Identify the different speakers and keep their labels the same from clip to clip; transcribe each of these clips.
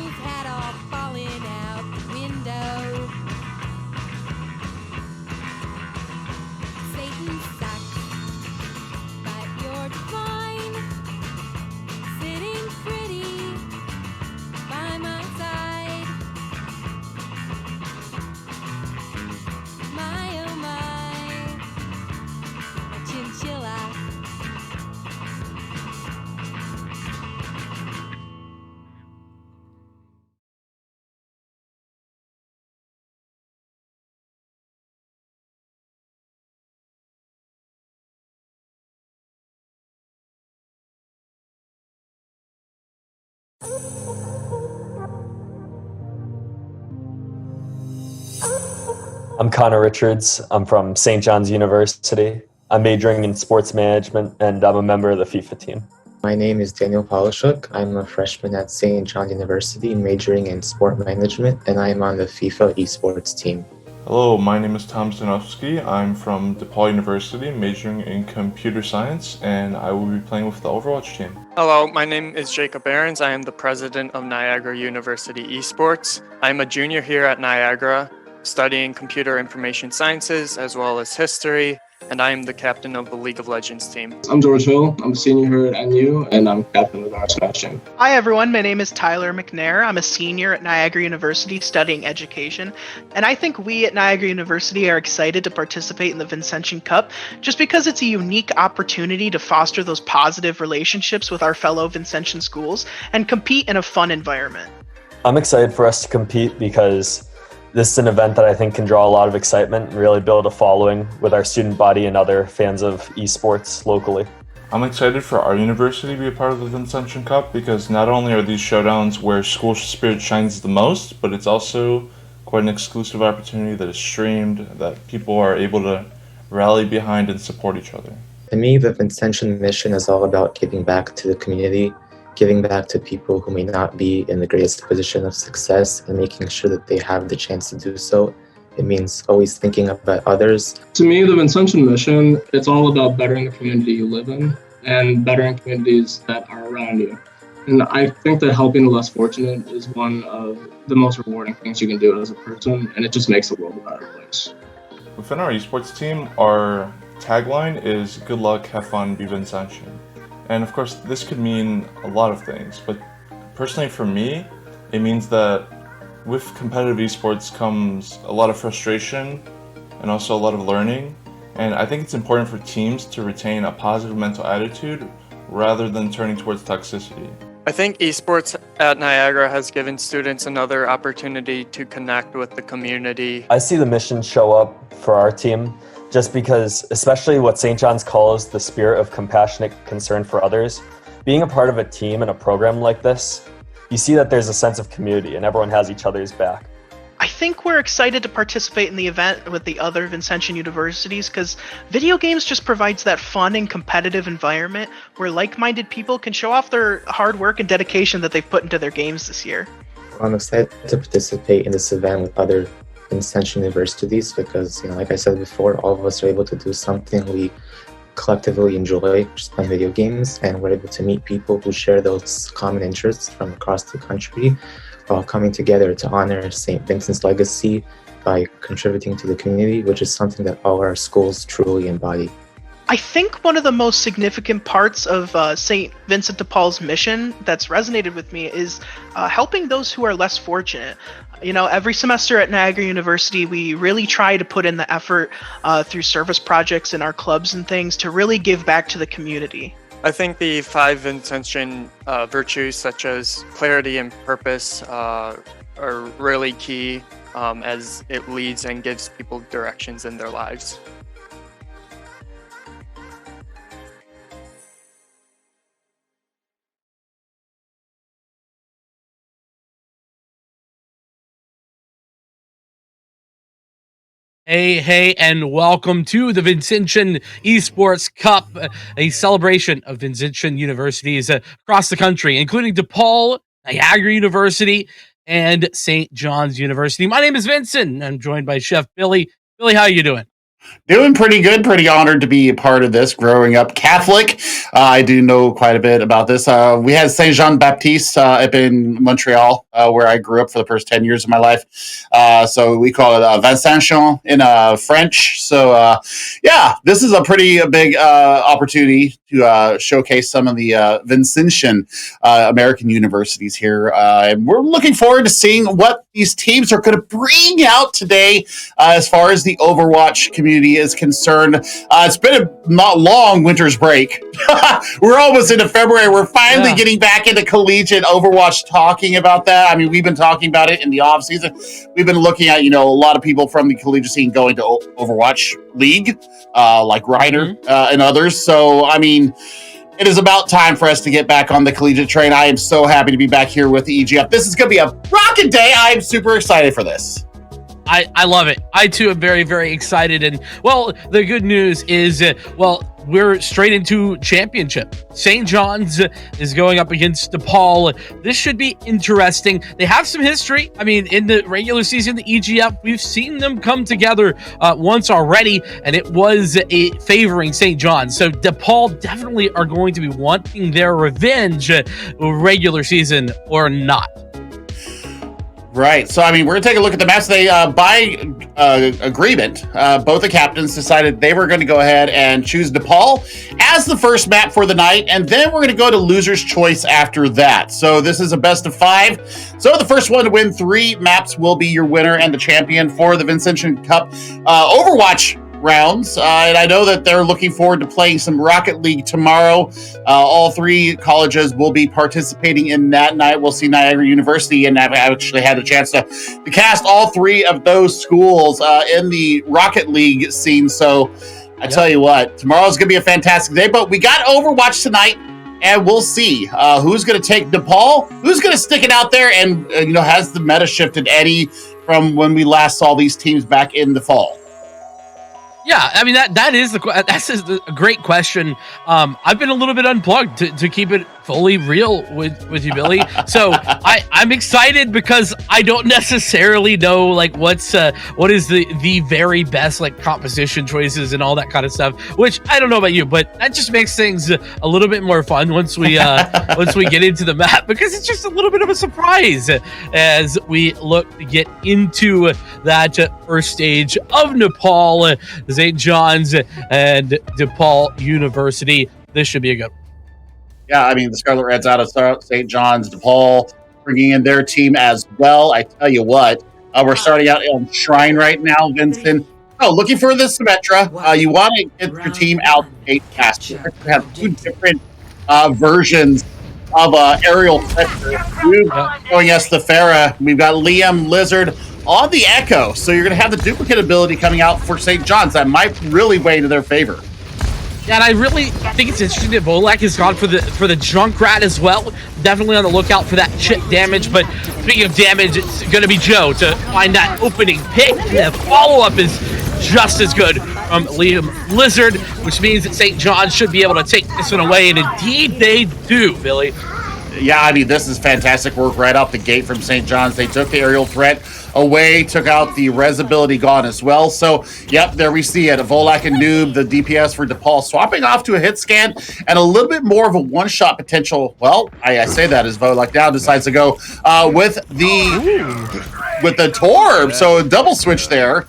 Speaker 1: schools had all fallen out the window. Satan sucks, but you're divine, sitting pretty by my side. My oh my, a chinchilla.
Speaker 2: I'm Connor Richards. I'm from St. John's University. I'm majoring in sports management, and I'm a member of the FIFA team.
Speaker 3: My name is Daniel Polishuk. I'm a freshman at St. John's University, majoring in sport management, and I am on the FIFA esports team.
Speaker 4: Hello, my name is Tom Stanowski. I'm from DePaul University, majoring in computer science, and I will be playing with the Overwatch team.
Speaker 5: Hello, my name is Jacob Ahrens. I am the president of Niagara University Esports. I'm a junior here at Niagara, studying computer information sciences as well as history, and I am the captain of the League of Legends team.
Speaker 6: I'm George Hill. I'm a senior here at NU, and I'm captain of our Smash team.
Speaker 7: Hi everyone, my name is Tyler McNair. I'm a senior at Niagara University studying education, and I think we at Niagara University are excited to participate in the Vincentian Cup just because it's a unique opportunity to foster those positive relationships with our fellow Vincentian schools and compete in a fun environment.
Speaker 2: I'm excited for us to compete because this is an event that I think can draw a lot of excitement and really build a following with our student body and other fans of esports locally.
Speaker 4: I'm excited for our university to be a part of the Vincentian Cup because not only are these showdowns where school spirit shines the most, but it's also quite an exclusive opportunity that is streamed, that people are able to rally behind and support each other.
Speaker 3: To me, the Vincentian mission is all about giving back to the community, giving back to people who may not be in the greatest position of success and making sure that they have the chance to do so. It means always thinking about others.
Speaker 6: To me, the Vincentian mission, it's all about bettering the community you live in and bettering communities that are around you. And I think that helping the less fortunate is one of the most rewarding things you can do as a person, and it just makes the world a better place.
Speaker 4: Within our esports team, our tagline is good luck, have fun, be Vincentian. And of course, this could mean a lot of things, but personally for me, it means that with competitive esports comes a lot of frustration and also a lot of learning. And I think it's important for teams to retain a positive mental attitude rather than turning towards toxicity.
Speaker 5: I think esports at Niagara has given students another opportunity to connect with the community.
Speaker 2: I see the mission show up for our team just because, especially what St. John's calls the spirit of compassionate concern for others, being a part of a team and a program like this, you see that there's a sense of community and everyone has each other's back.
Speaker 7: I think we're excited to participate in the event with the other Vincentian universities because video games just provides that fun and competitive environment where like-minded people can show off their hard work and dedication that they've put into their games this year.
Speaker 3: I'm excited to participate in this event with other Vincentian universities because, like I said before, all of us are able to do something we collectively enjoy, just playing video games, and we're able to meet people who share those common interests from across the country, while coming together to honor St. Vincent's legacy by contributing to the community, which is something that all our schools truly embody.
Speaker 7: I think one of the most significant parts of St. Vincent de Paul's mission that's resonated with me is helping those who are less fortunate. Every semester at Niagara University, we really try to put in the effort through service projects in our clubs and things to really give back to the community.
Speaker 5: I think the 5 Vincentian virtues such as clarity and purpose are really key as it leads and gives people directions in their lives.
Speaker 8: Hey, and welcome to the Vincentian Esports Cup, a celebration of Vincentian universities across the country, including DePaul, Niagara University, and St. John's University. My name is Vincent, and I'm joined by Chef Billy. Billy, how are you doing?
Speaker 9: Doing pretty good. Pretty honored to be a part of this. Growing up Catholic, I do know quite a bit about this. We had Saint Jean Baptiste up in Montreal, where I grew up for the first 10 years of my life. So we call it Vincentian in French. So yeah, this is a pretty big opportunity to showcase some of the Vincentian American universities here. And we're looking forward to seeing what these teams are going to bring out today as far as the Overwatch community is concerned. It's been a not long winter's break. We're almost into February. We're finally getting back into collegiate Overwatch, talking about that. I mean, we've been talking about it in the off season. We've been looking at, a lot of people from the collegiate scene going to Overwatch League, like Reiner and others. So, I mean, it is about time for us to get back on the collegiate train. I am so happy to be back here with the EGF. This is going to be a rocking day. I am super excited for this.
Speaker 8: I love it. I too am very, very excited. And well, the good news is, we're straight into championship. St. John's is going up against DePaul. This should be interesting. They have some history. I mean, in the regular season, the EGF, we've seen them come together once already, and it was favoring St. John's. So DePaul definitely are going to be wanting their revenge, regular season or not.
Speaker 9: Right. So, I mean, we're going to take a look at the match. They, by agreement, both the captains decided they were going to go ahead and choose DePaul as the first map for the night, and then we're going to go to loser's choice after that. So this is a best of 5. So the first one to win 3 maps will be your winner and the champion for the Vincentian Cup Overwatch rounds. And I know that they're looking forward to playing some Rocket League tomorrow. All 3 colleges will be participating in that night. We'll see Niagara University, and I've actually had a chance to cast all 3 of those schools in the Rocket League scene. So I tell you what, tomorrow's going to be a fantastic day, but we got Overwatch tonight, and we'll see who's going to take DePaul, who's going to stick it out there, and has the meta shifted any from when we last saw these teams back in the fall?
Speaker 8: Yeah, I mean that's a great question. I've been a little bit unplugged to keep it fully real with you, Billy. So I'm excited because I don't necessarily know like what is the very best like composition choices and all that kind of stuff. Which I don't know about you, but that just makes things a little bit more fun once we get into the map, because it's just a little bit of a surprise as we look to get into that first stage of Nepal. St. John's and DePaul University. This should be a good one.
Speaker 9: Yeah, I mean, the Scarlet Reds out of St. John's, DePaul, bringing in their team as well. I tell you what, we're starting out on Shrine right now, Vincent. Looking for the Symmetra. You want to get your team out 8 cast. You have 2 different versions of aerial pressure. Showing us the Farah. We've got Liam, Lizard on the Echo. So you're going to have the duplicate ability coming out for St. John's. That might really weigh into their favor.
Speaker 8: Yeah, and I really think it's interesting that Volak has gone for the Junkrat as well. Definitely on the lookout for that chip damage. But speaking of damage, it's going to be Joe to find that opening pick. The follow-up is just as good from Liam Lizard, which means that St. John's should be able to take this one away, and indeed they do, Billy.
Speaker 9: Yeah, I mean, this is fantastic work right off the gate from St. John's. They took the aerial threat away, took out the res ability gone as well. So, yep, there we see it. A Volak and Noob, the DPS for DePaul, swapping off to a hit scan and a little bit more of a one-shot potential. Well, I say that as Volak now decides to go with the Torb. So, a double switch there.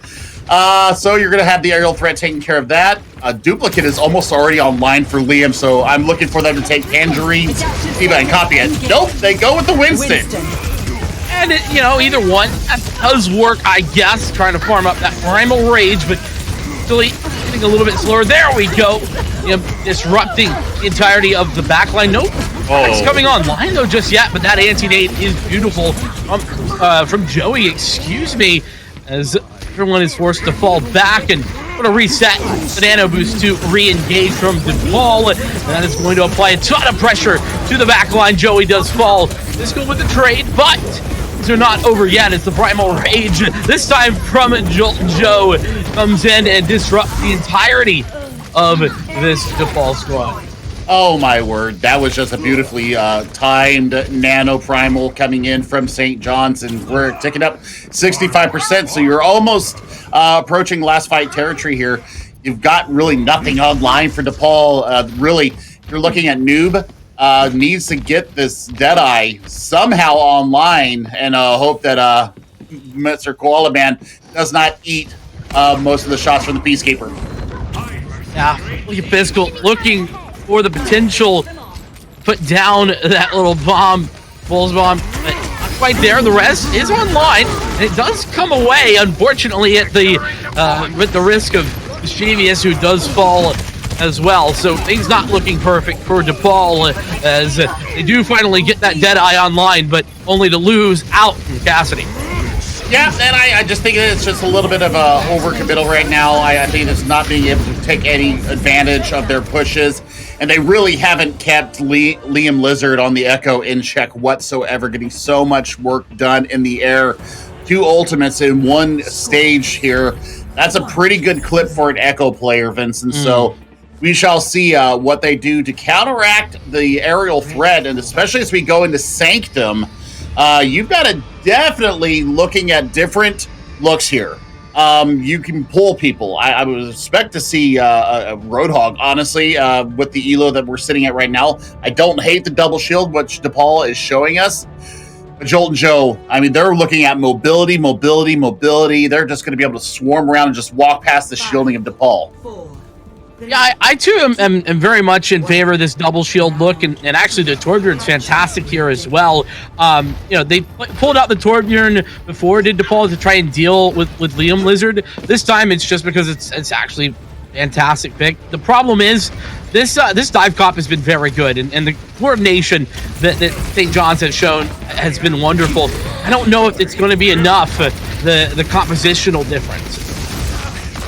Speaker 9: So you're going to have the aerial threat taking care of that. A duplicate is almost already online for Liam, so I'm looking for them to take Tangerine, Eva, and copy it. Nope, they go with the Winston.
Speaker 8: And, either one, that does work, I guess, trying to farm up that Primal Rage, but still getting a little bit slower. There we go. Disrupting the entirety of the backline. Nope. It's coming online, though, just yet, but that anti-nade is beautiful from Joey, excuse me, as everyone is forced to fall back and put a reset. The nano boost to re-engage from DePaul. And that is going to apply a ton of pressure to the back line. Joey does fall. Let's go with the trade, but these are not over yet. It's the Primal Rage. This time from Joe comes in and disrupts the entirety of this DePaul squad.
Speaker 9: Oh my word, that was just a beautifully timed nano primal coming in from St. John's, and we're ticking up 65%, so you're almost approaching last fight territory here. You've got really nothing online for DePaul. Really, you're looking at Noob. Needs to get this Deadeye somehow online, and hope that Mr. Koala Man does not eat most of the shots from the Peacekeeper.
Speaker 8: Yeah, look at Physical looking for the potential put down that little bomb, Bull's bomb. But not quite there. The rest is online. And it does come away, unfortunately, at the with the risk of Mischievous, who does fall as well. So things not looking perfect for DePaul as they do finally get that Deadeye online, but only to lose out from Cassidy.
Speaker 9: Yeah, and I just think it's just a little bit of a overcommittal right now. I think it's not being able to take any advantage of their pushes, and they really haven't kept Liam Lizard on the Echo in check whatsoever, getting so much work done in the air. 2 ultimates in one stage here. That's a pretty good clip for an Echo player, Vincent. So we shall see what they do to counteract the aerial threat, and especially as we go into Sanctum, you've got to definitely looking at different looks here. You can pull people. I would expect to see a Roadhog, honestly, with the elo that we're sitting at right now. I don't hate the double shield, which DePaul is showing us. But Jolt and Joe, I mean, they're looking at mobility. They're just going to be able to swarm around and just walk past the shielding of DePaul.
Speaker 8: Yeah, I too am very much in favor of this double shield look, and actually the Torbjorn's fantastic here as well. They pulled out the Torbjorn before did DePaul to try and deal with Liam Lizard. This time it's just because it's actually fantastic pick. The problem is this dive cop has been very good, and the coordination that St. John's has shown has been wonderful. I don't know if it's going to be enough, the compositional difference.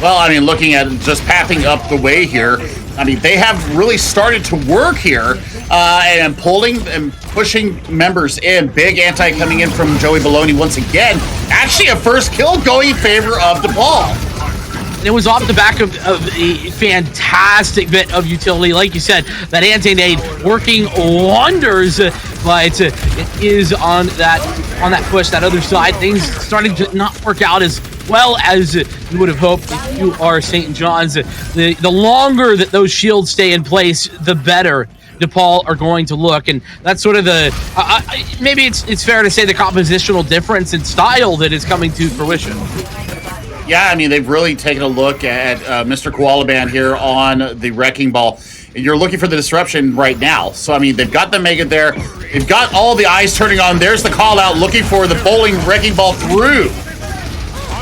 Speaker 9: Well, I mean, looking at just pathing up the way here, I mean, they have really started to work here and pulling and pushing members in. Big anti coming in from Joey Baloney once again. Actually, a first kill going in favor of DePaul.
Speaker 8: It was off the back of a fantastic bit of utility. Like you said, that anti-nade working wonders, but it is on that push, that other side. Things starting to not work out as well as you would have hoped if you are St. John's. The longer that those shields stay in place, the better DePaul are going to look, and that's sort of the maybe it's fair to say the compositional difference in style that is coming to fruition.
Speaker 9: Yeah, I mean, they've really taken a look at Mr. Koala Man here on the Wrecking Ball. You're looking for the disruption right now. So, I mean, they've got the Mega there. They've got all the eyes turning on. There's the call out looking for the bowling Wrecking Ball through.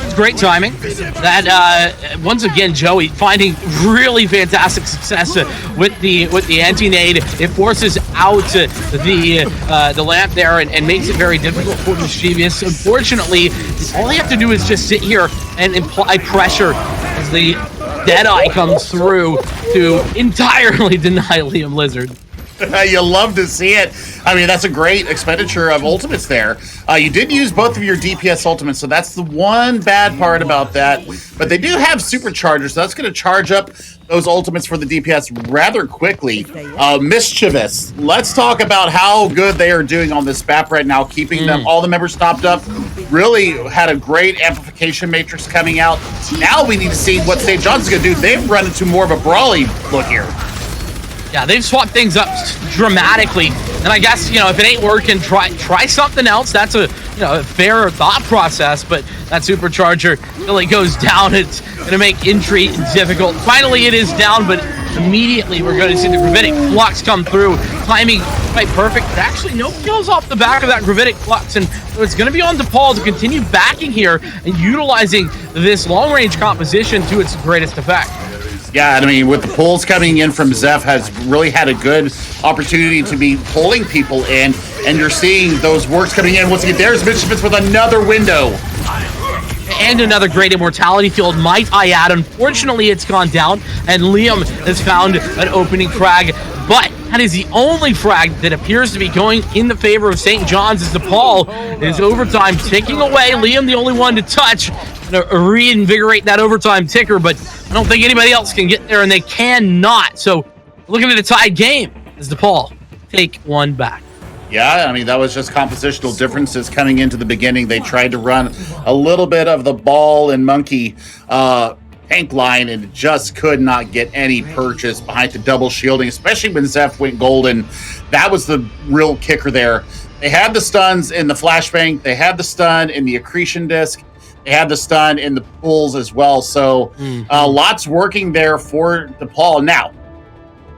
Speaker 8: It's great timing. That once again, Joey finding really fantastic success with the anti-nade. It forces out the lamp there and makes it very difficult for Mischievous. Unfortunately, all they have to do is just sit here and apply pressure as the Deadeye comes through to entirely deny Liam Lizard.
Speaker 9: You love to see it. I mean, that's a great expenditure of ultimates there. You did use both of your DPS ultimates, so that's the one bad part about that. But they do have superchargers, so that's going to charge up those ultimates for the DPS rather quickly. Mischievous. Let's talk about how good they are doing on this map right now, keeping them all the members topped up. Really had a great amplification matrix coming out. Now we need to see what St. John's is going to do. They've run into more of a brawly look here.
Speaker 8: Yeah, they've swapped things up dramatically, and I guess, if it ain't working, try something else. That's a fair thought process, but that supercharger really goes down. It's going to make entry difficult. Finally, it is down, but immediately we're going to see the gravitic flux come through. Timing quite perfect, but actually no kills off the back of that gravitic flux, and so it's going to be on DePaul to continue backing here and utilizing this long-range composition to its greatest effect.
Speaker 9: Yeah, I mean, with the pulls coming in from Zeph has really had a good opportunity to be pulling people in, and you're seeing those works coming in. Once again, there's Mischievous with another window.
Speaker 8: And another great immortality field, might I add. Unfortunately, it's gone down, and Liam has found an opening frag, but that is the only frag that appears to be going in the favor of St. John's as DePaul is overtime ticking away. Liam, the only one to touch, to reinvigorate that overtime ticker, but I don't think anybody else can get there, and they cannot. So Looking at a tied game as DePaul take one back.
Speaker 9: Yeah, I mean, that was just compositional differences coming into the beginning. They tried to run a little bit of the ball and monkey tank line and just could not get any purchase behind the double shielding, especially when Zeph went golden. That was the real kicker there. They had the stuns in the flashbang. They had the stun in the accretion disc. They had the stun in the pulls as well. So lots working there for DePaul. Now,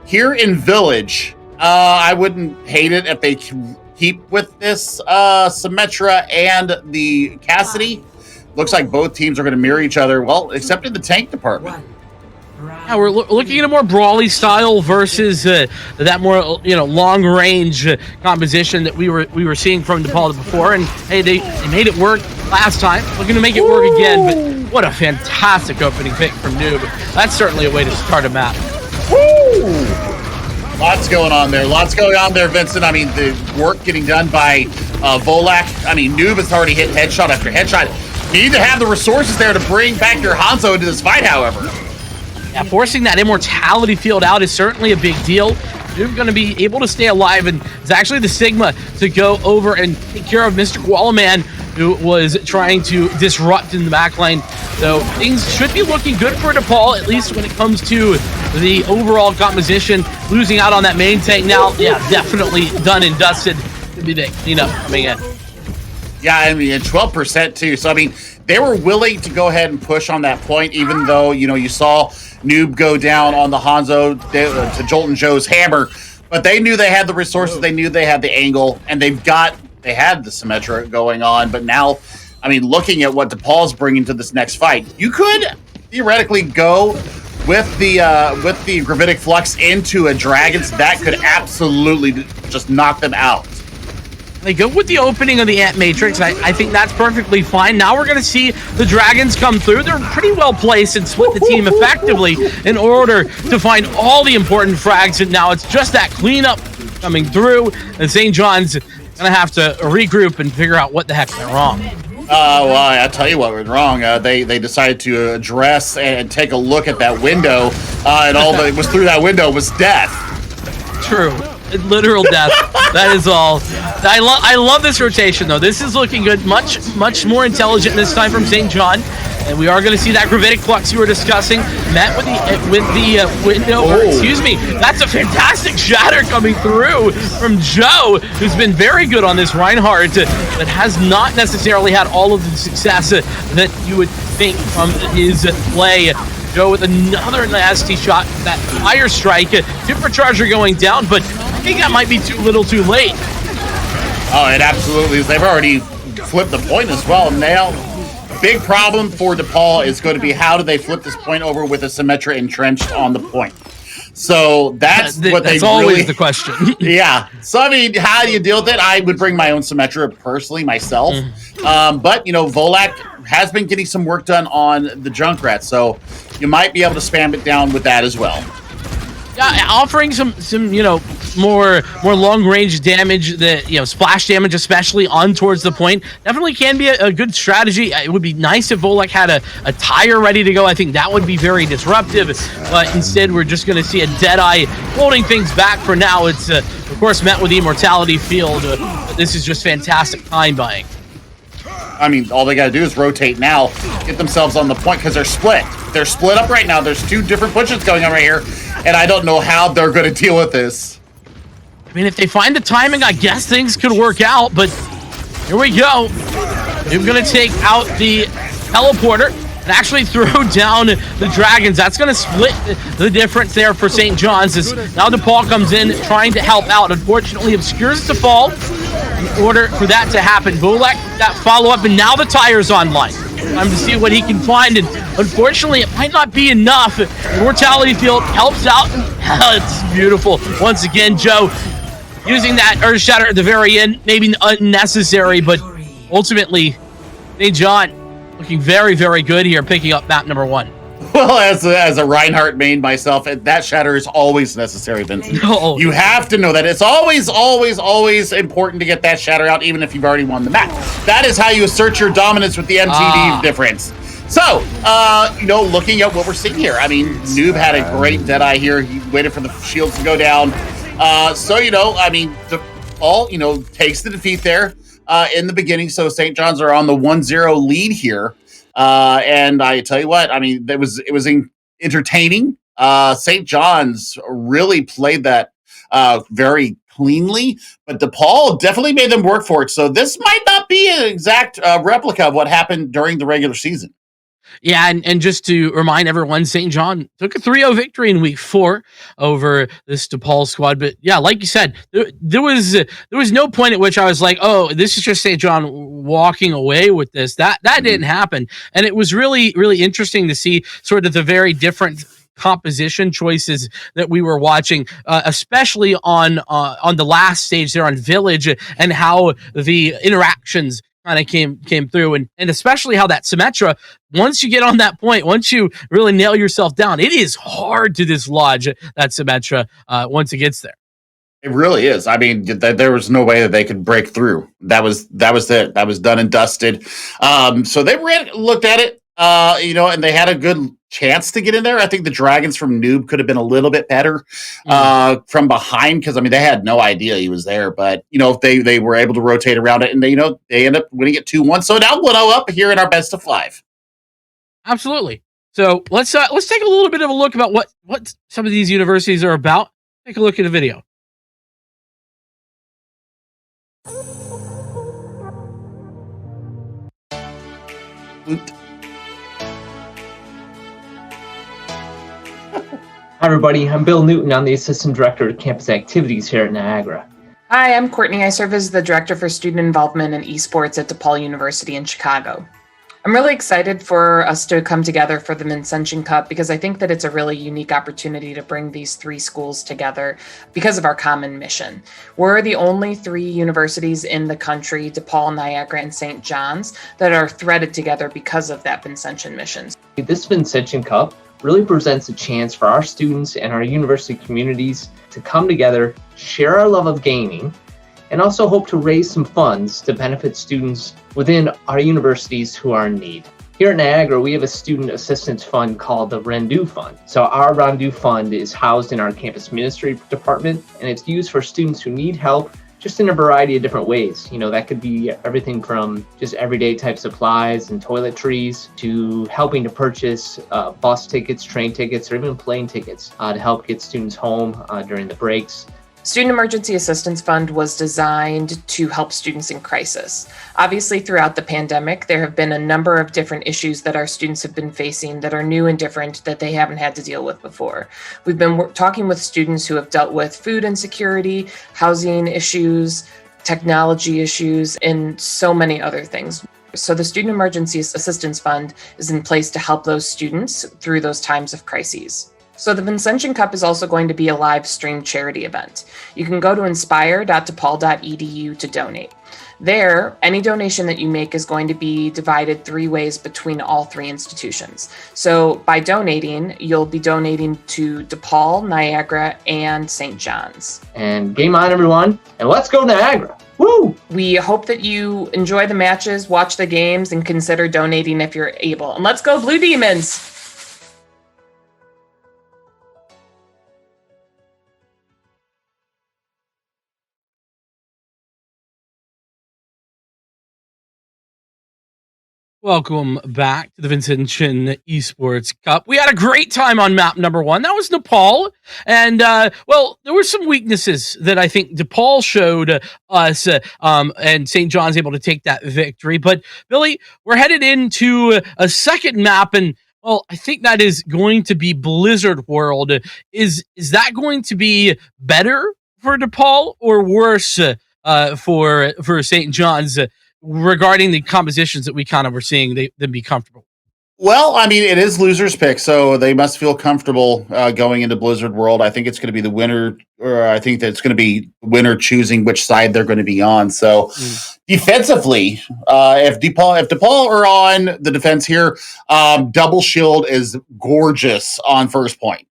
Speaker 9: here in Village, I wouldn't hate it if they keep with this Symmetra and the Cassidy. Looks like both teams are going to mirror each other, well, except in the tank department.
Speaker 8: Yeah, we're looking at a more brawly style versus that more long range composition that we were seeing from DePaul before. And hey, they made it work last time. Looking to make it work again. But what a fantastic opening pick from Noob. That's certainly a way to start a map.
Speaker 9: Woo! Lots going on there. Lots going on there, Vincent. I mean, the work getting done by Volak. I mean, Noob has already hit headshot after headshot. You need to have the resources there to bring back your Hanzo into this fight, however.
Speaker 8: Yeah, forcing that immortality field out is certainly a big deal. Noob going to be able to stay alive, and it's actually the Sigma to go over and take care of Mr. Koalaman, who was trying to disrupt in the back lane. So things should be looking good for DePaul, at least when it comes to the overall composition. Losing out on that main tank now, yeah, definitely done and dusted. Could be the cleanup coming in.
Speaker 9: Yeah, I mean, 12% too. So, I mean, they were willing to go ahead and push on that point, even though, you saw Noob go down on the Hanzo to Jolton Joe's hammer. But they knew they had the resources, they knew they had the angle, and they had the Symmetra going on. But now, I mean, looking at what DePaul's bringing to this next fight, you could theoretically go with the Gravitic Flux into a Dragons. That could absolutely just knock them out.
Speaker 8: They go with the opening of the Ant Matrix. I think that's perfectly fine. Now we're going to see the Dragons come through. They're pretty well placed and split the team effectively in order to find all the important frags. And now it's just that cleanup coming through. And St. John's going to have to regroup and figure out what the heck went wrong.
Speaker 9: Well, I'll tell you what went wrong. They decided to address and take a look at that window, and all that was through that window was death.
Speaker 8: True. Literal death. That is all. I love this rotation, though. This is looking good. Much more intelligent this time from St. John. And we are going to see that Gravitic Flux you were discussing met with the window. Excuse me. That's a fantastic shatter coming through from Joe, who's been very good on this Reinhardt, but has not necessarily had all of the success that you would think from his play. Joe with another nasty shot. That fire strike. Supercharger going down, but I think that might be too little too late.
Speaker 9: Oh, it absolutely is. They've already flipped the point as well. Now, big problem for DePaul is going to be how do they flip this point over with a Symmetra entrenched on the point. So that's what
Speaker 8: that's
Speaker 9: they
Speaker 8: always
Speaker 9: really,
Speaker 8: the question.
Speaker 9: Yeah. So I mean, how do you deal with it? I would bring my own Symmetra personally myself. But Volak has been getting some work done on the Junkrat, so you might be able to spam it down with that as well.
Speaker 8: Yeah, offering some more long range damage, that splash damage especially on towards the point, definitely can be a good strategy. It would be nice if Volak had a tire ready to go. I think that would be very disruptive, but instead we're just going to see a Deadeye holding things back for now. It's of course met with the Immortality Field. This is just fantastic time buying.
Speaker 9: I mean, all they got to do is rotate now, get themselves on the point, because they're split. They're split up right now. There's two different pushes going on right here, and I don't know how they're going to deal with this.
Speaker 8: I mean, if they find the timing, I guess things could work out, but here we go. They're going to take out the teleporter and actually throw down the Dragons. That's going to split the difference there for St. John's, as now DePaul comes in trying to help out. Unfortunately, obscures the fall in order for that to happen. Volak, that follow-up, and now the tire's online. Time to see what he can find, and unfortunately, it might not be enough. Immortality Field helps out. It's beautiful. Once again, Joe using that Earth Shatter at the very end, maybe unnecessary, but ultimately, St. John looking very, very good here, picking up map number 1.
Speaker 9: Well, as a Reinhardt main myself, that shatter is always necessary, Vincent.
Speaker 8: No.
Speaker 9: You have to know that. It's always, always, always important to get that shatter out, even if you've already won the map. That is how you assert your dominance with the MTD difference. So, looking at what we're seeing here, I mean, Noob had a great Deadeye here. He waited for the shields to go down. DePaul, takes the defeat there in the beginning. So St. John's are on the 1-0 lead here. And I tell you what, I mean, it was entertaining. St. John's really played that very cleanly, but DePaul definitely made them work for it. So this might not be an exact replica of what happened during the regular season.
Speaker 8: Yeah, and just to remind everyone, St. John took a 3-0 victory in week 4 over this DePaul squad. But yeah, like you said, there was no point at which I was like, oh, this is just St. John walking away with this. That didn't happen. And it was really, really interesting to see sort of the very different composition choices that we were watching, especially on the last stage there on Village, and how the interactions kind of came through, and especially how that Symmetra, once you get on that point, once you really nail yourself down, it is hard to dislodge that Symmetra once it gets there.
Speaker 9: It really is. I mean, there was no way that they could break through. That was it. That was done and dusted. So they looked at it, and they had a good chance to get in there. I think the Dragons from Noob could have been a little bit better from behind, because I mean they had no idea he was there. But they were able to rotate around it, and they end up winning it 2-1. So now 1-0 up here in our best of 5.
Speaker 8: Absolutely. So let's take a little bit of a look about what some of these universities are about. Take a look at a video.
Speaker 10: Hi everybody, I'm Bill Newton. I'm the Assistant Director of Campus Activities here at Niagara.
Speaker 11: Hi, I'm Courtney. I serve as the Director for Student Involvement and Esports at DePaul University in Chicago. I'm really excited for us to come together for the Vincentian Cup because I think that it's a really unique opportunity to bring these 3 schools together because of our common mission. We're the only 3 universities in the country, DePaul, Niagara, and St. John's, that are threaded together because of that Vincentian mission.
Speaker 10: This Vincentian Cup really presents a chance for our students and our university communities to come together, share our love of gaming, and also hope to raise some funds to benefit students within our universities who are in need. Here at Niagara, we have a student assistance fund called the Rendu Fund. So our Rendu Fund is housed in our campus ministry department, and it's used for students who need help just in a variety of different ways. That could be everything from just everyday type supplies and toiletries to helping to purchase bus tickets, train tickets, or even plane tickets to help get students home during the breaks.
Speaker 11: Student Emergency Assistance Fund was designed to help students in crisis. Obviously, throughout the pandemic, there have been a number of different issues that our students have been facing that are new and different that they haven't had to deal with before. We've been talking with students who have dealt with food insecurity, housing issues, technology issues, and so many other things. So the Student Emergency Assistance Fund is in place to help those students through those times of crises. So the Vincentian Cup is also going to be a live stream charity event. You can go to inspire.depaul.edu to donate. There, any donation that you make is going to be divided 3 ways between all 3 institutions. So by donating, you'll be donating to DePaul, Niagara, and St. John's.
Speaker 10: And game on, everyone, and let's go Niagara. Woo!
Speaker 11: We hope that you enjoy the matches, watch the games, and consider donating if you're able. And let's go Blue Demons!
Speaker 8: Welcome back to the Vincentian Esports Cup. We had a great time on map number 1. That was Nepal. And, there were some weaknesses that I think DePaul showed us, and St. John's able to take that victory. But, Billy, we're headed into a second map, and, I think that is going to be Blizzard World. Is that going to be better for DePaul or worse for St. John's? Regarding the compositions that we kind of were seeing, them be comfortable.
Speaker 9: Well, I mean, it is loser's pick, so they must feel comfortable going into Blizzard World. I think it's going to be the winner, or I think that it's going to be the winner choosing which side they're going to be on. So defensively, if DePaul are on the defense here, double shield is gorgeous on first point.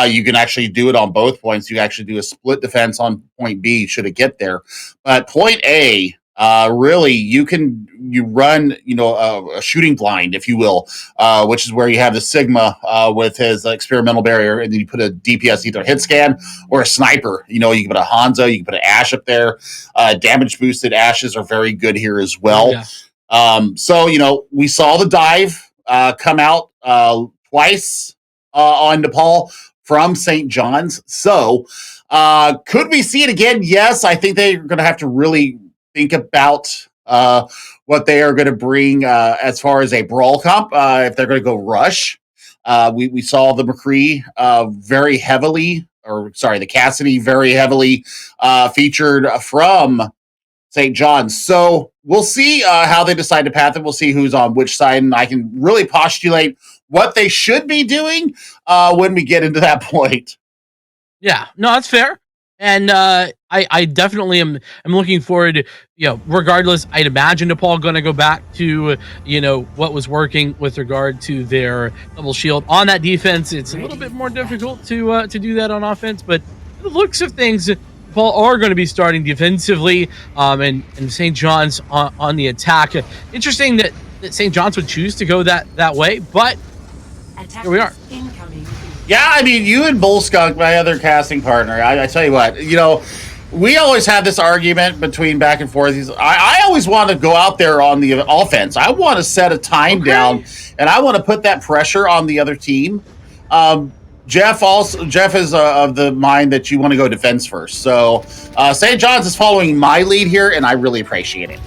Speaker 9: You can actually do it on both points. You actually do a split defense on point B should it get there. But point A, really, you run, a shooting blind, if you will, which is where you have the Sigma with his experimental barrier, and then you put a DPS, either a hit scan or a sniper. You can put a Hanzo, you can put an Ash up there. Damage boosted Ashes are very good here as well. So, we saw the dive come out twice on Nepal from St. John's. So could we see it again? Yes, I think they're going to have to really think about what they are going to bring as far as a brawl comp, if they're going to go rush. We saw the McCree the Cassidy very heavily featured from St. John's. So we'll see how they decide to path it. We'll see who's on which side, and I can really postulate what they should be doing when we get into that point.
Speaker 8: Yeah, no, that's fair. And I definitely am looking forward to, regardless, I'd imagine Nepal going to go back to, what was working with regard to their double shield. On that defense, it's a little bit more difficult to do that on offense, but the looks of things, Nepal are going to be starting defensively, and St. John's on the attack. Interesting that St. John's would choose to go that way, but here we are.
Speaker 9: Yeah, I mean, you and Bullskunk, my other casting partner, I tell you what, we always have this argument between back and forth. I always want to go out there on the offense. I want to set a time down, and I want to put that pressure on the other team. Jeff is of the mind that you want to go defense first. So St. John's is following my lead here, and I really appreciate it.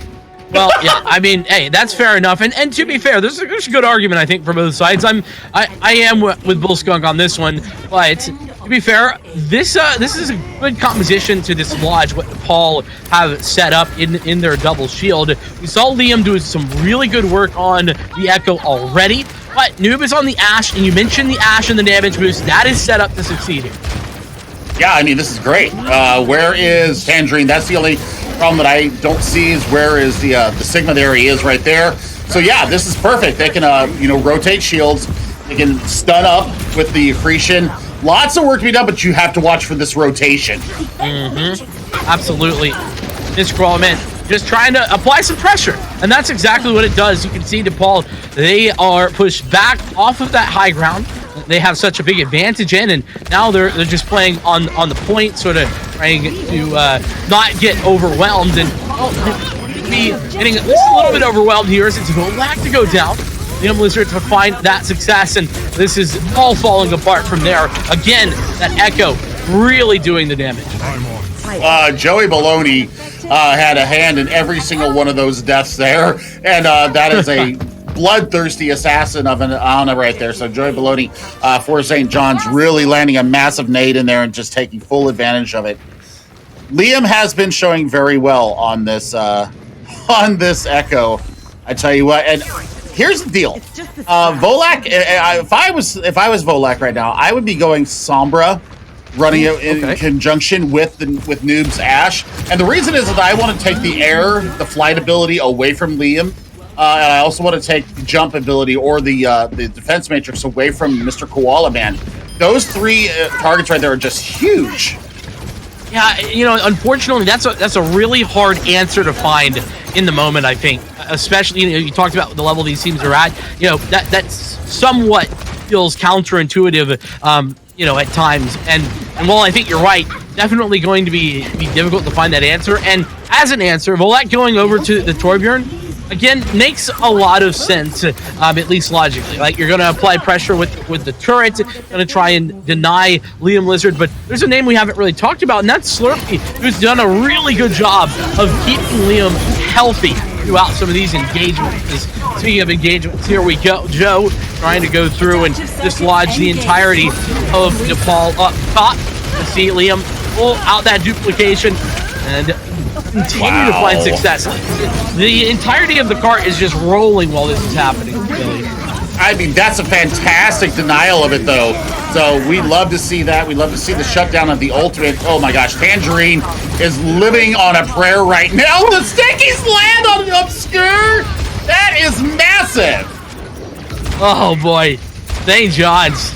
Speaker 8: Well, yeah, I mean, hey, that's fair enough. And to be fair, there's a good argument, I think, for both sides. I am with Bullskunk on this one, but to be fair, this is a good composition to dislodge what Paul have set up in their double shield. We saw Liam do some really good work on the Echo already, but Noob is on the Ashe, and you mentioned the Ashe and the damage boost. That is set up to succeed here.
Speaker 9: Yeah, I mean, this is great. Where is Tangerine? That's the only problem that I don't see is where is the Sigma. There he is right there. So yeah, this is perfect. They can rotate shields. They can stun up with the accretion. Lots of work to be done, but you have to watch for this rotation.
Speaker 8: Absolutely. This Crawlman just trying to apply some pressure, and that's exactly what it does. You can see DePaul, they are pushed back off of that high ground. They have such a big advantage in, and now they're just playing on the point, sort of trying to not get overwhelmed, and be getting just a little bit overwhelmed here as it's Volak to go down. Liam Lizard to find that success, and this is all falling apart from there. Again, that Echo really doing the damage.
Speaker 9: Joey Baloney had a hand in every single one of those deaths there, and that is a bloodthirsty assassin of an Ana right there. So Joey Baloney for St. John's really landing a massive nade in there and just taking full advantage of it. Liam has been showing very well on this Echo. I tell you what, and here's the deal. Volak, if I was Volak right now, I would be going Sombra, running it in conjunction with Noob's Ashe. And the reason is that I want to take the flight ability away from Liam. And I also want to take the jump ability or the defense matrix away from Mr. Koala Man. Those three targets right there are just huge.
Speaker 8: Yeah, unfortunately, that's a really hard answer to find in the moment, I think. Especially, you talked about the level these teams are at. That's somewhat feels counterintuitive, at times. And while I think you're right, definitely going to be difficult to find that answer. And as an answer, Volak going over to the Torbjorn, again, makes a lot of sense, at least logically. Like, you're going to apply pressure with the turret, going to try and deny Liam Lizard, but there's a name we haven't really talked about, and that's Slurpee, who's done a really good job of keeping Liam healthy throughout some of these engagements. Speaking of engagements, here we go. Joe trying to go through and dislodge the entirety of Nepal up top. To see Liam pull out that duplication and continue to find success. The entirety of the cart is just rolling while this is happening. Really.
Speaker 9: I mean, that's a fantastic denial of it, though. So we love to see that. We love to see the shutdown of the ultimate. Oh my gosh, Tangerine is living on a prayer right now. The stickies land on the obscure. That is massive.
Speaker 8: Oh boy, St. John's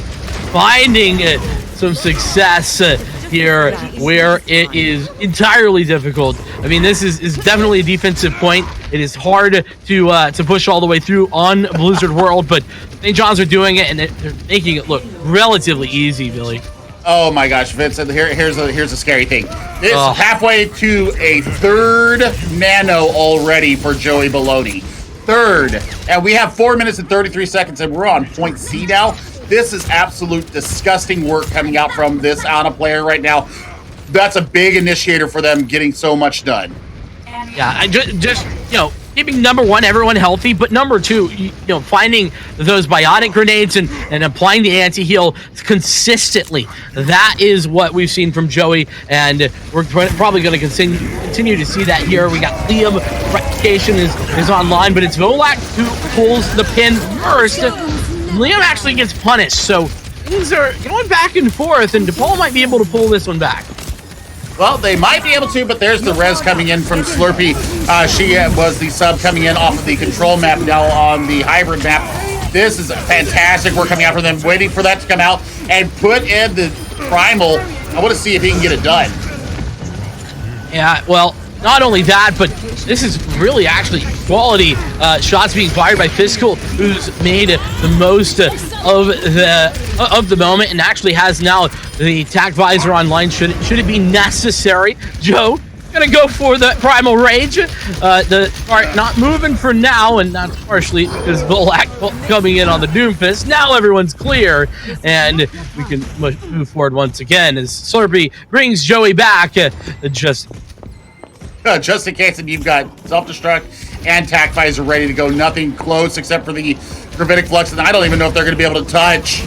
Speaker 8: finding some success here where it is entirely difficult. I mean, this is definitely a defensive point. It is hard to push all the way through on Blizzard World, but St. John's are doing it, and they're making it look relatively easy, Billy.
Speaker 9: Oh my gosh, Vincent, here's a scary thing. This is halfway to a third nano already for Joey Baloney. Third. And we have 4 minutes and 33 seconds, and we're on point C now. This is absolute disgusting work coming out from this Ana player right now. That's a big initiator for them getting so much done.
Speaker 8: Yeah, I just keeping number one, everyone healthy, but number two, finding those biotic grenades and applying the anti-heal consistently. That is what we've seen from Joey, and we're probably going to continue to see that here. We got Liam, replication is online, but it's Volak who pulls the pin first. Liam actually gets punished, so things are going back and forth, and DePaul might be able to pull this one back.
Speaker 9: Well, they might be able to, but there's the res coming in from Slurpee. She was the sub coming in off of the control map, now on the hybrid map. This is fantastic work coming out for them, waiting for that to come out and put in the primal. I want to see if he can get it done.
Speaker 8: Yeah, well, not only that, but this is really actually quality shots being fired by Fiscal, who's made the most of the moment and actually has now the attack visor online. Should it be necessary? Joe gonna go for the primal rage. The part not moving for now, and that's partially because Volak coming in on the Doomfist. Now everyone's clear, and we can move forward once again as Slurpee brings Joey back.
Speaker 9: Just in case, and you've got self-destruct and tac visor ready to go. Nothing close except for the gravitic flux, and I don't even know if they're going to be able to touch.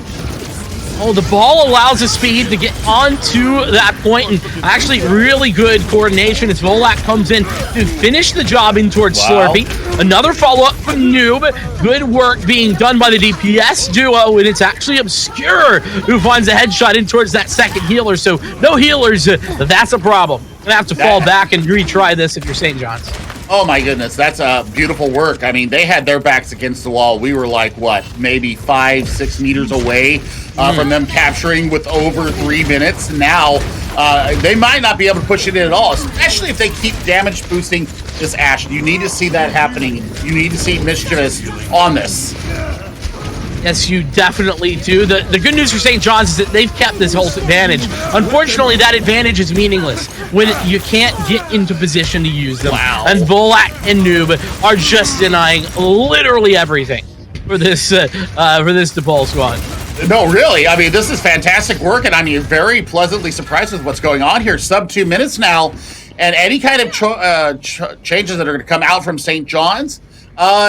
Speaker 8: Oh, the ball allows the speed to get onto that point, and actually really good coordination as Volak comes in to finish the job in towards Slurpee. Another follow-up from Noob. Good work being done by the DPS duo, and it's actually Obscure who finds a headshot in towards that second healer, so no healers. That's a problem. Gonna have to fall back and retry this if you're St. John's.
Speaker 9: Oh my goodness, that's beautiful work. I mean, they had their backs against the wall. We were like, what, maybe 5-6 meters away from them capturing with over 3 minutes. Now, they might not be able to push it in at all, especially if they keep damage boosting this Ashe. You need to see that happening. You need to see Mischievous on this.
Speaker 8: Yes, you definitely do. The good news for St. John's is that they've kept this whole advantage. Unfortunately, that advantage is meaningless when you can't get into position to use them.
Speaker 9: Wow.
Speaker 8: And Volak and Noob are just denying literally everything for this DePaul squad.
Speaker 9: No, really. I mean, this is fantastic work, and I'm very pleasantly surprised with what's going on here. Sub 2 minutes now, and any kind of changes that are going to come out from St. John's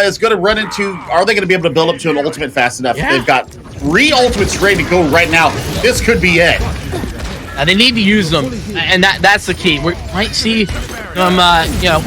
Speaker 9: is going to run into, are they going to be able to build up to an ultimate fast enough?
Speaker 8: Yeah.
Speaker 9: They've got 3 ultimates ready to go right now. This could be it.
Speaker 8: They need to use them, and that's the key. We might see some,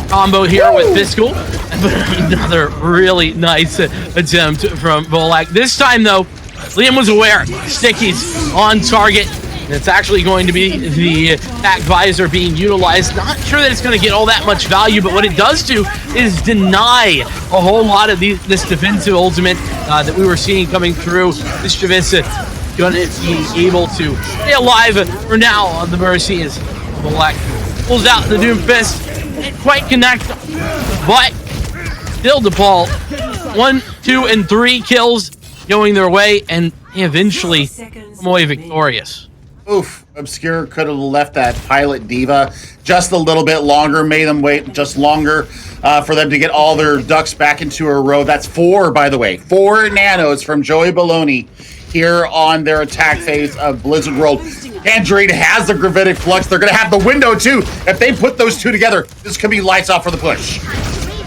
Speaker 8: combo here with Fiscal, but another really nice attempt from Volak. This time, though, Liam was aware. Sticky's on target. It's actually going to be the attack visor being utilized. Not sure that it's going to get all that much value, but what it does do is deny a whole lot of this defensive ultimate that we were seeing coming through. Mischievous going to be able to stay alive for now on the Mercy as Black pulls out the Doomfist. Didn't quite connect, but still DePaul 1, 2, and 3 kills going their way, and they eventually come away victorious.
Speaker 9: Oof, Obscure could have left that Pilot Diva just a little bit longer, made them wait just longer for them to get all their ducks back into a row. That's 4, by the way. 4 nanos from Joey Baloney here on their attack phase of Blizzard World. Tangerine has the Gravitic Flux. They're going to have the window, too. If they put those 2 together, this could be lights off for the push.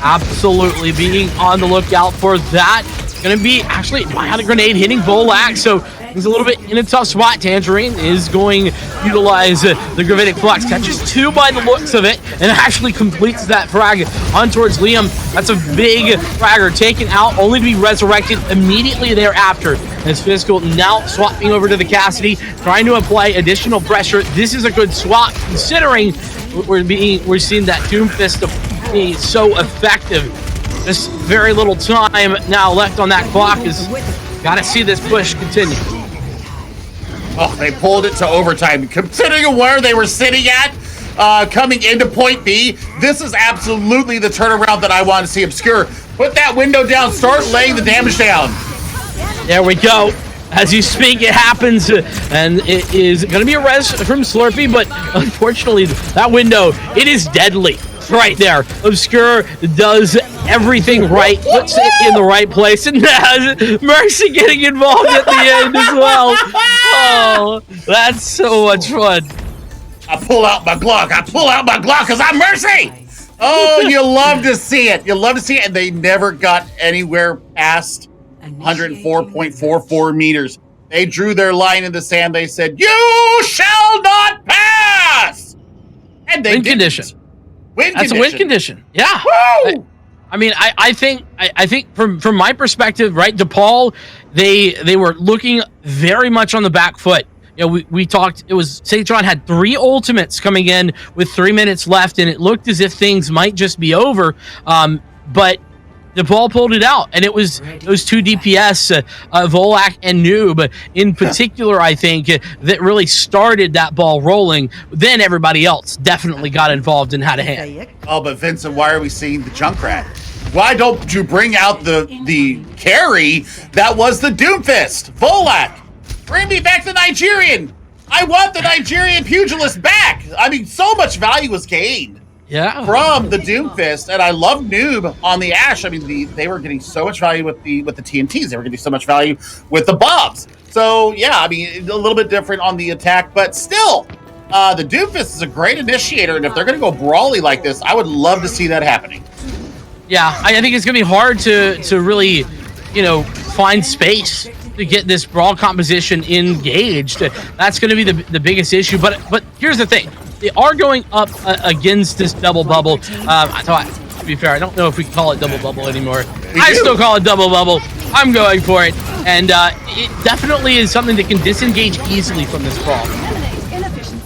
Speaker 8: Absolutely being on the lookout for that. Going to be actually Biotic Grenade hitting Volak, so he's a little bit in a tough spot. Tangerine is going to utilize the Gravitic Flux. Catches 2 by the looks of it, and actually completes that frag on towards Liam. That's a big fragger taken out, only to be resurrected immediately thereafter. As Fiscal now swapping over to the Cassidy, trying to apply additional pressure. This is a good swap, considering we're seeing that Doomfist be so effective. Just very little time now left on that clock. Is got to see this push continue.
Speaker 9: Oh, they pulled it to overtime. Considering where they were sitting at, coming into point B, this is absolutely the turnaround that I want to see. Obscure, put that window down, start laying the damage down.
Speaker 8: There we go. As you speak, it happens, and it is going to be a res from Slurpee, but unfortunately, that window, it is deadly. Right there. Obscure does everything right, puts it in the right place, and has Mercy getting involved at the end as well. Oh, that's so much fun.
Speaker 9: I pull out my Glock because I'm Mercy. Oh, you love to see it. You love to see it, and they never got anywhere past 104.44 meters. They drew their line in the sand. They said, "You shall not pass," and they
Speaker 8: Win
Speaker 9: didn't.
Speaker 8: condition.
Speaker 9: Win
Speaker 8: That's
Speaker 9: condition.
Speaker 8: a win condition. Yeah.
Speaker 9: Woo!
Speaker 8: I mean, I think from my perspective, right, DePaul, they were looking very much on the back foot. You know, we talked. It was St. John had 3 ultimates coming in with 3 minutes left, and it looked as if things might just be over. But DePaul pulled it out, and it was those 2 DPS, Volak and Noob in particular, I think, that really started that ball rolling. Then everybody else definitely got involved and had a hand.
Speaker 9: Oh, but Vincent, why are we seeing the Junkrat? Why don't you bring out the carry that was the Doomfist? Volak, bring me back the Nigerian. I want the Nigerian pugilist back. I mean, so much value was gained.
Speaker 8: Yeah,
Speaker 9: from the Doomfist, and I love Noob on the Ash. I mean, they were getting so much value with the TNTs. They were getting so much value with the Bobs. So yeah, I mean, a little bit different on the attack, but still, the Doomfist is a great initiator. And if they're going to go brawly like this, I would love to see that happening.
Speaker 8: Yeah, I think it's going to be hard to really, find space to get this brawl composition engaged. That's going to be the biggest issue. But here's the thing. They are going up against this double bubble. To be fair, I don't know if we can call it double bubble anymore. I still call it double bubble. I'm going for it. And it definitely is something that can disengage easily from this brawl.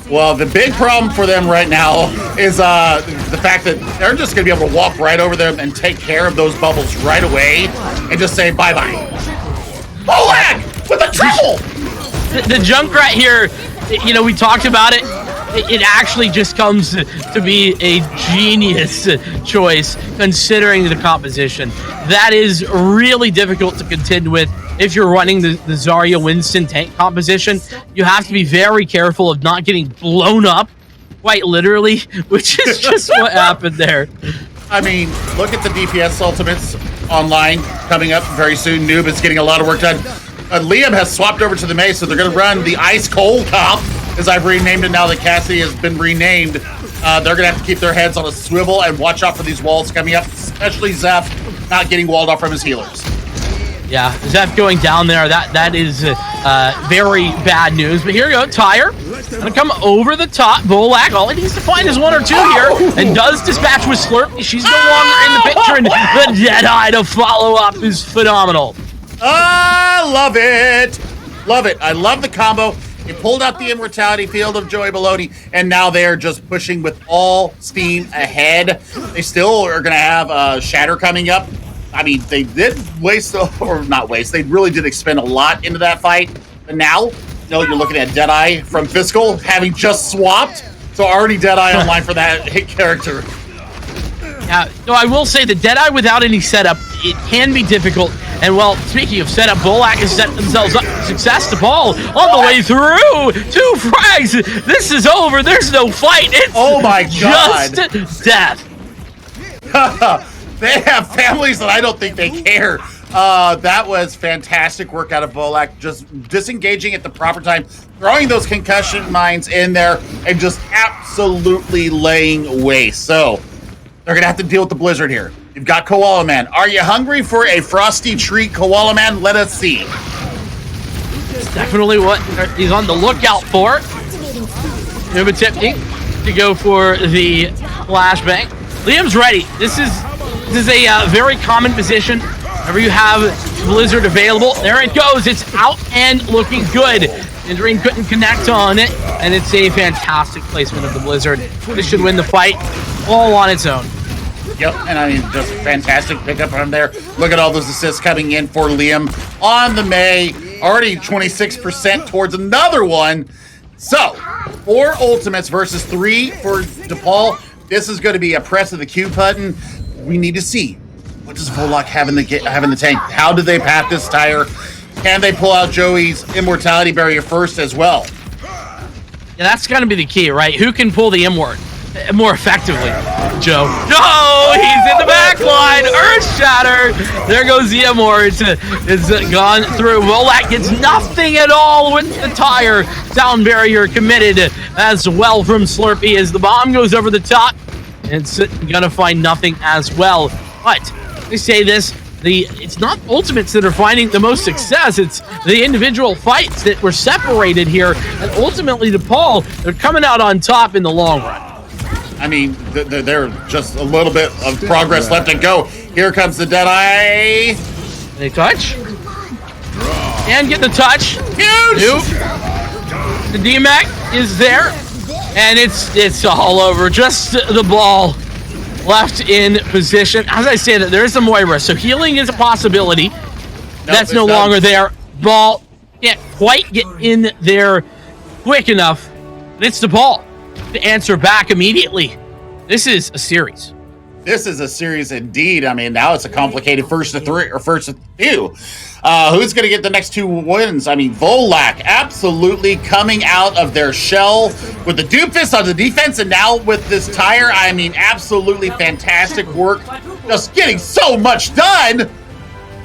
Speaker 9: Well, the big problem for them right now is the fact that they're just going to be able to walk right over them and take care of those bubbles right away and just say bye-bye. Oleg with a triple!
Speaker 8: The Junkrat here, we talked about it. It actually just comes to be a genius choice considering the composition. That is really difficult to contend with if you're running the Zarya Winston tank composition. You have to be very careful of not getting blown up, quite literally, which is just what happened there.
Speaker 9: I mean, look at the DPS ultimates online coming up very soon. Noob is getting a lot of work done. Liam has swapped over to the Mei, so they're going to run the Ice Cold Cop, as I've renamed it now that Cassie has been renamed. They're going to have to keep their heads on a swivel and watch out for these walls coming up, especially Zeph not getting walled off from his healers.
Speaker 8: Yeah, Zeph going down there, that is very bad news. But here you go, Tyre. Gonna come over the top. Volak, all he needs to find is 1 or 2 here, and does dispatch with Slurp. She's no longer in the picture, and the Deadeye to follow up is phenomenal.
Speaker 9: I love it. Love it. I love the combo. They pulled out the Immortality Field of Joy Baloney, and now they're just pushing with all steam ahead. They still are going to have Shatter coming up. I mean, they did waste, or not waste, they really did expend a lot into that fight. But now, you're looking at Deadeye from Fiscal, having just swapped. So already Deadeye online for that hit character.
Speaker 8: Yeah, no, I will say that Deadeye without any setup, it can be difficult. And well, speaking of setup, Volak has set themselves up for success. The ball on the way through. 2 frags. This is over. There's no fight. It's
Speaker 9: oh my God.
Speaker 8: Just death.
Speaker 9: They have families that I don't think they care. That was fantastic work out of Volak, just disengaging at the proper time, throwing those concussion mines in there, and just absolutely laying waste. So they're gonna have to deal with the blizzard here. You've got Koala Man. Are you hungry for a frosty treat, Koala Man? Let us see.
Speaker 8: It's definitely what he's on the lookout for. Noob attempting to go for the flashbang. Liam's ready. This is a very common position. Whenever you have Blizzard available, there it goes. It's out and looking good. Indrine couldn't connect on it, and it's a fantastic placement of the Blizzard. This should win the fight all on its own.
Speaker 9: Yep, and I mean, just fantastic pickup from there. Look at all those assists coming in for Liam on the Mei. already 26% towards another one. So, 4 ultimates versus 3 for DePaul. This is going to be a press of the Q button. We need to see, what does Volok have in the tank? How do they path this tire? Can they pull out Joey's immortality barrier first as well?
Speaker 8: Yeah, that's going to be the key, right? Who can pull the M word more effectively? Joe. No, he's in the back line. Earth shattered. There goes the M word. It's gone through. Volak gets nothing at all with the tire. Sound barrier committed as well from Slurpee as the bomb goes over the top. It's going to find nothing as well. But I say this. It's not ultimates that are finding the most success. It's the individual fights that were separated here. And ultimately, DePaul, they're coming out on top in the long run.
Speaker 9: I mean, they're just a little bit of progress left to go. Here comes the Deadeye.
Speaker 8: They touch. And get the touch.
Speaker 9: Huge!
Speaker 8: Nope. The DMAC is there. And it's all over. Just the ball left in position. As I say that, there is a Moira, so healing is a possibility. That's no longer there. Ball can't quite get in there quick enough. But it's the ball to answer back immediately. This is a series.
Speaker 9: This is a series indeed. I mean, now it's a complicated first to 3 or first to 2. Who's going to get the next 2 wins? I mean, Volak absolutely coming out of their shell with the Doomfist on the defense, and now with this tire. I mean, absolutely fantastic work. Just getting so much done.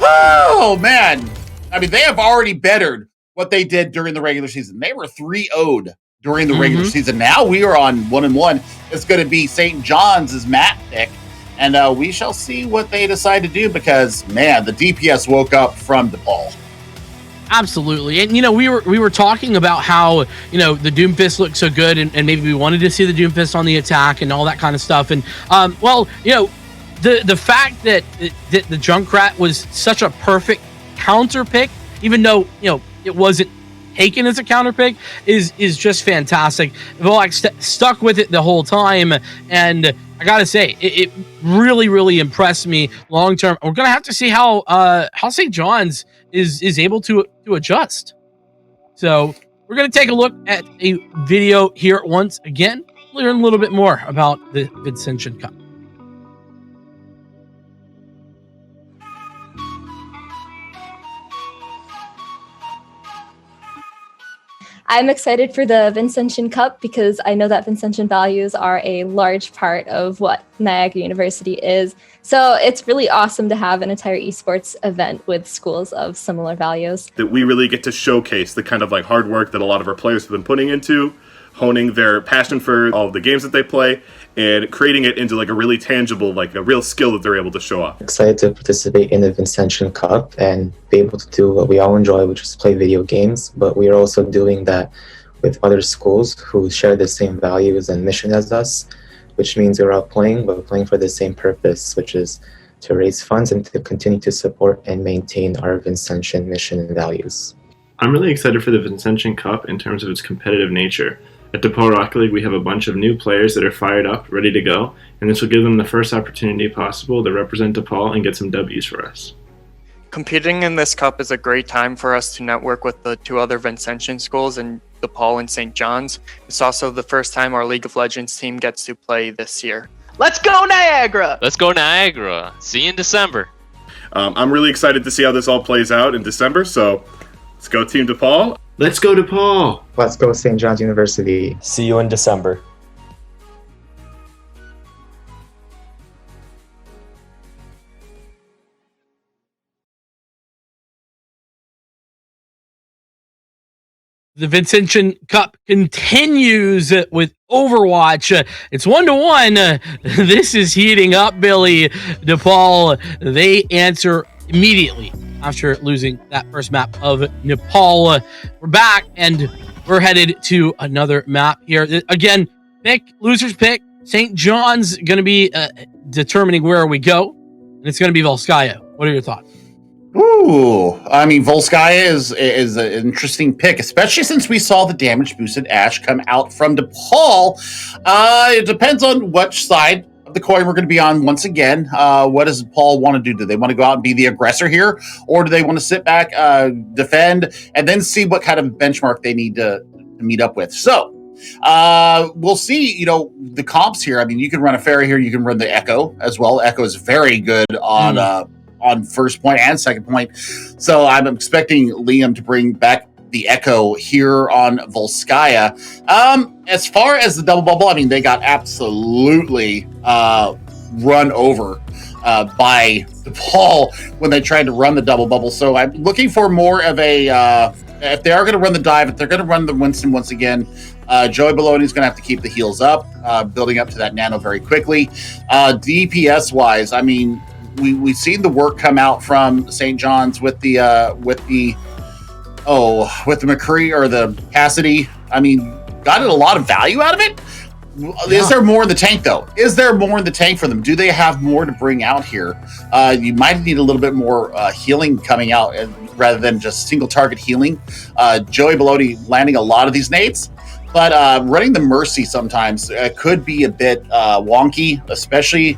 Speaker 9: Oh, man. I mean, they have already bettered what they did during the regular season. They were 3-0'd during the regular season. Now we are on 1-1. It's going to be St. John's as Matt pick. And we shall see what they decide to do because, man, the DPS woke up from DePaul.
Speaker 8: Absolutely. And, we were talking about how, the Doomfist looked so good and maybe we wanted to see the Doomfist on the attack and all that kind of stuff. And, the fact that the Junkrat was such a perfect counter pick, even though, it wasn't taken as a counter pick, is just fantastic. Volak stuck with it the whole time. And I gotta say, it really, really impressed me long term. We're gonna have to see how St. John's is able to adjust. So we're gonna take a look at a video here once again, learn a little bit more about the Vincentian Cup.
Speaker 12: I'm excited for the Vincentian Cup because I know that Vincentian values are a large part of what Niagara University is. So it's really awesome to have an entire esports event with schools of similar values.
Speaker 13: That we really get to showcase the kind of hard work that a lot of our players have been putting into, honing their passion for all of the games that they play, and creating it into a really tangible, a real skill that they're able to show off.
Speaker 3: Excited to participate in the Vincentian Cup and be able to do what we all enjoy, which is play video games. But we are also doing that with other schools who share the same values and mission as us, which means we're all playing, but we're playing for the same purpose, which is to raise funds and to continue to support and maintain our Vincentian mission and values.
Speaker 14: I'm really excited for the Vincentian Cup in terms of its competitive nature. At DePaul Rocket League, we have a bunch of new players that are fired up, ready to go, and this will give them the first opportunity possible to represent DePaul and get some W's for us.
Speaker 5: Competing in this cup is a great time for us to network with the 2 other Vincentian schools in DePaul and St. John's. It's also the first time our League of Legends team gets to play this year.
Speaker 7: Let's go Niagara!
Speaker 15: Let's go Niagara. See you in December.
Speaker 13: I'm really excited to see how this all plays out in December, so let's go Team DePaul.
Speaker 14: Let's go DePaul.
Speaker 3: Let's go St. John's University.
Speaker 2: See you in December.
Speaker 8: The Vincentian Cup continues with Overwatch. It's 1-1. This is heating up, Billy. DePaul, they answer immediately after losing that first map of Nepal. We're back and we're headed to another map here. Again, losers pick. St. John's going to be determining where we go, and it's going to be Volskaya. What are your thoughts?
Speaker 9: Ooh, I mean, Volskaya is an interesting pick, especially since we saw the damage boosted Ash come out from DePaul. It depends on which side the coin we're going to be on once again. What does Paul want to do? Do they want to go out and be the aggressor here, or do they want to sit back, defend, and then see what kind of benchmark they need to meet up with? So we'll see. The comps here. I mean, you can run a fairy here. You can run the Echo as well. Echo is very good on first point and second point. So I'm expecting Liam to bring back the Echo here on Volskaya. As far as the double bubble, I mean, they got absolutely run over by DePaul when they tried to run the double bubble. So I'm looking for more of a, if they are going to run the dive, if they're going to run the Winston once again, Joey Baloney's going to have to keep the heals up, building up to that nano very quickly. DPS wise, I mean, we've seen the work come out from St. John's with the McCree or the Cassidy. I mean, got a lot of value out of it. Yeah. Is there more in the tank, though? Is there more in the tank for them? Do they have more to bring out here? You might need a little bit more healing coming out rather than just single target healing. Joey Bellotti landing a lot of these nades. But running the Mercy sometimes could be a bit wonky, especially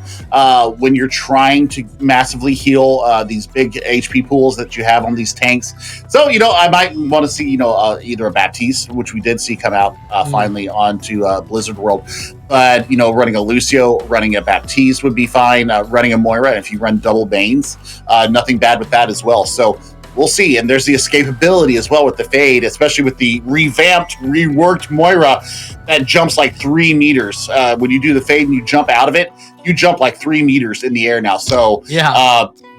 Speaker 9: when you're trying to massively heal these big HP pools that you have on these tanks. So, I might want to see, either a Baptiste, which we did see come out finally onto Blizzard World. But, running a Lucio, running a Baptiste would be fine. Running a Moira, if you run double Banes, nothing bad with that as well. So, we'll see. And there's the escapability as well with the Fade, especially with the revamped, reworked Moira that jumps like 3 meters. When you do the Fade and you jump out of it, you jump like 3 meters in the air now. So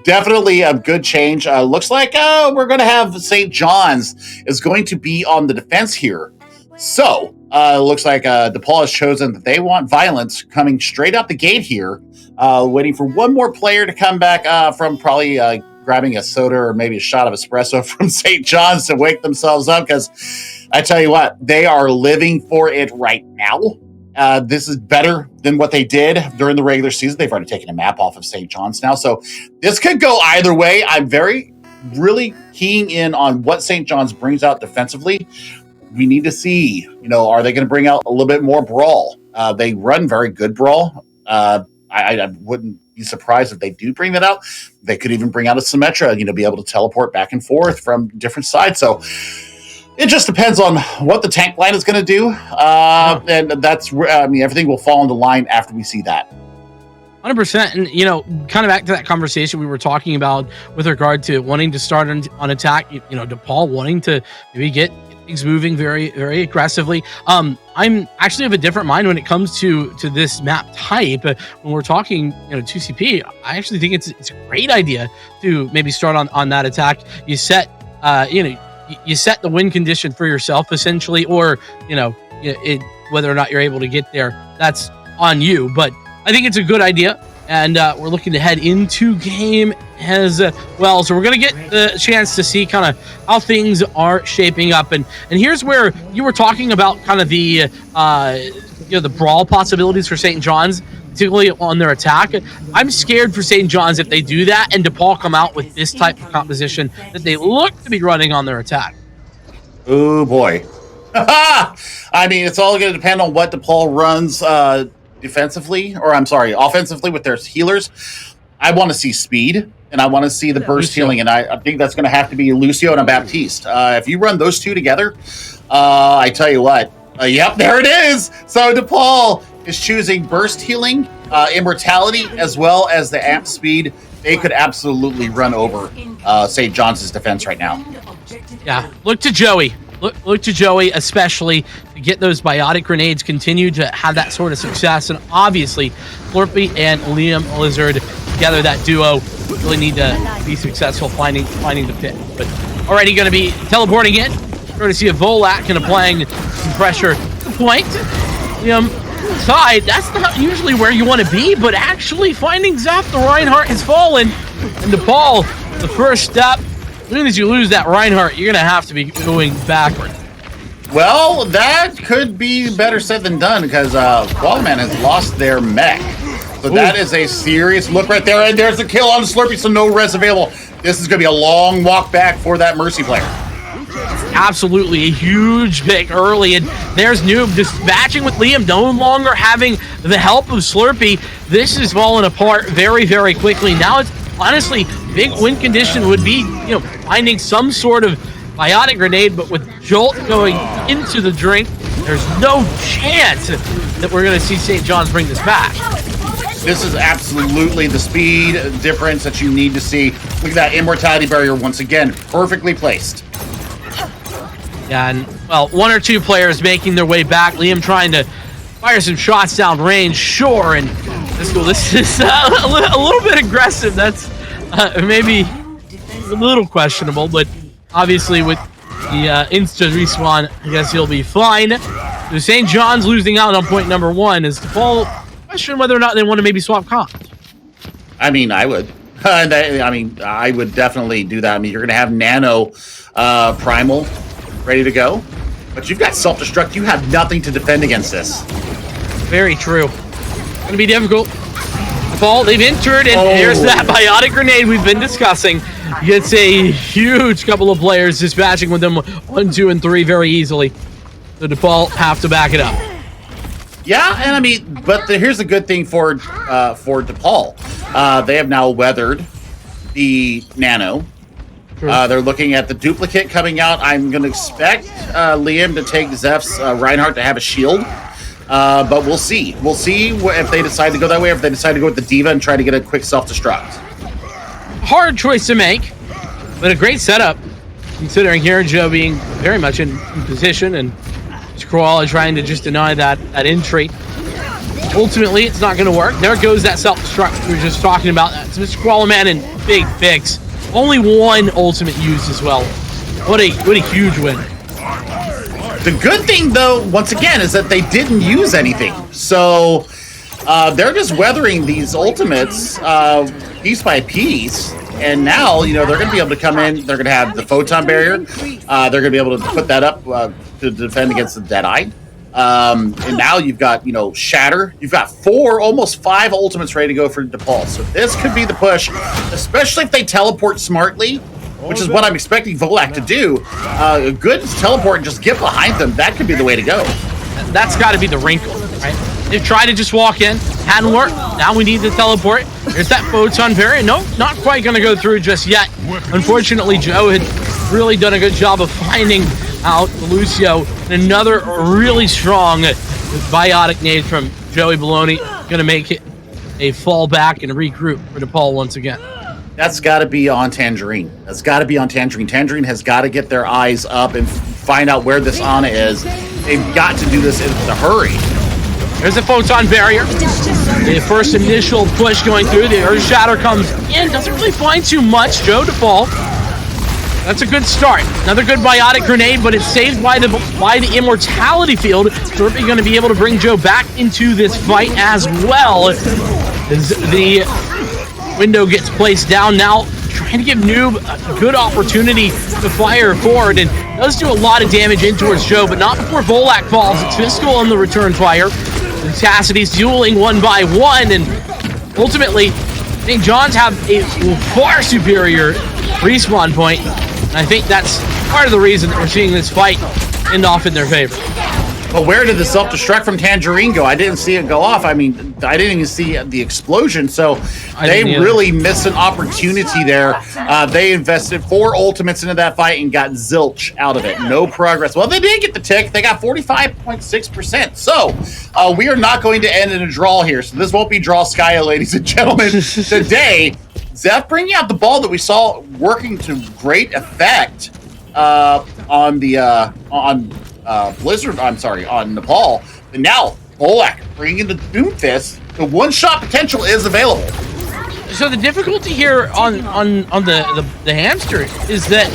Speaker 9: definitely a good change. Looks like we're going to have St. John's is going to be on the defense here. So looks like DePaul has chosen that they want violence coming straight out the gate here, waiting for one more player to come back from probably grabbing a soda or maybe a shot of espresso from St. John's to wake themselves up, because I tell you what, they are living for it right now. This is better than what they did during the regular season. They've already taken a map off of St. John's now, so this could go either way. I'm really keying in on what St. John's brings out defensively. We need to see, are they going to bring out a little bit more brawl? They run very good brawl. I wouldn't be surprised if they do bring that out. They could even bring out a Symmetra, be able to teleport back and forth from different sides. So it just depends on what the tank line is going to do. And that's, everything will fall into line after we see that.
Speaker 8: 100%. And, kind of back to that conversation we were talking about with regard to wanting to start on attack, DePaul wanting to maybe get things moving very, very aggressively. I'm actually of a different mind when it comes to this map type. When we're talking, 2CP, I actually think it's a great idea to maybe start on that attack. You set, you set the win condition for yourself essentially, or whether or not you're able to get there, that's on you. But I think it's a good idea. And we're looking to head into game as well. So we're going to get the chance to see kind of how things are shaping up. And here's where you were talking about kind of the the brawl possibilities for St. John's, particularly on their attack. I'm scared for St. John's if they do that and DePaul come out with this type of composition that they look to be running on their attack.
Speaker 9: Oh, boy. I mean, it's all going to depend on what DePaul runs offensively with their healers. I want to see speed, and I want to see the burst healing, and I think that's going to have to be Lucio and a Baptiste. If you run those two together, I tell you what, yep, there it is. So DePaul is choosing burst healing, immortality, as well as the amp speed. They could absolutely run over St. John's defense right now.
Speaker 8: Yeah, look to Joey. Look to Joey, especially to get those biotic grenades, continue to have that sort of success. And obviously, Florpy and Liam Lizard together, that duo, really need to be successful finding the pit. But already going to be teleporting in, courtesy of Volak, and applying some pressure to the point. Liam side, that's not usually where you want to be, but actually finding Zap, the Reinhardt has fallen. And DePaul, the first step. As soon as you lose that Reinhardt, you're going to have to be going backward.
Speaker 9: Well, that could be better said than done, because Wallman has lost their mech. So that is a serious look right there. And there's a kill on the Slurpee, so no res available. This is going to be a long walk back for that Mercy player.
Speaker 8: Absolutely a huge pick early, and there's Noob just matching with Liam, no longer having the help of Slurpee. This is falling apart very, very quickly. Now it's honestly, big win condition would be, finding some sort of biotic grenade, but with Jolt going into the drink, there's no chance that we're going to see St. John's bring this back.
Speaker 9: This is absolutely the speed difference that you need to see. Look at that immortality barrier once again, perfectly placed.
Speaker 8: Yeah, and, well, one or two players making their way back. Liam trying to fire some shots down range, sure, and this is a little bit aggressive. That's maybe a little questionable, but obviously with the instant respawn, I guess he'll be fine. So St. John's losing out on point number 1 is DePaul question whether or not they want to maybe swap comp.
Speaker 9: I mean, I would. I would definitely do that. I mean, you're going to have Nano Primal ready to go, but you've got self-destruct. You have nothing to defend against this.
Speaker 8: Very true. It's going to be difficult. DePaul, they've entered, and here's that biotic grenade we've been discussing. Gets a huge couple of players dispatching with them 1, 2, and 3 very easily. So DePaul have to back it up.
Speaker 9: Yeah, and I mean, but here's the good thing for DePaul. They have now weathered the Nano. They're looking at the duplicate coming out. I'm going to expect Liam to take Zeph's Reinhardt to have a shield. But we'll see. We'll see if they decide to go that way or if they decide to go with the Diva and try to get a quick self-destruct.
Speaker 8: Hard choice to make, but a great setup, considering here Joe being very much in position and Squall trying to just deny that entry. Ultimately, it's not going to work. There goes that self-destruct we were just talking about. That's Squall Man in big picks. Only 1 ultimate used as well. What a huge win.
Speaker 9: The good thing, though, once again, is that they didn't use anything. So they're just weathering these ultimates piece by piece. And now, they're going to be able to come in. They're going to have the photon barrier. They're going to be able to put that up to defend against the Deadeye. And now you've got, Shatter. You've got 4, almost 5 ultimates ready to go for DePaul. So this could be the push, especially if they teleport smartly, which is what I'm expecting Volak to do. A good teleport and just get behind them. That could be the way to go.
Speaker 8: That's got to be the wrinkle, right? They've tried to just walk in. Hadn't worked. Now we need to teleport. There's that photon barrier. Nope, not quite going to go through just yet. Unfortunately, Joe had really done a good job of finding out Lucio. And another really strong biotic nade from Joey Baloney. Going to make it a fall back and regroup for DePaul once again.
Speaker 9: That's got to be on Tangerine. That's got to be on Tangerine. Tangerine has got to get their eyes up and find out where this Ana is. They've got to do this in a hurry.
Speaker 8: There's a photon barrier. The first initial push going through. The Earth Shatter comes in. Doesn't really find too much. Joe DePaul. That's a good start. Another good biotic grenade, but it's saved by the immortality field. Slurpee going to be able to bring Joe back into this fight as well. As the window gets placed down now, trying to give Noob a good opportunity to fire forward, and does do a lot of damage in towards Joe, but not before Volak falls. It's Fiscal on the return fire. And Tacity's dueling 1 by 1, and ultimately, St. John's have a far superior respawn point, and I think that's part of the reason that we're seeing this fight end off in their favor.
Speaker 9: But where did the self-destruct from Tangerine go? I didn't see it go off. I mean, I didn't even see the explosion, so they really missed an opportunity there. They invested 4 ultimates into that fight and got zilch out of it. No progress. Well, they did get the tick. They got 45.6%. So we are not going to end in a draw here. So this won't be draw Skya, ladies and gentlemen. Today, Zeph bringing out the ball that we saw working to great effect on Blizzard, on Nepal. And now, Volak bringing the Doomfist. The one-shot potential is available.
Speaker 8: So the difficulty here on the hamster is that,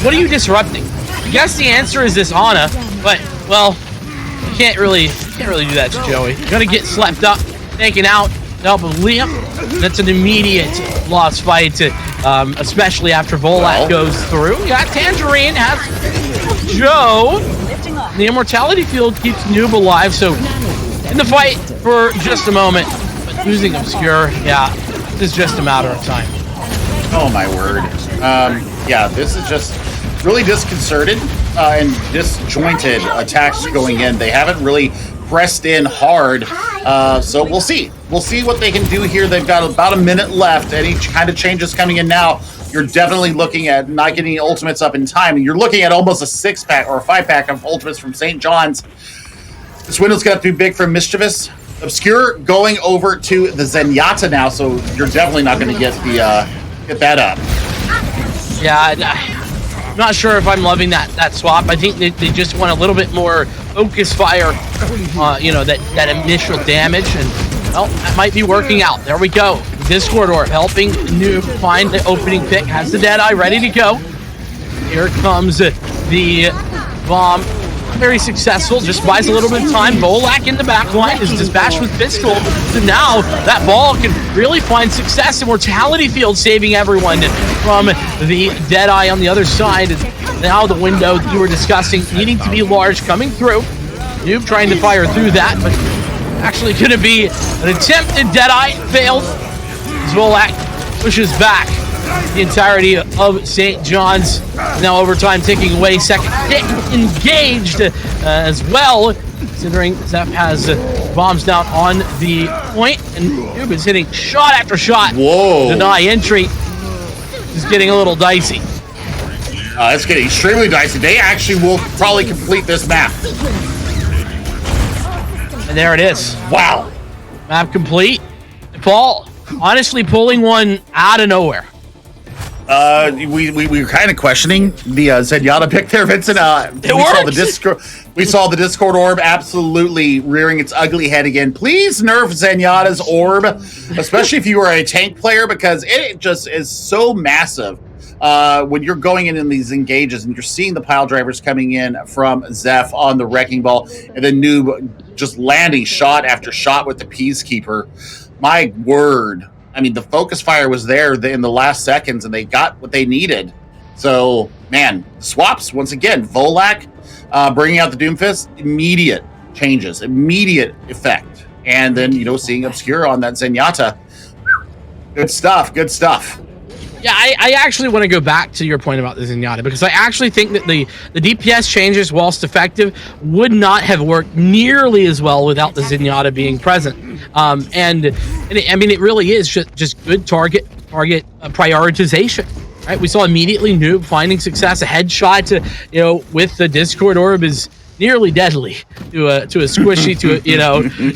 Speaker 8: what are you disrupting? I guess the answer is this Ana, but, well, you can't really do that to Joey. You're going to get slept up, taken out, to help with Liam. That's an immediate lost fight, especially after Volak goes through. You got Tangerine, has Joe. The immortality field keeps Noob alive, so in the fight for just a moment, but losing Obscure, yeah, this is just a matter of time.
Speaker 9: Oh my word. Yeah, this is just really disconcerted and disjointed attacks going in. They haven't really pressed in hard, so we'll see. We'll see what they can do here. They've got about a minute left. Any kind of changes coming in now, you're definitely looking at not getting ultimates up in time, and you're looking at almost a 6-pack or a 5-pack of ultimates from St. John's. This window's got to be big for Mischievous. Obscure going over to the Zenyatta now, so you're definitely not going to get that up.
Speaker 8: Yeah, I'm not sure if I'm loving that swap. I think they just want a little bit more focus fire, that initial damage, and well, that might be working out. There we go. Discord Orb helping Noob find the opening pick, has the Deadeye ready to go. Here comes the bomb. Very successful, just buys a little bit of time. Volak in the back line is dispatched with pistol. So now that ball can really find success. Immortality Field saving everyone from the Deadeye on the other side. And now the window you were discussing needing to be large coming through. Noob trying to fire through that, but actually going to be an attempted Deadeye. Failed. Volak pushes back the entirety of St. John's. Now overtime ticking away. Second hit engaged as well, considering Zeph has bombs down on the point, and Noob is hitting shot after shot.
Speaker 9: Whoa.
Speaker 8: Deny entry. This is getting a little dicey.
Speaker 9: It's getting extremely dicey. They actually will probably complete this map.
Speaker 8: And there it is.
Speaker 9: Wow.
Speaker 8: Map complete. Paul honestly pulling one out of nowhere.
Speaker 9: We were kind of questioning the Zenyatta pick there, Vincent. We saw the Discord Orb absolutely rearing its ugly head again. Please nerf Zenyatta's Orb, especially if you are a tank player, because it just is so massive. When you're going in these engages and you're seeing the pile drivers coming in from Zeph on the Wrecking Ball, and then Noob just landing shot after shot with the Peacekeeper. My word. I mean, the focus fire was there in the last seconds, and they got what they needed. So, man, swaps, once again. Volak bringing out the Doomfist, immediate changes, immediate effect. And then, seeing Obscure on that Zenyatta. Good stuff, good stuff.
Speaker 8: Yeah, I actually want to go back to your point about the Zenyatta, because I actually think that the DPS changes, whilst effective, would not have worked nearly as well without the Zenyatta being present. It really is just good target prioritization. Right? We saw immediately Noob finding success. A headshot with the Discord Orb is nearly deadly to a squishy, to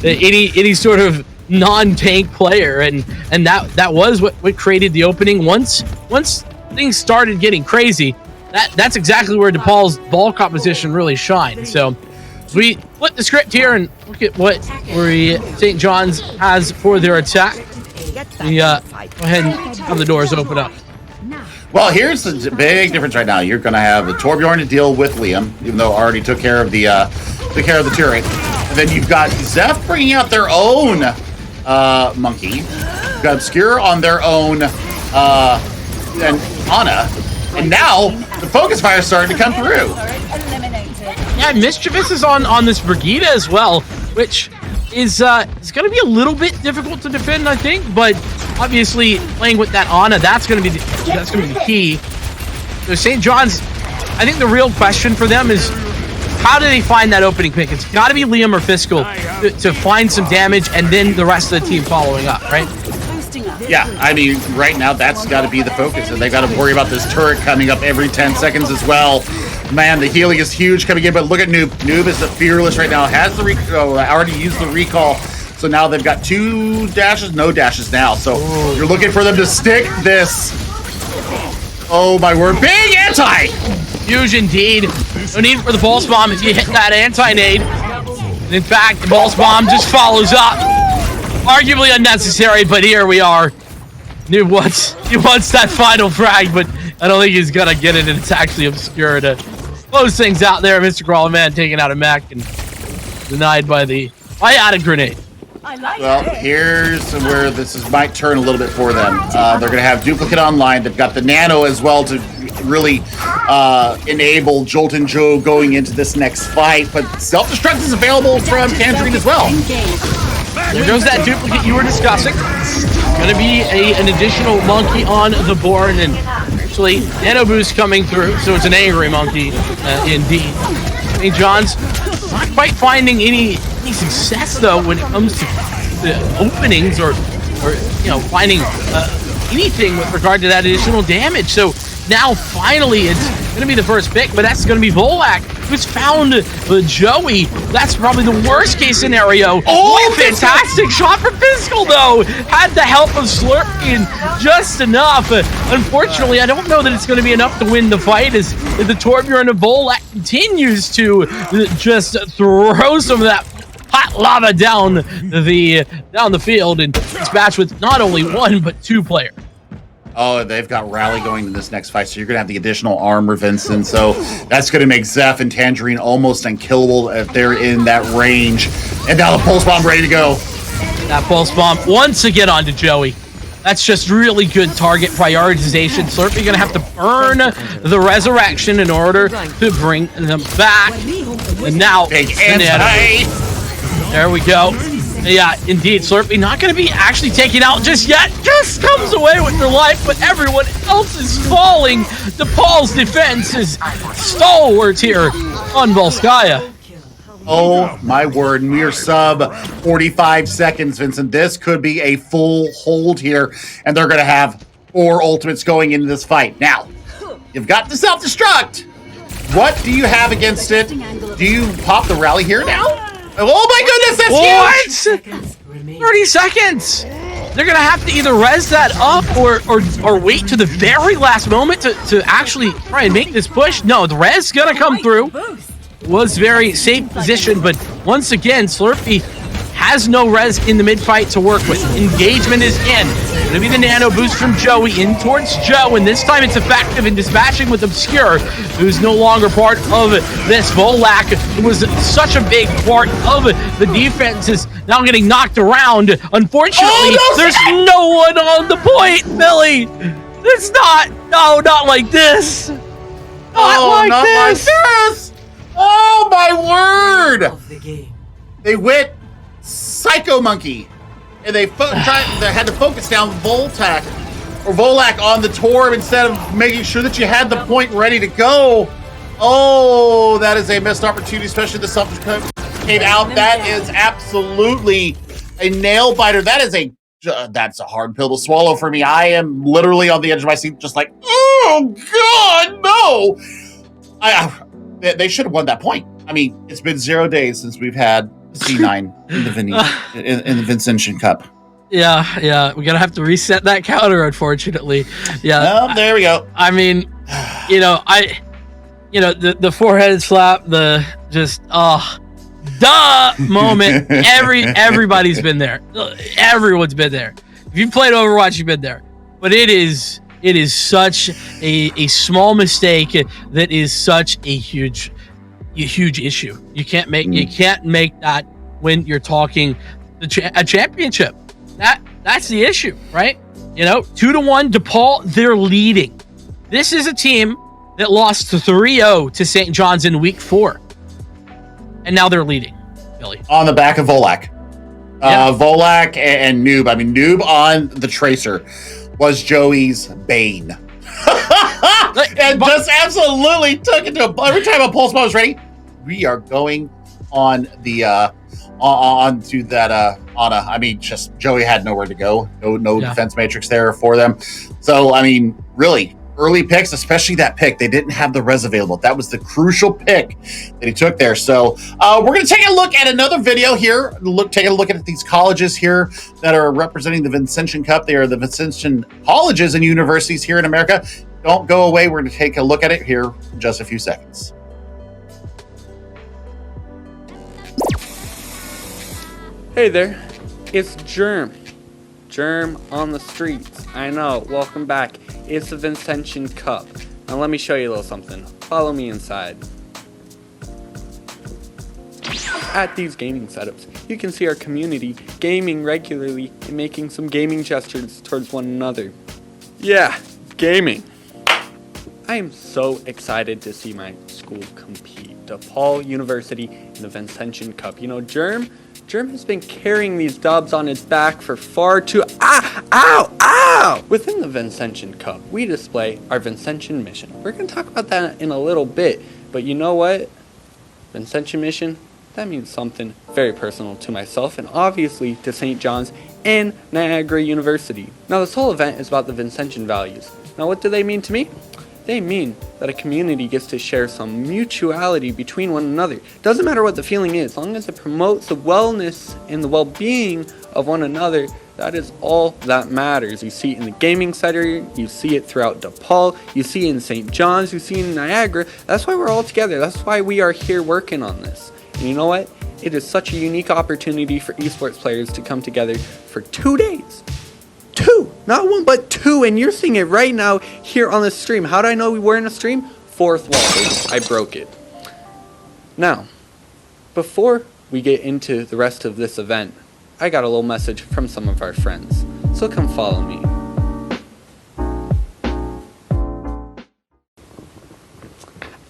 Speaker 8: any sort of non-tank player, and that was what created the opening. Once things started getting crazy, that's exactly where DePaul's ball composition really shined. So we flip the script here and look at what St. John's has for their attack. We go ahead and have the doors open up.
Speaker 9: Well, here's the big difference right now. You're going to have the Torbjorn to deal with Liam, even though already took care of the turret. And then you've got Zeph bringing out their own monkey. You've got Obscure on their own, and Ana. And now the focus fire is starting to come through.
Speaker 8: Yeah, Mischievous is on this Brigida as well, which is going to be a little bit difficult to defend, I think. But obviously, playing with that Ana, that's going to be the key. So St. John's, I think the real question for them is, how do they find that opening pick? It's got to be Liam or Fiscal to find some damage, and then the rest of the team following up, right?
Speaker 9: Yeah, I mean, right now that's got to be the focus, and they got to worry about this turret coming up every 10 seconds as well. Man, the healing is huge coming in, but look at Noob. Noob is the fearless right now. Has the already used the recall, so now they've got no dashes now. So you're looking for them to stick this. Oh my word, big anti!
Speaker 8: Huge indeed. No need for the pulse bomb if you hit that anti-nade. And in fact, the pulse bomb just follows up. Arguably unnecessary, but here we are. He wants that final frag, but I don't think he's gonna get it, and it's actually Obscure to close things out there. Mr. Crawler Man taking out a mech and denied by out a grenade.
Speaker 9: Well, here's where might turn a little bit for them. They're gonna have Duplicate online. They've got the Nano as well to really enable Jolt and Joe going into this next fight, but self-destruct is available from Tangerine as well.
Speaker 8: There goes that Duplicate you were discussing. Gonna be an additional monkey on the board, and actually. Nano Boost coming through, so it's an angry monkey, indeed. St. John's not quite finding any success, though, when it comes to the openings or finding anything with regard to that additional damage. So now, finally, it's going to be the first pick, but that's going to be Volak, who's found Joey. That's probably the worst case scenario. Oh, fantastic shot from Physical, though. Had the help of Slurpee just enough. Unfortunately, I don't know that it's going to be enough to win the fight as the Torbjorn of Volak continues to just throw some of that hot lava down the field, and it's matched with not only one, but two players.
Speaker 9: Oh, they've got Rally going to this next fight, so you're going to have the additional armor, Vincent. So that's going to make Zeph and Tangerine almost unkillable if they're in that range. And now the Pulse Bomb ready to go.
Speaker 8: That Pulse Bomb once again onto Joey. That's just really good target prioritization. Slurpee going to have to burn the Resurrection in order to bring them back. And now,
Speaker 9: big anti.
Speaker 8: There we go. Yeah, indeed. Slurpee not going to be actually taken out just yet. Just comes away with their life, but everyone else is falling. DePaul's defense is stalwart here on Volskaya.
Speaker 9: Oh, my word. Mere sub 45 seconds, Vincent. This could be a full hold here, and they're going to have 4 ultimates going into this fight. Now, you've got the self-destruct. What do you have against it? Do you pop the Rally here now? Oh my goodness, that's huge!
Speaker 8: 30 seconds! They're gonna have to either res that up or wait to the very last moment to actually try and make this push. No, the res gonna come through. Was very safe position, but once again, Slurpee has no res in the mid-fight to work with. Engagement is in. Gonna be the nano boost from Joey in towards Joe, and this time it's effective in dispatching with Obscure, who's no longer part of this. Volak, who was such a big part of the defense, is now getting knocked around. Unfortunately, there's no one on the point, Billy. It's not like this. Not like this.
Speaker 9: Oh my word! They went Psycho Monkey, and they had to focus down Volak on the Torb instead of making sure that you had the point ready to go. Oh, that is a missed opportunity, especially the self-destruct came out. That is absolutely a nail biter. That's a hard pill to swallow for me. I am literally on the edge of my seat, just like, oh God, no! They should have won that point. I mean, it's been 0 days since we've had C9 in the Vincentian Cup.
Speaker 8: Yeah, we're gonna have to reset that counter, unfortunately. Yeah.
Speaker 9: Well, there we go.
Speaker 8: I mean, the forehead slap, the just moment. Everybody's been there. Everyone's been there. If you've played Overwatch, you've been there. But it is such a small mistake that is such a huge issue. You can't make that when you're talking a championship. That's the issue, right? 2-1 DePaul, they're leading. This is a team that lost 3-0 to St. John's in week 4. And now they're leading, Billy.
Speaker 9: On the back of Volak. Volak and Noob. I mean, Noob on the Tracer was Joey's bane. And just absolutely took it to every time a Pulse Bomb was ready. We are going on the onto that Anna. I mean, just Joey had nowhere to go. No defense matrix there for them. So I mean, really early picks, especially that pick. They didn't have the res available. That was the crucial pick that he took there. So we're going to take a look at another video here. Take a look at these colleges here that are representing the Vincentian Cup. They are the Vincentian colleges and universities here in America. Don't go away. We're going to take a look at it here in just a few seconds.
Speaker 16: Hey there, it's Germ on the streets. I know, welcome back. It's the Vincentian Cup. Now let me show you a little something. Follow me inside. At these gaming setups, you can see our community gaming regularly and making some gaming gestures towards one another. Yeah, gaming. I am so excited to see my school compete. DePaul University in the Vincentian Cup. Germ has been carrying these dubs on his back for far too... Ow! Within the Vincentian Cup, we display our Vincentian mission. We're going to talk about that in a little bit, but you know what? Vincentian mission, that means something very personal to myself and obviously to St. John's and Niagara University. Now, this whole event is about the Vincentian values. Now, what do they mean to me? They mean that a community gets to share some mutuality between one another. Doesn't matter what the feeling is, as long as it promotes the wellness and the well-being of one another, that is all that matters. You see it in the gaming center, you see it throughout DePaul, you see it in St. John's, you see it in Niagara. That's why we're all together. That's why we are here working on this. And you know what? It is such a unique opportunity for esports players to come together for 2 days. 2, not 1, but 2, and you're seeing it right now here on the stream. How do I know we were in a stream? Fourth wall. I broke it. Now, before we get into the rest of this event, I got a little message from some of our friends. So come follow me.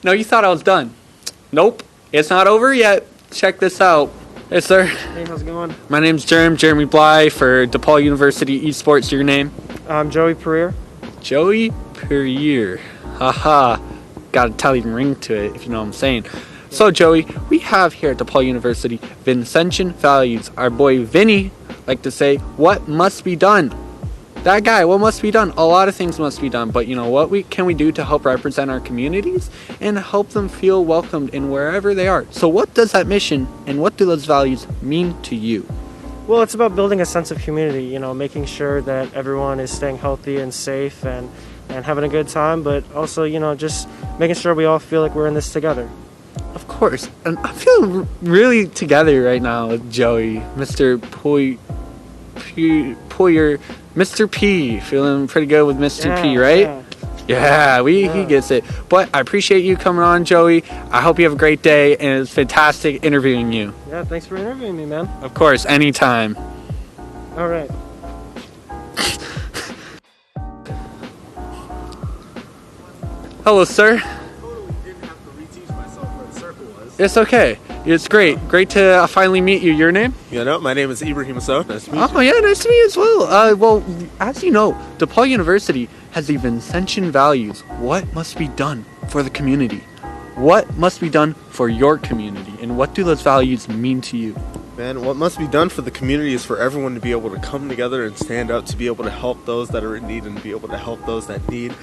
Speaker 16: No, you thought I was done. Nope, it's not over yet. Check this out. Hey, sir.
Speaker 17: Hey, how's it going?
Speaker 16: My name's Jeremy Bly for DePaul University Esports. Your name?
Speaker 17: I'm Joey Pereira.
Speaker 16: Joey Pereira. Haha. Got an Italian ring to it, if you know what I'm saying. So, Joey, we have here at DePaul University Vincentian values. Our boy Vinny like to say, what must be done? That guy, what must be done? A lot of things must be done, but you know what can we do to help represent our communities and help them feel welcomed in wherever they are? So what does that mission and what do those values mean to you?
Speaker 17: Well, it's about building a sense of community, you know, making sure that everyone is staying healthy and safe and having a good time, but also, you know, just making sure we all feel like we're in this together.
Speaker 16: Of course. And I'm feeling really together right now with Joey, Mr. Poyer, Mr. P. Feeling pretty good with Mr. P, right? Yeah, he gets it. But I appreciate you coming on, Joey. I hope you have a great day, and it's fantastic interviewing you.
Speaker 17: Yeah, thanks for interviewing me, man.
Speaker 16: Of course, anytime.
Speaker 17: All right.
Speaker 16: Hello, sir. It's okay. It's great. Great to finally meet you. Your name?
Speaker 18: You know, my name is Ibrahim Asso. Nice to meet you.
Speaker 16: Oh, yeah, nice to meet you as well. Well, as you know, DePaul University has the Vincentian values. What must be done for the community? What must be done for your community? And what do those values mean to you?
Speaker 18: Man, what must be done for the community is for everyone to be able to come together and stand up, to be able to help those that are in need and be able to help those that need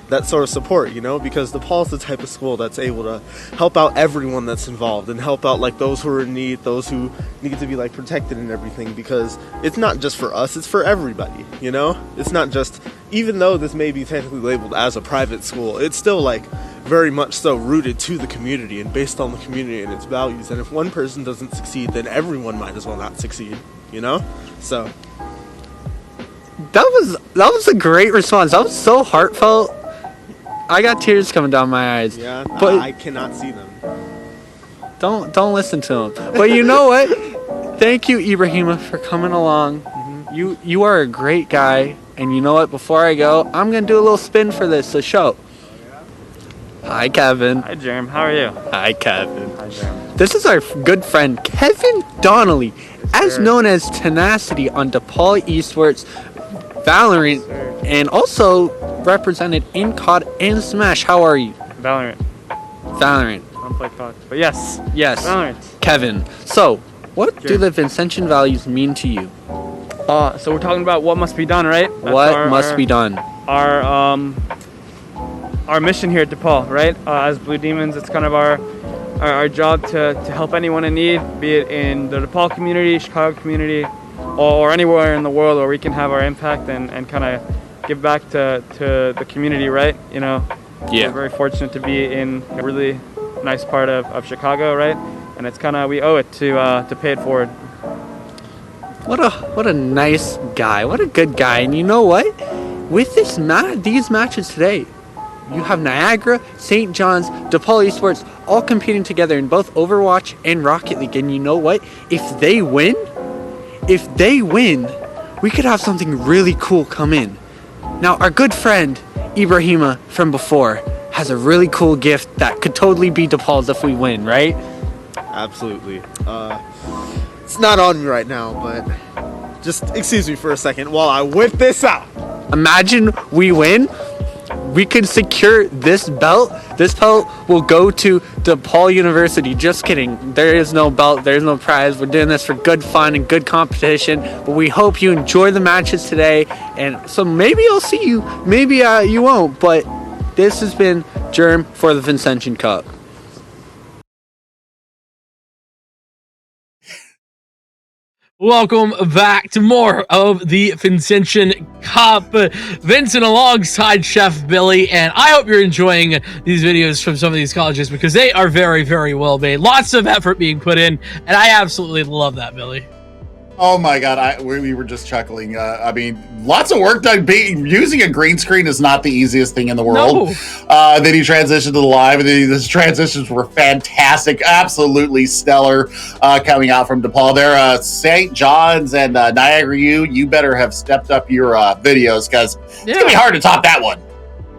Speaker 18: that sort of support, you know, because DePaul is the type of school that's able to help out everyone that's involved and help out like those who are in need, those who need to be like protected and everything, because it's not just for us, it's for everybody, you know? It's not just, even though this may be technically labeled as a private school, it's still like very much so rooted to the community and based on the community and its values, and if one person doesn't succeed, then everyone might as well not succeed, you know? So
Speaker 16: that was a great response. That was so heartfelt. I got tears coming down my eyes.
Speaker 18: Yeah,
Speaker 16: but
Speaker 18: I cannot see them.
Speaker 16: Don't listen to him. But you know what? Thank you, Ibrahima, for coming along. You are a great guy, and you know what? Before I go, I'm gonna do a little spin for the show. Hi, Kevin.
Speaker 17: Hi, Jerem. How are you?
Speaker 16: Hi, Kevin.
Speaker 17: Hi, Jerem.
Speaker 16: This is our good friend Kevin Donnelly, as known as Tenacity on DePaul Esports, Valorant, and also represented in COD and Smash. How are you?
Speaker 17: Valorant.
Speaker 16: Valorant.
Speaker 17: I don't play COD, but yes.
Speaker 16: Yes.
Speaker 17: Valorant.
Speaker 16: Kevin. So, what do the Vincentian values mean to you?
Speaker 17: So we're talking about what must be done, right? That's
Speaker 16: what must be done?
Speaker 17: Our mission here at DePaul, right? As Blue Demons, it's kind of our job to help anyone in need, be it in the DePaul community, Chicago community, or anywhere in the world where we can have our impact and kind of give back to the community, right? You know,
Speaker 16: yeah.
Speaker 17: We're very fortunate to be in a really nice part of Chicago, right? And it's kind of, we owe it to pay it forward.
Speaker 16: What a nice guy. What a good guy. And you know what? With these matches today, you have Niagara, St. John's, DePaul Esports all competing together in both Overwatch and Rocket League. And you know what? If they win, we could have something really cool come in. Now, our good friend, Ibrahima from before, has a really cool gift that could totally be DePaul's if we win, right?
Speaker 18: Absolutely. It's not on me right now, but Just excuse me for a second while I whip this out.
Speaker 16: Imagine we win. We can secure this belt. This belt will go to DePaul University. Just kidding. There is no belt. There's no prize. We're doing this for good fun and good competition. But we hope you enjoy the matches today. And so maybe I'll see you. Maybe you won't. But this has been Germ for the Vincentian Cup.
Speaker 8: Welcome back to more of the Vincentian Cup. Vincent alongside Chef Billy, and I hope you're enjoying these videos from some of these colleges because they are very, very well made. Lots of effort being put in, and I absolutely love that, Billy.
Speaker 9: Oh my God, we were just chuckling. I mean, lots of work done. Using a green screen is not the easiest thing in the world. No. Then he transitioned to the live, and then his transitions were fantastic, absolutely stellar coming out from DePaul. There, St. John's and Niagara U, you better have stepped up your videos because it's going to be hard to top that one.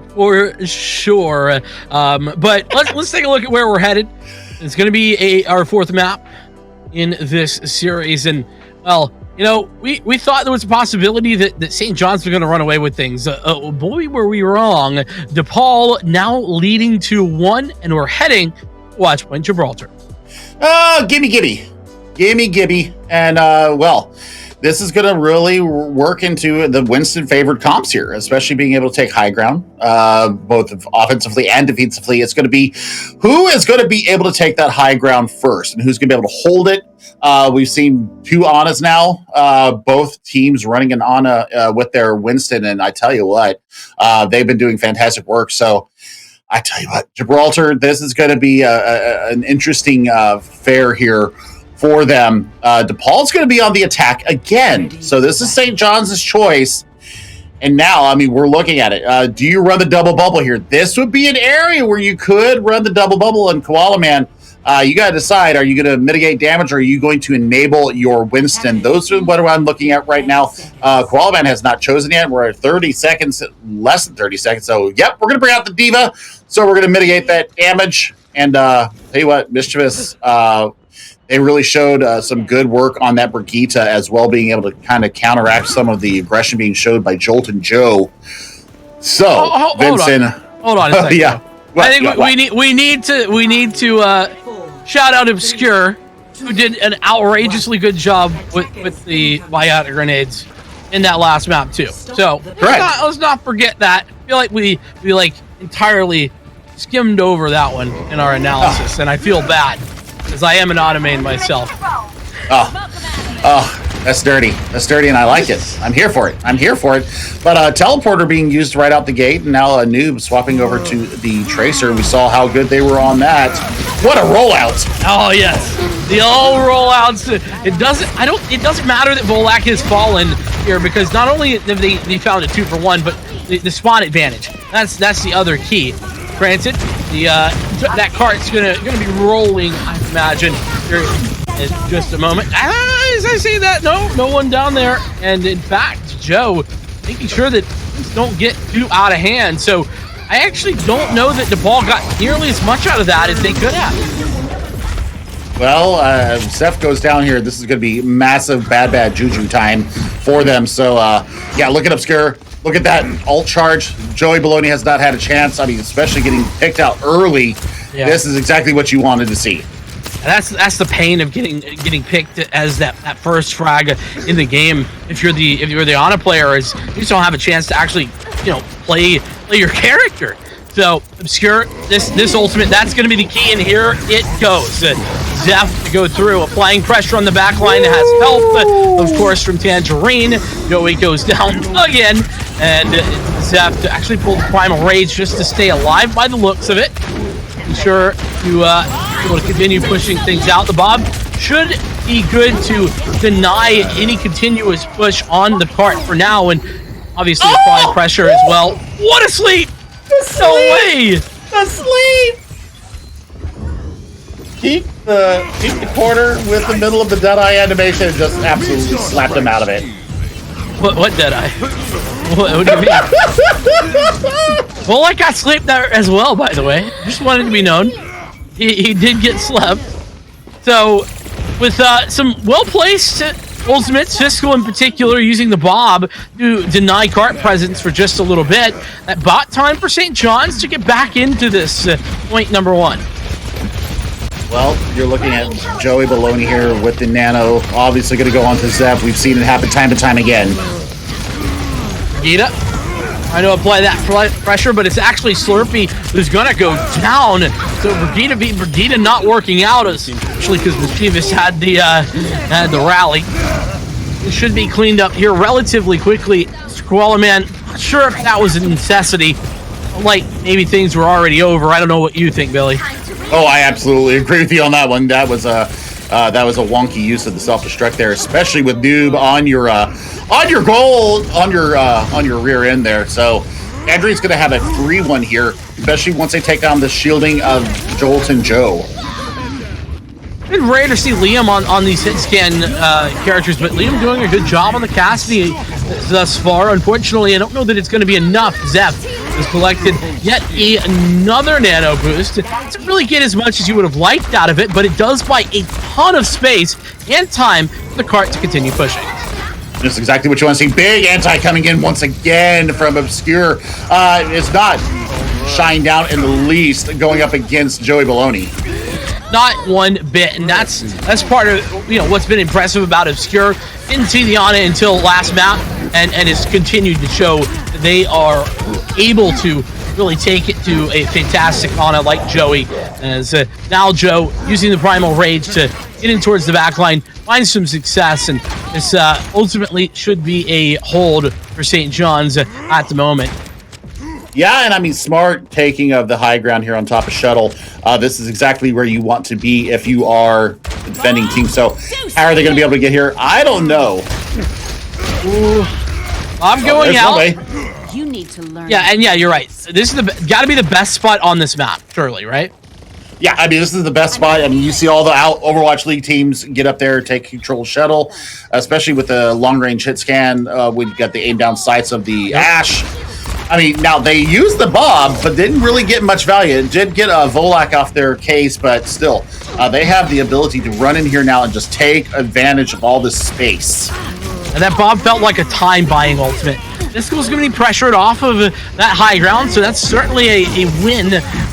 Speaker 8: For sure. But let's take a look at where we're headed. It's going to be our fourth map in this series, and well, you know, we thought there was a possibility that St. John's was going to run away with things. Boy, were we wrong. DePaul now leading 2-1, and we're heading to Watch Point Gibraltar.
Speaker 9: Gimme. And, well, this is going to really work into the Winston favored comps here, especially being able to take high ground, both offensively and defensively. It's going to be who is going to be able to take that high ground first and who's going to be able to hold it. We've seen two Annas now, both teams running an Anna with their Winston, and I tell you what, they've been doing fantastic work. So I tell you what, Gibraltar, this is going to be an interesting fare here for them. DePaul's going to be on the attack again. So this is St. John's choice. And now, I mean, we're looking at it. Do you run the double bubble here? This would be an area where you could run the double bubble, and Koala Man, you got to decide, are you going to mitigate damage or are you going to enable your Winston? Those are what I'm looking at right now. Koala Man has not chosen yet. We're at 30 seconds, less than 30 seconds. So, yep, we're going to bring out the Diva. So we're going to mitigate that damage. And tell you what, Mischievous, they really showed some good work on that Brigitte as well, being able to kind of counteract some of the aggression being showed by Jolt and Joe. So, Vincent.
Speaker 8: Hold on a second.
Speaker 9: Yeah.
Speaker 8: I think we need to shout out Obscure, who did an outrageously good job with the biotic grenades in that last map too. So let's not forget that. I feel like we like entirely skimmed over that one in our analysis, and I feel bad because I am an automate myself.
Speaker 9: That's dirty. That's dirty, and I like it. I'm here for it. But teleporter being used right out the gate, and now a noob swapping over to the tracer. We saw how good they were on that. What a rollout!
Speaker 8: Oh yes, the old rollouts. It doesn't matter that Volak has fallen here because not only have they found a 2-for-1, but the spawn advantage. That's the other key. Granted, that cart's gonna be rolling, I imagine, here in just a moment. As I say that, no one down there, and in fact, Joe making sure that things don't get too out of hand. So I actually don't know that DePaul got nearly as much out of that as they could have.
Speaker 9: Well, Seth goes down here. This is going to be massive bad juju time for them. So yeah, look at Obscure. Look at that ult charge. Joey Baloney has not had a chance. I mean, especially getting picked out early. Yeah. This is exactly what you wanted to see.
Speaker 8: That's the pain of getting picked as that first frag in the game. If you're the Ana player, is you just don't have a chance to actually play your character. So Obscure, this ultimate, that's going to be the key, and here it goes. Zeph to go through, applying pressure on the back line that has help, of course, from Tangerine. Joey goes down again, and Zeph to actually pull the Primal Rage just to stay alive by the looks of it. Be sure to able to continue pushing things out. The Bob should be good to deny any continuous push on the cart for now, and obviously applying pressure as well. What a sleep! No way!
Speaker 9: The sleep! Keep the corner with the middle of the Deadeye animation and just absolutely slapped him out of it.
Speaker 8: What Deadeye? What do you mean? Well, I got sleep there as well, by the way. Just wanted to be known. He did get slept. So, with some well-placed Ultimates, Fiscal in particular, using the Bob to deny cart presence for just a little bit. That bought time for St. John's to get back into this point number 1.
Speaker 9: Well, you're looking at Joey Baloney here with the Nano. Obviously going to go on to Zep. We've seen it happen time and time again.
Speaker 8: Brigida trying to apply that pressure, but it's actually Slurpee who's going to go down. So Brigida not working out, especially because Mischievous had the rally. It should be cleaned up here relatively quickly. Squall Man, not sure if that was a necessity. Like, maybe things were already over. I don't know what you think, Billy.
Speaker 9: Oh, I absolutely agree with you on that one. That was a wonky use of the self-destruct there, especially with Noob on your rear end there. So Andrew's going to have a 3-1 here, especially once they take down the shielding of Jolt and Joe.
Speaker 8: It's rare to see Liam on these hit scan characters, but Liam doing a good job on the Cassidy thus far. Unfortunately, I don't know that it's going to be enough. Zep has collected yet another nano boost. It doesn't really get as much as you would have liked out of it, but it does buy a ton of space and time for the cart to continue pushing.
Speaker 9: That's exactly what you want to see. Big anti coming in once again from Obscure. It's not shying down in the least going up against Joey Baloney.
Speaker 8: Not one bit, and that's part of what's been impressive about Obscure. Didn't see the Ana until last map, and has continued to show that they are able to really take it to a fantastic Ana like Joey. As now Joe using the Primal Rage to get in towards the back line, find some success, and this ultimately should be a hold for St. John's at the moment.
Speaker 9: Yeah, and I mean, smart taking of the high ground here on top of Shuttle. This is exactly where you want to be if you are the defending team. So how are they going to be able to get here? I don't know.
Speaker 8: Ooh, I'm going out.
Speaker 19: You need to learn.
Speaker 8: Yeah, and you're right. This is got to be the best spot on this map, surely, right?
Speaker 9: Yeah, I mean, this is the best spot. I mean, you see all the Overwatch League teams get up there, take control of Shuttle, especially with the long-range hit scan. We've got the aim-down sights of the Ash. I mean, now they used the Bob, but didn't really get much value. It did get a Volak off their case, but still, they have the ability to run in here now and just take advantage of all this space.
Speaker 8: And that Bob felt like a time-buying ultimate. This was going to be pressured off of that high ground, so that's certainly a win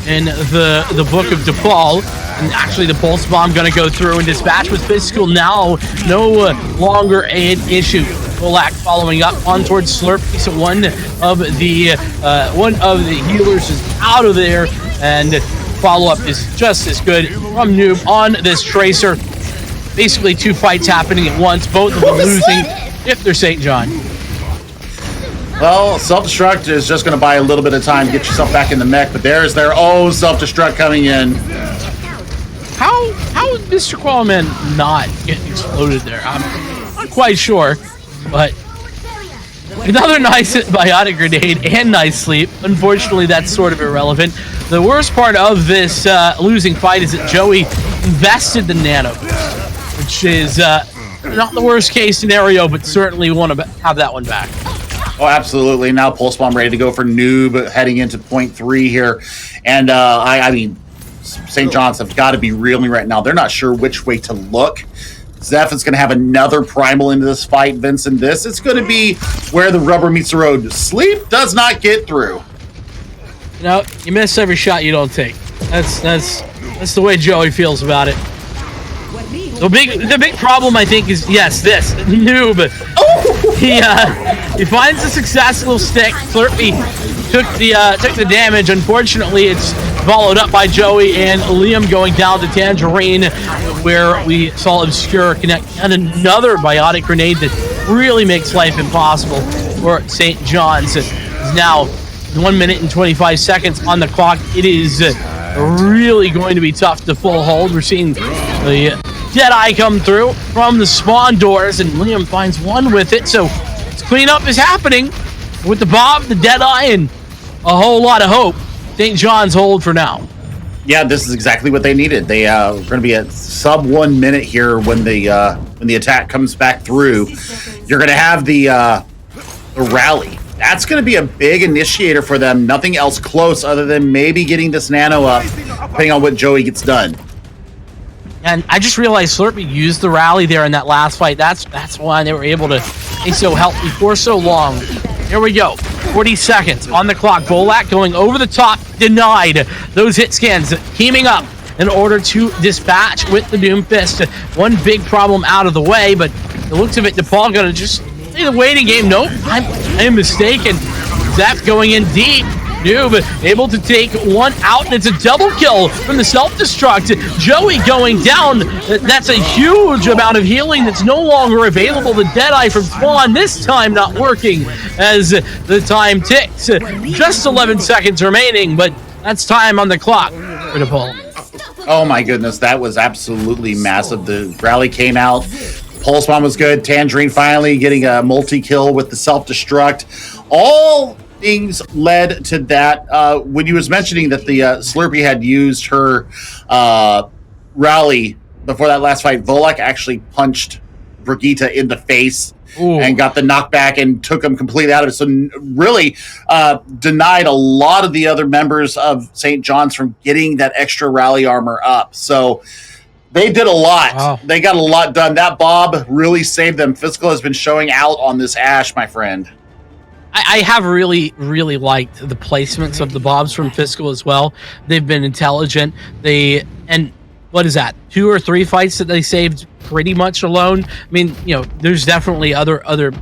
Speaker 8: in the book of DePaul. And actually, the Pulse Bomb going to go through and dispatch with Physical now no longer an issue. Volak following up on towards Slurpee, so one of the healers is out of there, and follow-up is just as good from Noob on this Tracer. Basically, 2 fights happening at once, both of them losing if they're St. John.
Speaker 9: Well, self-destruct is just going to buy a little bit of time to get yourself back in the mech, but there's their own self-destruct coming in.
Speaker 8: How did Mr. Qualman not get exploded there? I'm not quite sure, but another nice biotic grenade and nice sleep. Unfortunately, that's sort of irrelevant. The worst part of this losing fight is that Joey invested the nano boost, which is not the worst case scenario, but certainly want to have that one back.
Speaker 9: Oh, absolutely. Now Pulse Bomb ready to go for Noob heading into point 3 here. And I mean, St. John's have got to be reeling right now. They're not sure which way to look. Zeph is going to have another primal into this fight, Vincent. This is going to be where the rubber meets the road. Sleep does not get through.
Speaker 8: You miss every shot you don't take. That's the way Joey feels about it. The big problem, I think, is this Noob. He finds the successful stick. Slurpee took the damage. Unfortunately, it's followed up by Joey and Liam going down to Tangerine, where we saw Obscure connect and another biotic grenade that really makes life impossible for St. John's. It's now 1 minute and 25 seconds on the clock. It is really going to be tough to full hold. We're seeing the Deadeye come through from the spawn doors, and Liam finds one with it. So cleanup is happening with the Bob, the Deadeye, and a whole lot of hope. St. John's hold for now.
Speaker 9: Yeah, this is exactly what they needed. They are going to be at sub 1 minute here when the attack comes back through. You're going to have the rally. That's going to be a big initiator for them. Nothing else close other than maybe getting this nano up, depending on what Joey gets done.
Speaker 8: And I just realized Slurpee used the rally there in that last fight. That's why they were able to stay so healthy for so long. Here we go. 40 seconds on the clock. Volak going over the top. Denied. Those hit scans teaming up in order to dispatch with the Doom Fist. One big problem out of the way, but the looks of it, DePaul going to just play the waiting game. Nope, I am mistaken. Zap going in deep. Noob able to take one out, and it's a double kill from the self-destruct. Joey going down. That's a huge amount of healing that's no longer available. The Deadeye from Spawn, this time not working as the time ticks. Just 11 seconds remaining, but that's time on the clock for DePaul.
Speaker 9: Oh my goodness, that was absolutely massive. The rally came out. Pulse Bomb was good. Tangerine finally getting a multi-kill with the self-destruct. All things led to that. When you was mentioning that the Slurpee had used her rally before that last fight, Volak actually punched Brigitte in the face and got the knockback and took him completely out of it. So really denied a lot of the other members of St. John's from getting that extra rally armor up. So they did a lot. Wow. They got a lot done. That Bob really saved them. Fiscal has been showing out on this Ash, my friend.
Speaker 8: I have really, really liked the placements of the Bobs from Fiscal as well. They've been intelligent. And what is that? 2 or 3 fights that they saved pretty much alone. I mean, there's definitely other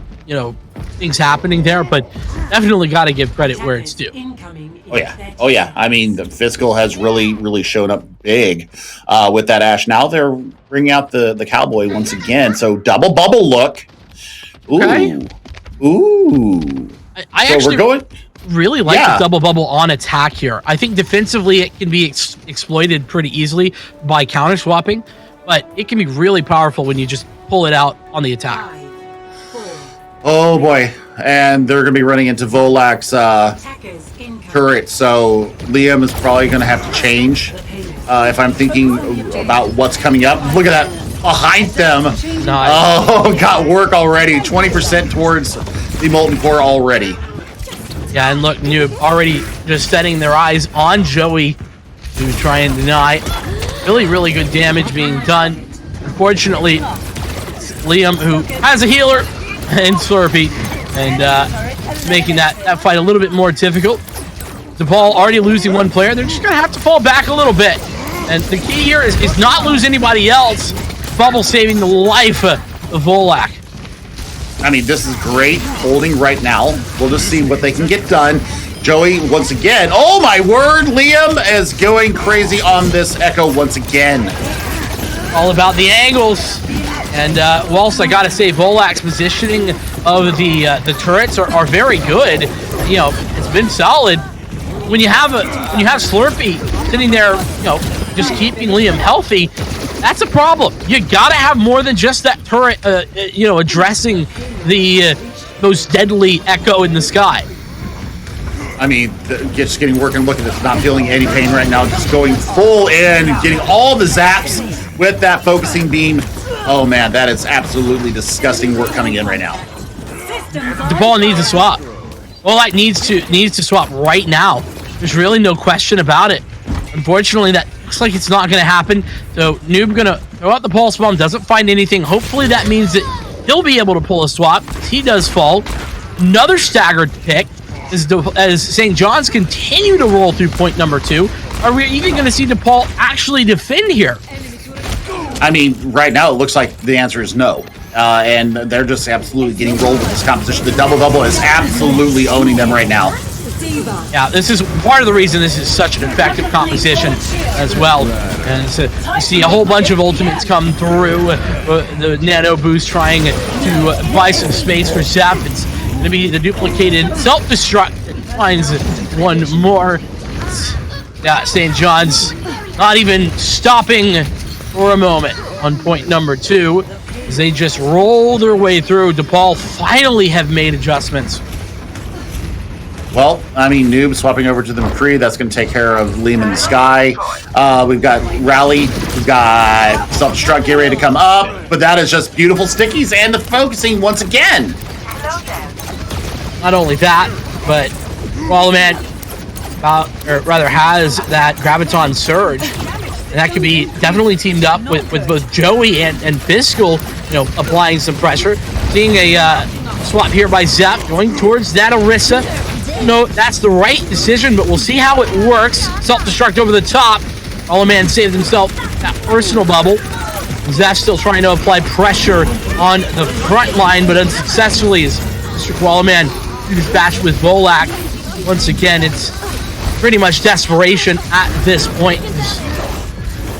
Speaker 8: things happening there, but definitely got to give credit where it's due.
Speaker 9: Oh yeah. I mean, the Fiscal has really, really shown up big with that Ash. Now they're bringing out the Cowboy once again. So double bubble look. Ooh.
Speaker 8: Okay.
Speaker 9: Ooh.
Speaker 8: I
Speaker 9: so
Speaker 8: actually
Speaker 9: we're going.
Speaker 8: Really like the double bubble on attack here. I think defensively it can be exploited pretty easily by counter swapping, but it can be really powerful when you just pull it out on the attack.
Speaker 9: Oh boy. And they're going to be running into Volak's turret, so Liam is probably going to have to change if I'm thinking about what's coming up. Look at that. Behind them.
Speaker 8: Nice.
Speaker 9: Oh, got work already. 20% towards the Molten Core already.
Speaker 8: Yeah, and look, Noob already just setting their eyes on Joey to try and deny. Really, really good damage being done. Unfortunately, it's Liam, who has a healer, and Slurpee, and making that fight a little bit more difficult. DePaul already losing one player. They're just going to have to fall back a little bit. And the key here is not lose anybody else. Bubble saving the life of Volak.
Speaker 9: I mean, this is great holding right now. We'll just see what they can get done. Joey, once again. Oh, my word. Liam is going crazy on this Echo once again.
Speaker 8: All about the angles. And whilst I got to say, Volak's positioning of the turrets are very good. It's been solid. When you have Slurpee sitting there, just keeping Liam healthy, that's a problem. You gotta have more than just that turret, addressing the most deadly Echo in the sky.
Speaker 9: I mean, just getting work and look at this, not feeling any pain right now, just going full in, getting all the zaps with that focusing beam. Oh man, that is absolutely disgusting work coming in right now.
Speaker 8: DePaul needs to swap. Volak needs to swap right now. There's really no question about it. Unfortunately, that looks like it's not going to happen. So Noob going to throw out the pulse bomb, doesn't find anything. Hopefully that means that he'll be able to pull a swap. He does fall. Another staggered pick as St. John's continue to roll through point number 2. Are we even going to see DePaul actually defend here?
Speaker 9: I mean, right now it looks like the answer is no. And they're just absolutely getting rolled with this composition. The double-double is absolutely owning them right now.
Speaker 8: Yeah, this is part of the reason this is such an effective composition as well. And so you see a whole bunch of ultimates come through. The Nano Boost trying to buy some space for Zap. It's going to be the duplicated self-destruct. Finds one more. Yeah, St. John's not even stopping for a moment on point number 2 as they just roll their way through. DePaul finally have made adjustments.
Speaker 9: Well, I mean, Noob swapping over to the McCree. That's going to take care of Liam in the sky. We've got Rally. We've got Self-Destruct get ready to come up. But that is just beautiful stickies and the focusing once again.
Speaker 8: Not only that, but Wallman has that Graviton Surge. And that could be definitely teamed up with both Joey and Fiscal, applying some pressure. Seeing a swap here by Zep, going towards that Orisa. No, that's the right decision, but we'll see how it works. Self-destruct over the top. Man saved himself that personal bubble. Zep's still trying to apply pressure on the front line, but unsuccessfully as Mr. Koalaman dispatched with Volak. Once again, it's pretty much desperation at this point. Just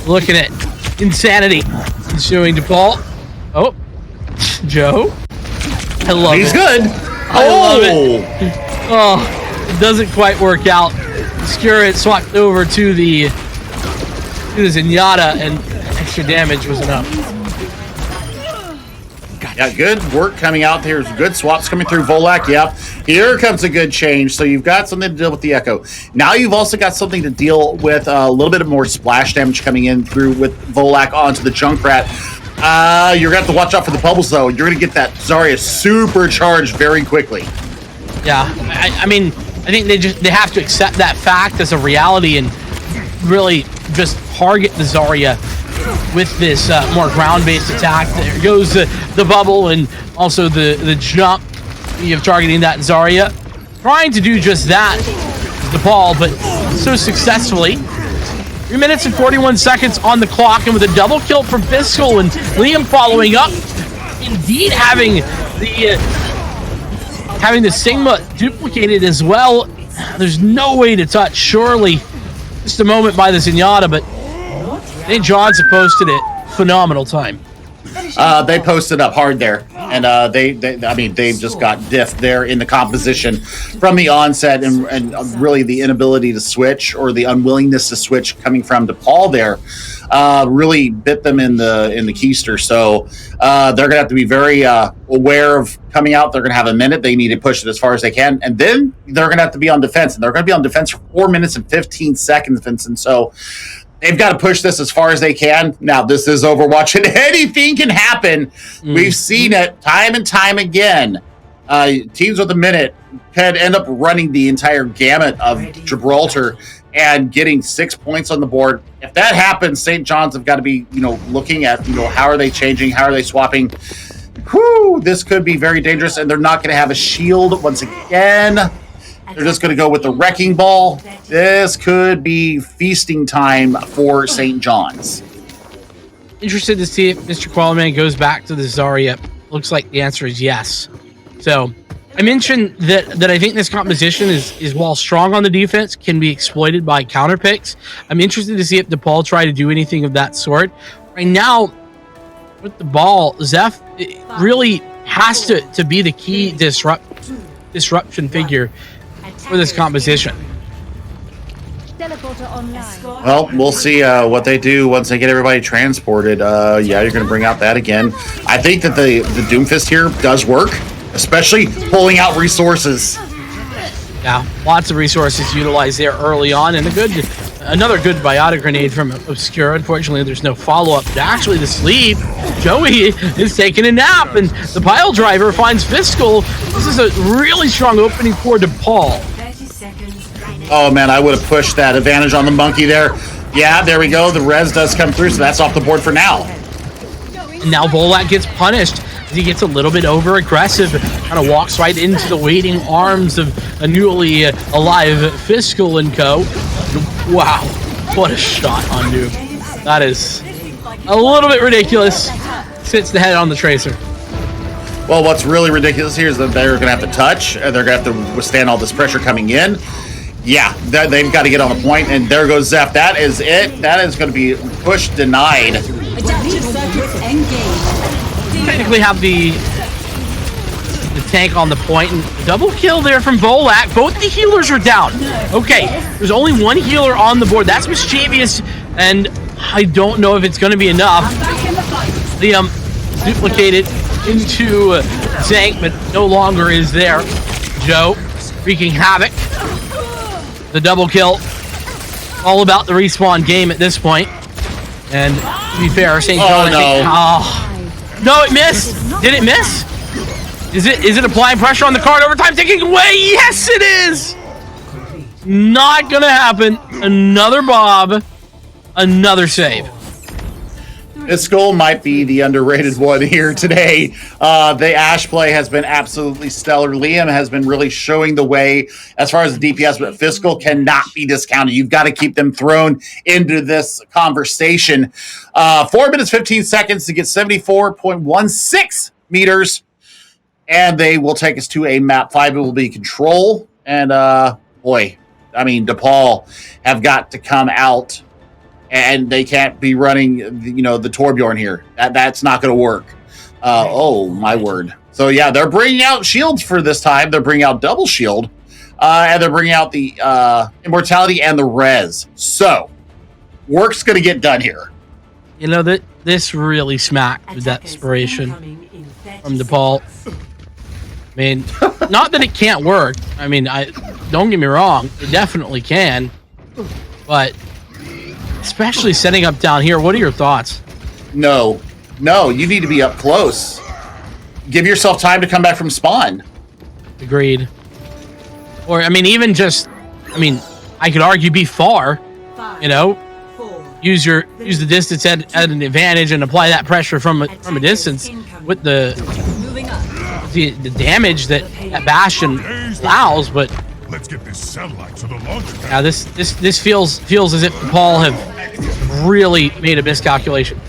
Speaker 8: looking at insanity ensuing DePaul. Oh, Joe. I love it.
Speaker 9: He's good.
Speaker 8: I love it. Oh, it doesn't quite work out. Obscura swapped over to the Zenyatta, and extra damage was enough.
Speaker 9: Yeah, good work coming out there. Good swaps coming through Volak. Yep. Here comes a good change. So you've got something to deal with the Echo. Now you've also got something to deal with a little bit of more splash damage coming in through with Volak onto the Junkrat. You're going to have to watch out for the bubbles, though. You're going to get that Zarya supercharged very quickly.
Speaker 8: Yeah, I mean, I think they have to accept that fact as a reality and really just target the Zarya with this more ground-based attack. There goes the bubble and also the jump of targeting that Zarya. Trying to do just that, DePaul, but so successfully. 3 minutes and 41 seconds on the clock, and with a double kill from Fiscal and Liam following up, indeed having the Sigma duplicated as well. There's no way to touch, surely. Just a moment by the Zenyatta, but St. John's have posted it. Phenomenal time.
Speaker 9: They posted up hard there, and they've just got diffed there in the composition from the onset, and really the inability to switch or the unwillingness to switch coming from DePaul there really bit them in the keister. So they're gonna have to be very aware of coming out. They're gonna have a minute. They need to push it as far as they can, and then they're gonna have to be on defense, and they're gonna be on defense for 4 minutes and 15 seconds, Vincent. So they've got to push this as far as they can. Now, this is Overwatch, and anything can happen. We've seen it time and time again. Teams with a minute can end up running the entire gamut of Gibraltar and getting 6 points on the board. If that happens, St. John's have got to be, looking at, how are they changing? How are they swapping? Whew, this could be very dangerous, and they're not going to have a shield once again. They're just going to go with the Wrecking Ball. This could be feasting time for St. John's.
Speaker 8: Interested to see if Mr. Qualman goes back to the Zarya. Looks like the answer is yes. So I mentioned that I think this composition is while strong on the defense, can be exploited by counter picks. I'm interested to see if DePaul try to do anything of that sort. Right now, with the ball, Zeph really has to be the key disruption figure for this composition.
Speaker 9: Well, we'll see what they do once they get everybody transported. Yeah, you're going to bring out that again. I think that the Doomfist here does work, especially pulling out resources.
Speaker 8: Yeah, lots of resources utilized there early on, and another good biotic grenade from Obscura. Unfortunately, there's no follow-up. But actually, the sleep, Joey is taking a nap, and the pile driver finds Fiscal. This is a really strong opening for DePaul.
Speaker 9: Oh, man, I would have pushed that advantage on the monkey there. Yeah, there we go. The res does come through, so that's off the board for now.
Speaker 8: And now Volak gets punished. He gets a little bit over-aggressive, kind of walks right into the waiting arms of a newly alive Fiscal and co. Wow, what a shot on Doom. That is a little bit ridiculous. Sits the head on the Tracer.
Speaker 9: Well, what's really ridiculous here is that they're going to have to touch, and they're going to have to withstand all this pressure coming in. Yeah, they've got to get on the point, and there goes Zeph. That is it. That is going to be push denied.
Speaker 8: Technically have the tank on the point, and double kill there from Volak. Both the healers are down. Okay, there's only one healer on the board. That's Mischievous, and I don't know if it's going to be enough. Liam duplicated into Zank, but no longer is there. Joe wreaking havoc. The double kill. All about the respawn game at this point. And to be fair, St. John. No, it missed. Did it miss? Is it applying pressure on the card? Overtime taking away? Yes, it is. Not gonna happen. Another Bob. Another save.
Speaker 9: This goal might be the underrated one here today. The Ash play has been absolutely stellar. Liam has been really showing the way as far as the DPS, but Fiscal cannot be discounted. You've got to keep them thrown into this conversation. 4 minutes, 15 seconds to get 74.16 meters. And they will take us to a map 5. It will be control. And boy, I mean, DePaul have got to come out. And they can't be running, the Torbjorn here. That's not going to work. Oh, my word. So, yeah, they're bringing out shields for this time. They're bringing out double shield. And they're bringing out the immortality and the res. So, work's going to get done here.
Speaker 8: That this really smacked with that inspiration from DePaul. I mean, not that it can't work. I mean, don't get me wrong. It definitely can. But... especially setting up down here. What are your thoughts?
Speaker 9: No, you need to be up close. Give yourself time to come back from spawn.
Speaker 8: Agreed. Or, I mean, even just, I could argue be far, use the distance at an advantage and apply that pressure from a distance with the damage that Bastion allows, but
Speaker 20: let's get this satellite to the launch pad.
Speaker 8: Yeah, this feels as if Paul have really made a miscalculation.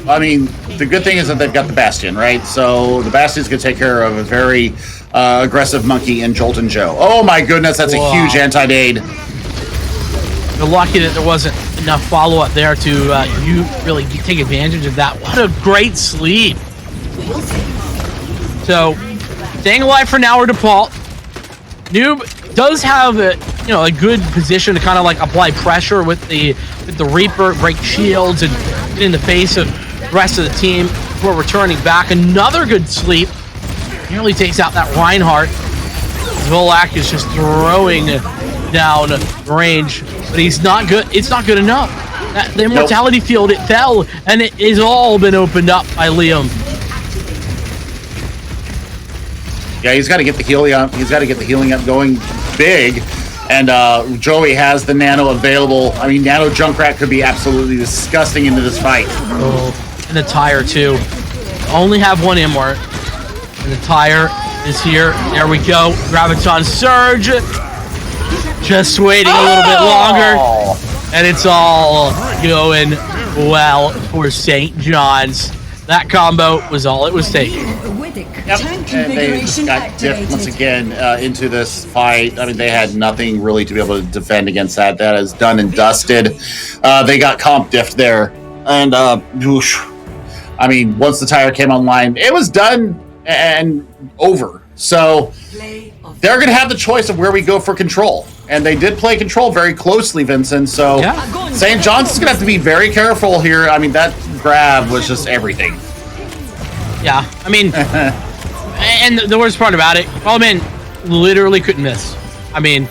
Speaker 9: I mean, the good thing is that they've got the Bastion, right? So the Bastion's going to take care of a very aggressive monkey in Jolt and Joe. Oh my goodness, that's a huge anti-nade.
Speaker 8: You're lucky that there wasn't enough follow-up there to you really take advantage of that. What a great sleep. So, staying alive for now are DePaul. Noob does have a good position to kind of like apply pressure with the Reaper, break shields, and get in the face of the rest of the team before returning back. Another good sleep. Nearly takes out that Reinhardt. Volak is just throwing down range, but he's not good. It's not good enough. The immortality field, it fell, and it has all been opened up by Liam.
Speaker 9: Yeah, he's got to get the healing up. He's got to get the healing up going big. And Joey has the nano available. I mean, nano Junkrat could be absolutely disgusting into this fight.
Speaker 8: Oh, and the tire too. Only have one immort. And the tire is here. There we go. Graviton Surge. Just waiting a little bit longer. And it's all going well for St. John's. That combo was all it was taking.
Speaker 9: Yep, and they just got dipped once again into this fight. I mean, they had nothing really to be able to defend against that. That is done and dusted. They got comp diffed there. And, I mean, once the tire came online, it was done and over. So they're going to have the choice of where we go for control. And they did play control very closely, Vincent. So St. John's is going to have to be very careful here. I mean, that grab was just everything.
Speaker 8: Yeah, I mean, and the worst part about it, Coleman literally couldn't miss. I mean,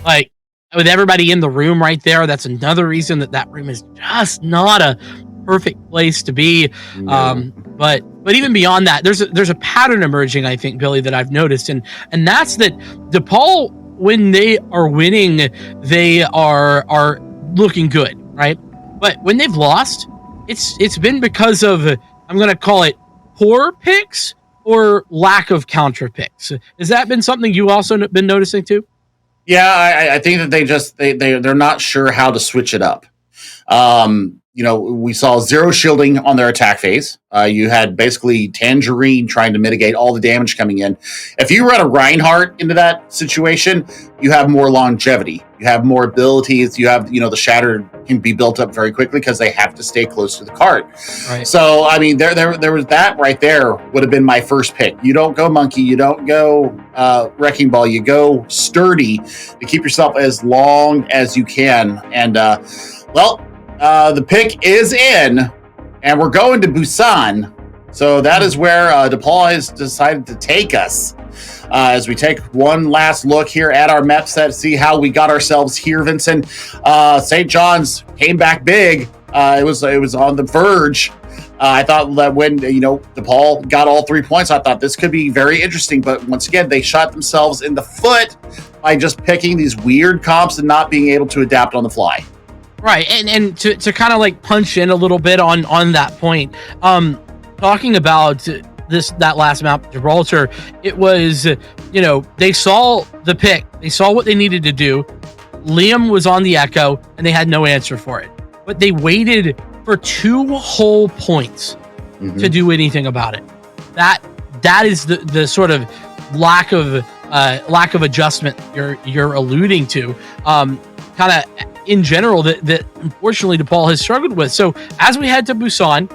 Speaker 8: like, with everybody in the room right there, that's another reason that room is just not a perfect place to be. No. But even beyond that, there's a pattern emerging, I think, Billy, that I've noticed, and that's that DePaul, when they are winning, they are looking good, right? But when they've lost, it's been because of, I'm going to call it, poor picks or lack of counter picks. Has that been something you also been noticing too?
Speaker 9: Yeah, I think that they're not sure how to switch it up. We saw zero shielding on their attack phase. You had basically Tangerine trying to mitigate all the damage coming in. If you run a Reinhardt into that situation, you have more longevity. You have more abilities. You have, the Shatter can be built up very quickly because they have to stay close to the cart. Right. So, I mean, there was that right there would have been my first pick. You don't go Monkey. You don't go Wrecking Ball. You go Sturdy to keep yourself as long as you can. And, the pick is in, and we're going to Busan. So that is where DePaul has decided to take us. As we take one last look here at our map set, see how we got ourselves here, Vincent. St. John's came back big. It was on the verge. I thought that when DePaul got all 3 points, I thought this could be very interesting. But once again, they shot themselves in the foot by just picking these weird comps and not being able to adapt on the fly.
Speaker 8: Right, and to kind of like punch in a little bit on that point, talking about that last map, Gibraltar, it was, they saw the pick, they saw what they needed to do. Liam was on the Echo, and they had no answer for it. But they waited for 2 whole points to do anything about it. That is the sort of lack of adjustment you're alluding to. Kind of in general that unfortunately DePaul has struggled with. So as we head to Busan,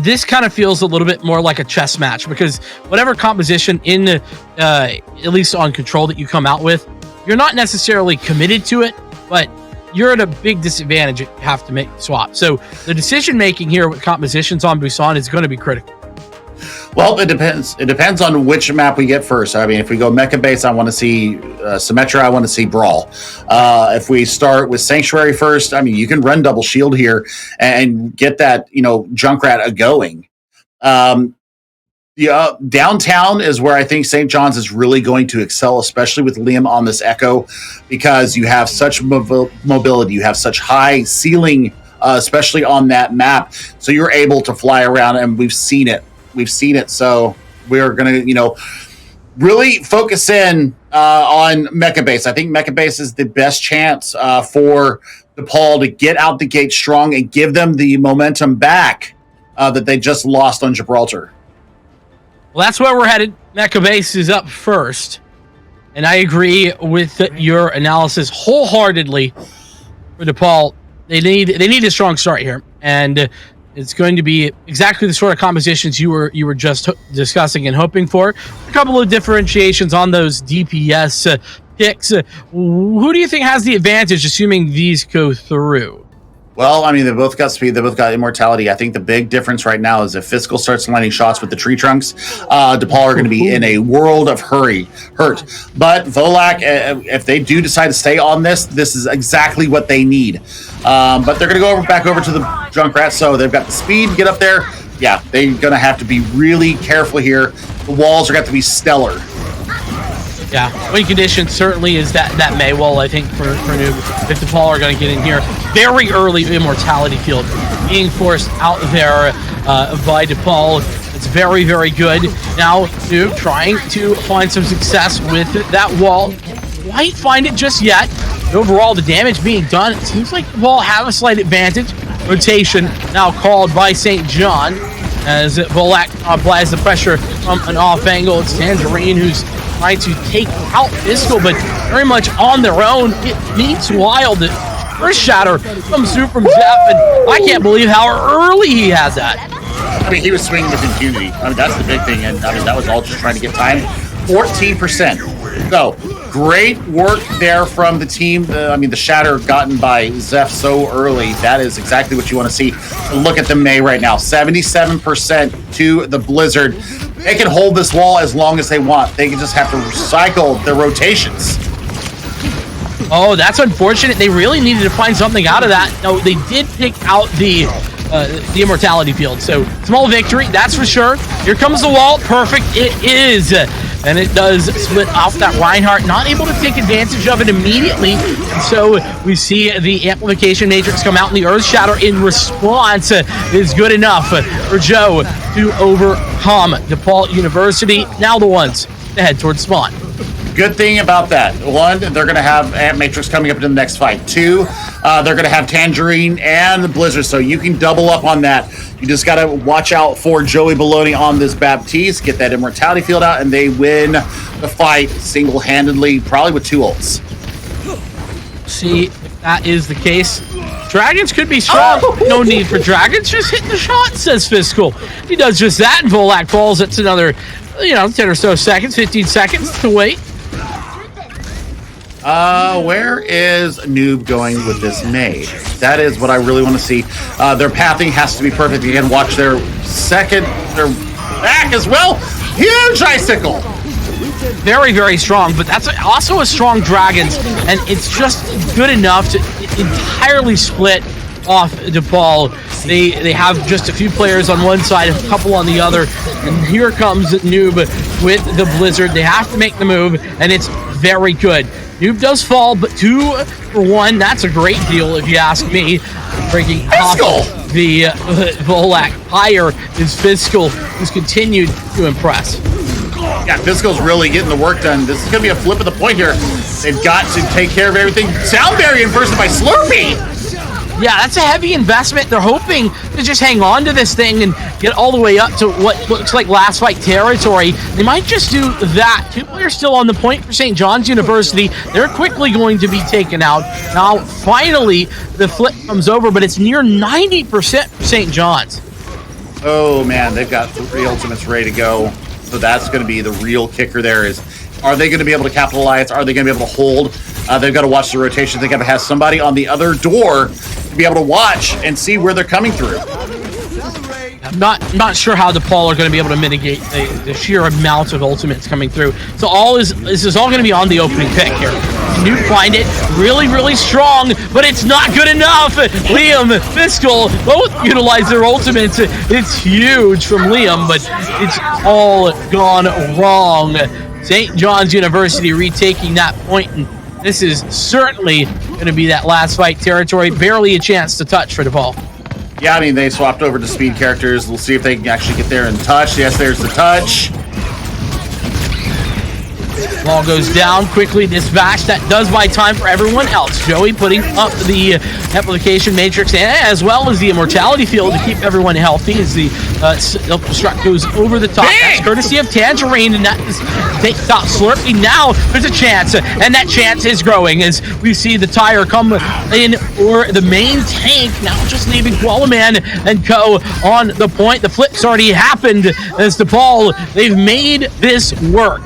Speaker 8: this kind of feels a little bit more like a chess match, because whatever composition in at least on Control that you come out with, you're not necessarily committed to it, but you're at a big disadvantage if you have to make the swap. So the decision making here with compositions on Busan is going to be critical.
Speaker 9: Well, it depends. It depends on which map we get first. I mean, if we go mecha base, I want to see Symmetra. I want to see Brawl. If we start with Sanctuary first, I mean, you can run double shield here and get that, Junkrat going. Downtown is where I think St. John's is really going to excel, especially with Liam on this Echo, because you have such mobility. You have such high ceiling, especially on that map. So you're able to fly around, and we've seen it. So we're going to, really focus in on Mecha Base. I think Mecha Base is the best chance for DePaul to get out the gate strong and give them the momentum back that they just lost on Gibraltar.
Speaker 8: Well, that's where we're headed. Mecha Base is up first. And I agree with your analysis wholeheartedly for DePaul. They need a strong start here. And it's going to be exactly the sort of compositions you were just discussing and hoping for. A couple of differentiations on those DPS picks. Who do you think has the advantage, assuming these go through?
Speaker 9: Well, I mean, they both got speed. They both got immortality. I think the big difference right now is if Fiscal starts landing shots with the tree trunks, DePaul are going to be in a world of hurt. But Volak, if they do decide to stay on this is exactly what they need. But they're going to go back over to the Junkrat, so they've got the speed to get up there. Yeah, they're going to have to be really careful here. The walls are going to be stellar.
Speaker 8: Yeah, win condition certainly is that May wall, I think, for Noob. If DePaul are going to get in here. Very early immortality field being forced out there by DePaul. It's very, very good. Now, Noob trying to find some success with that wall. Quite find it just yet. Overall, the damage being done, it seems like DePaul have a slight advantage. Rotation now called by St. John as Volak applies the pressure from an off angle. It's Tangerine who's trying to take out Fiscal, but very much on their own. It means wild. First shatter comes through from Jeff, and I can't believe how early he has that.
Speaker 9: I mean, he was swinging with impunity. I mean, that's the big thing, and I mean, that was all just trying to get time. 14%. So, great work there from the team. The shatter gotten by Zeph so early. That is exactly what you want to see. Look at the May right now. 77% to the Blizzard. They can hold this wall as long as they want. They can just have to recycle their rotations.
Speaker 8: Oh, that's unfortunate. They really needed to find something out of that. No, they did pick out the immortality field. So, small victory, that's for sure. Here comes the wall. Perfect. It is. And it does split off that Reinhardt. Not able to take advantage of it immediately. And so we see the amplification matrix come out, and the Earth Shatter in response is good enough for Joe to overcome DePaul University. Now the ones to head towards spawn.
Speaker 9: Good thing about that. One, they're going to have Amp Matrix coming up in the next fight. Two, they're going to have Tangerine and the Blizzard, so you can double up on that. You just got to watch out for Joey Baloney on this Baptiste, get that immortality field out, and they win the fight single-handedly, probably with 2 ults.
Speaker 8: See if that is the case. Dragons could be strong. Oh! No need for Dragons. Just hitting the shot, says Fiscal. He does just that, and Volak falls. It's another, 10 or so seconds, 15 seconds to wait.
Speaker 9: Where is Noob going with this May? That is what I really want to see. Their pathing has to be perfect. You can watch their back as well. Huge icicle.
Speaker 8: Very, very strong, but that's also a strong Dragons, and it's just good enough to entirely split off DePaul. They have just a few players on one side, a couple on the other, and here comes Noob with the Blizzard. They have to make the move, and it's very good. Noob does fall, but 2 for 1. That's a great deal, if you ask me. Breaking off the Volak. Higher is Fiscal, who's continued to impress.
Speaker 9: Yeah, Fiscal's really getting the work done. This is going to be a flip of the point here. They've got to take care of everything. Soundberry inverted by Slurpee.
Speaker 8: Yeah, that's a heavy investment. They're hoping to just hang on to this thing and get all the way up to what looks like last fight territory. They might just do that. 2 players still on the point for St. John's University. They're quickly going to be taken out. Now, finally, the flip comes over, but it's near 90% for St. John's.
Speaker 9: Oh, man, they've got 3 ultimates ready to go. So that's going to be the real kicker there is, are they going to be able to capitalize? Are they going to be able to hold? They've got to watch the rotation. They got to have somebody on the other door to be able to watch and see where they're coming through.
Speaker 8: I'm not sure how DePaul are going to be able to mitigate the sheer amount of ultimates coming through. So this is all going to be on the opening pick here. You find it really, really strong, but it's not good enough. Liam, Fiscal, both utilize their ultimates. It's huge from Liam, but it's all gone wrong. St. John's University retaking that point, and this is certainly going to be that last fight territory. Barely a chance to touch for DePaul.
Speaker 9: Yeah, I mean, they swapped over to speed characters. We'll see if they can actually get there and touch. Yes, there's the touch.
Speaker 8: Ball goes down, quickly dispatched. That does buy time for everyone else. Joey putting up the application matrix as well as the immortality field to keep everyone healthy as the self-destruct goes over the top. That's courtesy of Tangerine, and that is takes out Slurpee. Now there's a chance, and that chance is growing as we see the tire come in, or the main tank now just leaving Qualaman and Co. on the point. The flip's already happened as DePaul, they've made this work.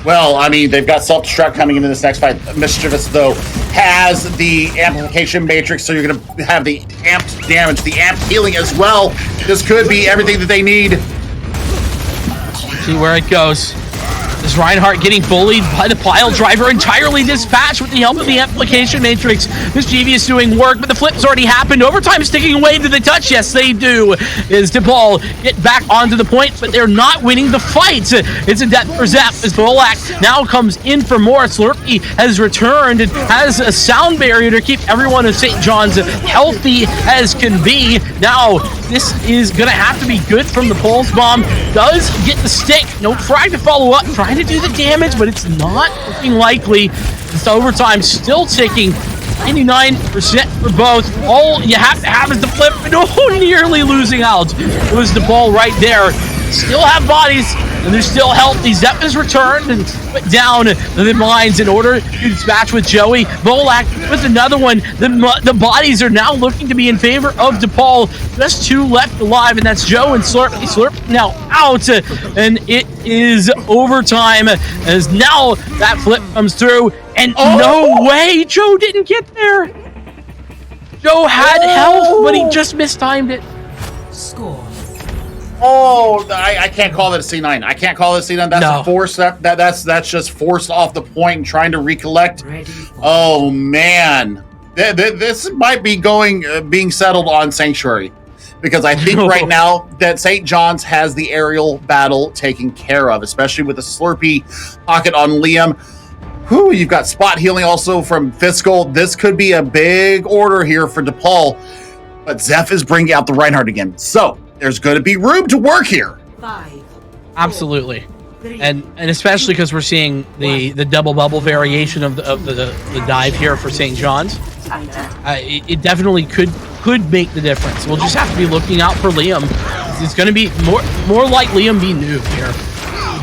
Speaker 9: Well, I mean, they've got self-destruct coming into this next fight. Mischievous, though, has the amplification matrix, so you're going to have the amped damage, the amped healing as well. This could be everything that they need.
Speaker 8: See where it goes. Is Reinhardt getting bullied by the pile driver, entirely dispatched with the help of the application matrix. Mischievous doing work, but the flip's already happened. Overtime sticking away to the touch. Yes, they do. Is DePaul get back onto the point, but they're not winning the fight. It's a death for Zap as Volak now comes in for more. Slurpee has returned and has a sound barrier to keep everyone in St. John's healthy as can be. Now, this is going to have to be good from the Pulse Bomb. Does get the stick. No frag to follow up. Trying to do the damage, but it's not looking likely. This overtime still ticking. 99% for both. All you have to have is the flip. No, nearly losing out. It was the ball right there. Still have bodies, and they're still healthy. Zepp is returned and put down the mines in order to dispatch with Joey. Volak with another one. The bodies are now looking to be in favor of DePaul. Just 2 left alive, and that's Joe and Slurp. Slurp now out, and it is overtime as now that flip comes through, and no way Joe didn't get there. Joe had health, but he just mistimed it.
Speaker 19: Score.
Speaker 9: Oh, I can't call that a C9. I can't call it a C9. That's a force. That's just forced off the point and trying to recollect. Oh man, this might be being settled on Sanctuary, because I think right now that St. John's has the aerial battle taken care of, especially with the Slurpee pocket on Liam. Whew, you've got spot healing also from Fiscal. This could be a big order here for DePaul, but Zeph is bringing out the Reinhardt again. So there's going to be room to work here.
Speaker 19: 5.
Speaker 8: Absolutely. And especially because we're seeing the double bubble variation of the dive here for St. John's. It definitely could make the difference. We'll just have to be looking out for Liam. It's going to be more like Liam be noob here.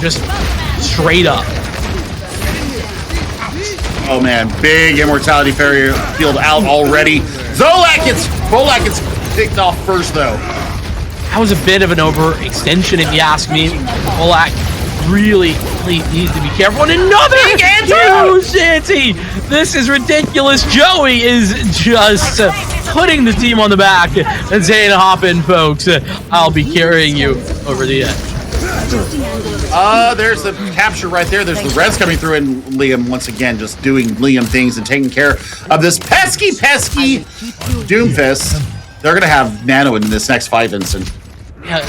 Speaker 8: Just straight up.
Speaker 9: Oh man, big immortality barrier field out already. Volak gets picked off first though.
Speaker 8: That was a bit of an overextension, if you ask me. Volak really needs to be careful. And another huge anti! This is ridiculous. Joey is just putting the team on the back and saying, hop in, folks. I'll be carrying you over the edge.
Speaker 9: There's the capture right there. There's the res coming through, and Liam once again just doing Liam things and taking care of this pesky Doomfist. They're gonna have Nano in this next fight, Vincent.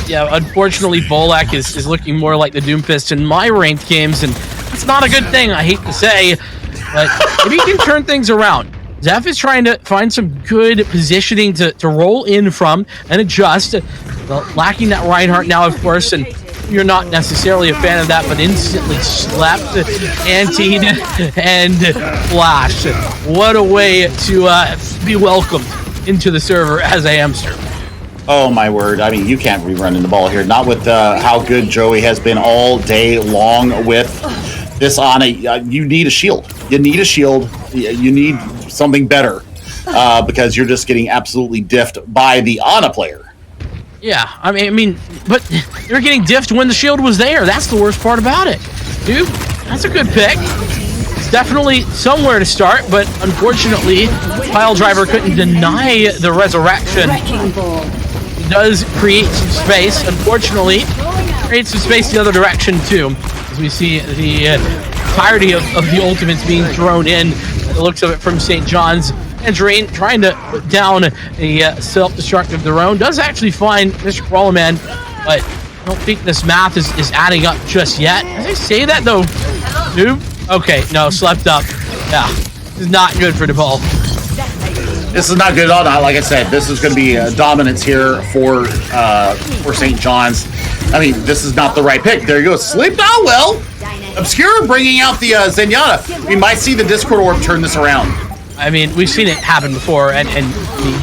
Speaker 8: Yeah. Unfortunately, Volak is looking more like the Doomfist in my ranked games, and that's not a good thing. I hate to say, but if he can turn things around. Zeph is trying to find some good positioning to roll in from and adjust. Well, lacking that Reinhardt now, of course, and you're not necessarily a fan of that, but instantly slept, antied, and flashed. What a way to be welcomed into the server as a hamster.
Speaker 9: Oh my word! I mean, you can't be running the ball here. Not with how good Joey has been all day long with this Ana. You need a shield. You need a shield. You need something better because you're just getting absolutely diffed by the Ana player.
Speaker 8: Yeah, I mean, but you're getting diffed when the shield was there. That's the worst part about it. Dude, that's a good pick. It's definitely somewhere to start, but unfortunately, Piledriver couldn't deny the resurrection. He does create some space. Unfortunately, creates some space the other direction too. As we see the entirety of the ultimates being thrown in. The looks of it from St. John's. Tangerine trying to put down a self-destruct of their own. Does actually find Mr. Crawlerman, but I don't think this math is adding up just yet. As I say that though, noob? Okay, no, slept up. Yeah, this is not good for DePaul.
Speaker 9: This is not good at all. Like I said, this is going to be dominance here for St. John's. I mean, this is not the right pick. There you go. Sleep down well. Obscura bringing out the Zenyatta. We might see the Discord Orb turn this around.
Speaker 8: I mean, we've seen it happen before, and